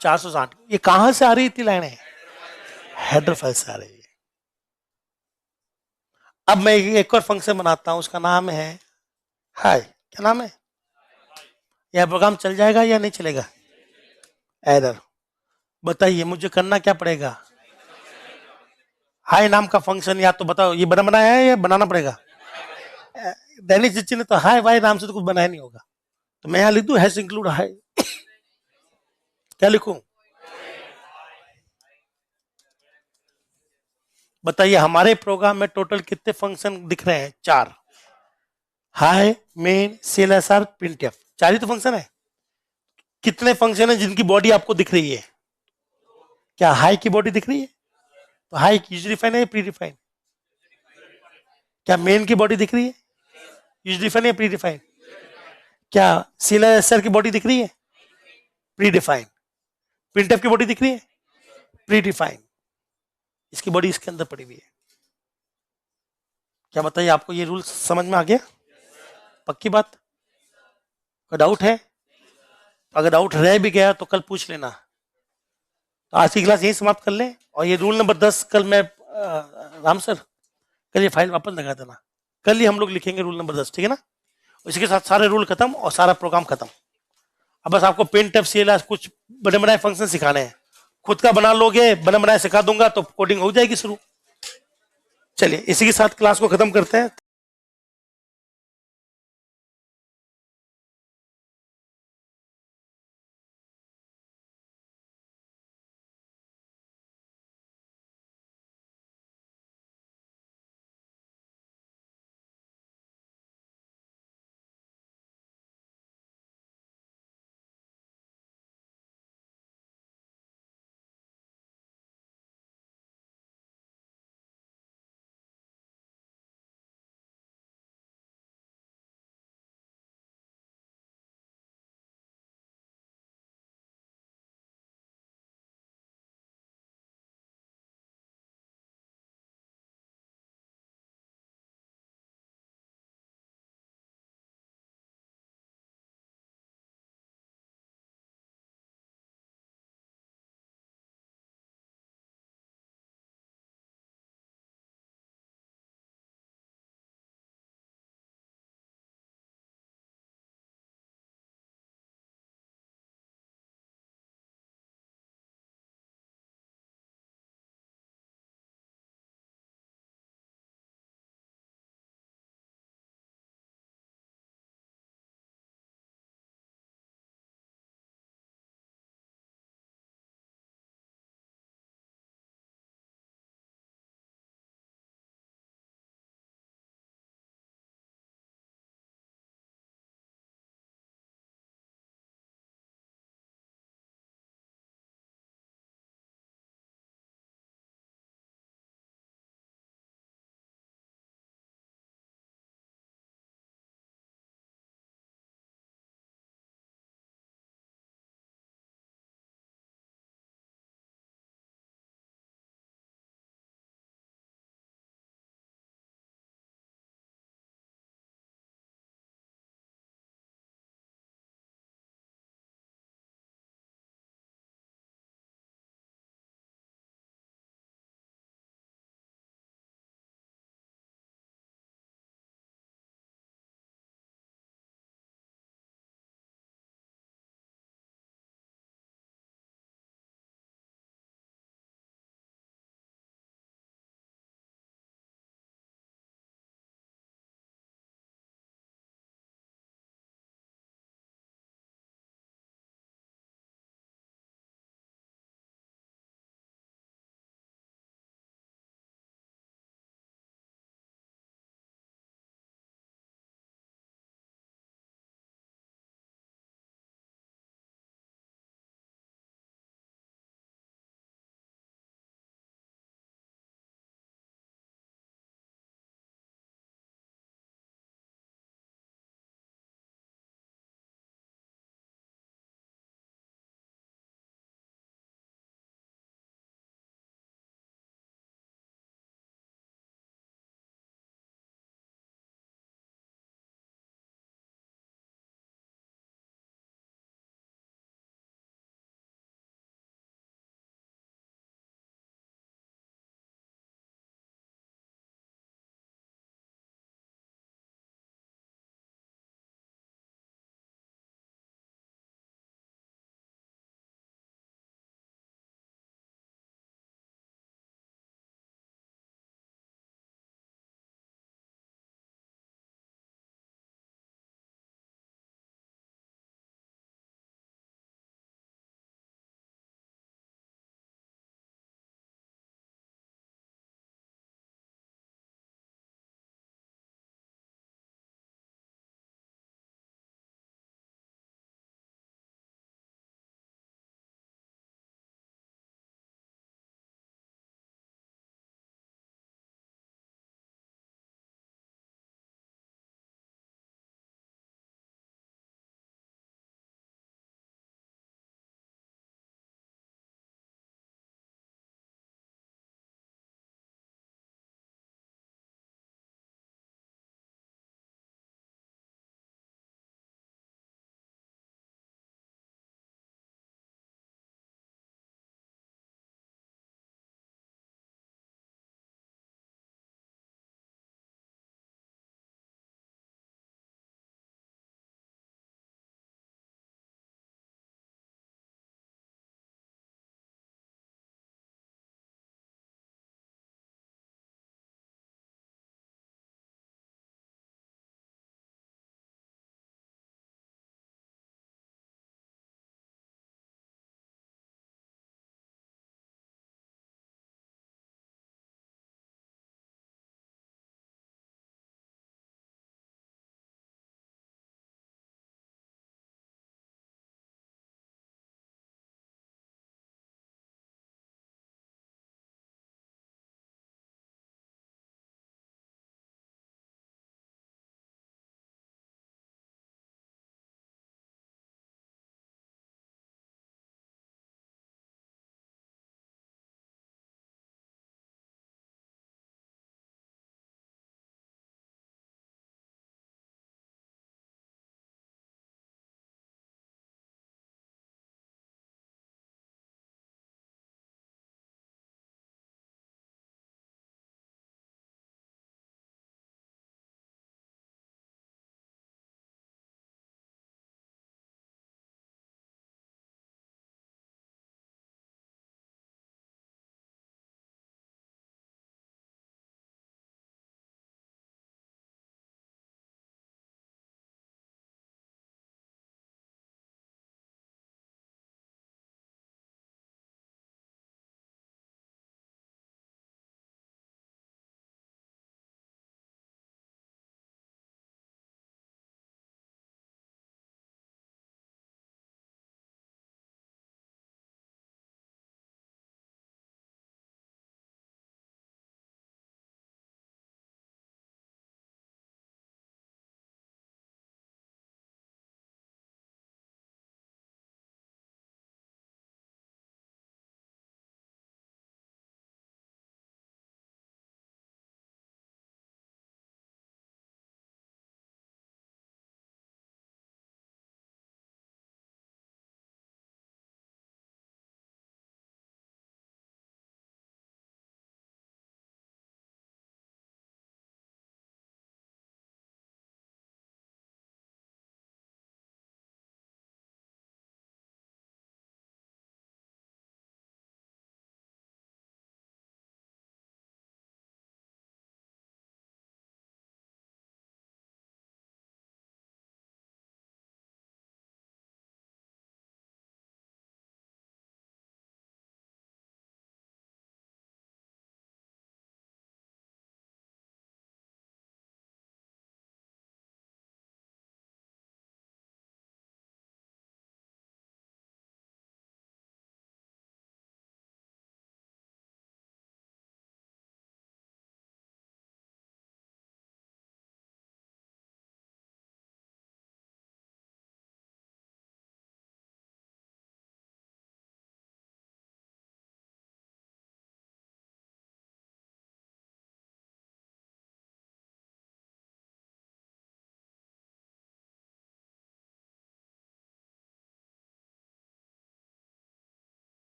460। ये कहां से आ रही इतनी लाइनें? हेडर फाइल से आ रही है। अब मैं एक और फंक्शन बनाता हूं, उसका नाम है हाय। क्या नाम है? यह प्रोग्राम चल जाएगा या नहीं चलेगा? एरर। बताइए मुझे करना क्या पड़ेगा? हाय नाम का फंक्शन, या तो बताओ ये बना बनाया है या बनाना पड़ेगा? दैनिक जिच्ची ने तो हाय वाई नाम से तो कुछ बनाया नहीं होगा, तो मैं यहां लिख दू हैश इंक्लूड हाय। क्या लिखूं? बताइए हमारे प्रोग्राम में टोटल कितने फंक्शन दिख रहे हैं? 4। हाय, मेन, सेल एसआर, प्रिंटफ, 4 ही तो फंक्शन है। कितने फंक्शन है जिनकी बॉडी आपको दिख रही है? क्या हाई की बॉडी दिख रही है? तो हाई यूज डिफाइन है या प्री डिफाइन? क्या मेन की बॉडी दिख रही है? यूज डिफाइन या प्री डिफाइन? क्या सीएलएसआर की बॉडी दिख रही है? Pre define. प्रिंटफ की बॉडी दिख रही है? Pre define. इसकी बॉडी इसके अंदर पड़ी हुई है। क्या बताइए आपको ये रूल समझ में आ गया? पक्की बात? कोई डाउट है? अगर डाउट रह भी गया तो कल पूछ लेना। तो आज की क्लास यही समाप्त कर लें, और ये रूल नंबर 10 कल मैं राम सर कल ये फाइल वापस लगा देना, कल ही हम लोग लिखेंगे रूल नंबर 10, ठीक है ना? इसके साथ सारे रूल खत्म और सारा प्रोग्राम खत्म। अब बस आपको पेन टैप सीएलएस कुछ बने बनाए फंक्शन सिखाने हैं, खुद का बना लोगे, बने बनाए सिखा दूंगा तो कोडिंग हो जाएगी शुरू। चलिए इसी के साथ क्लास को खत्म करते हैं।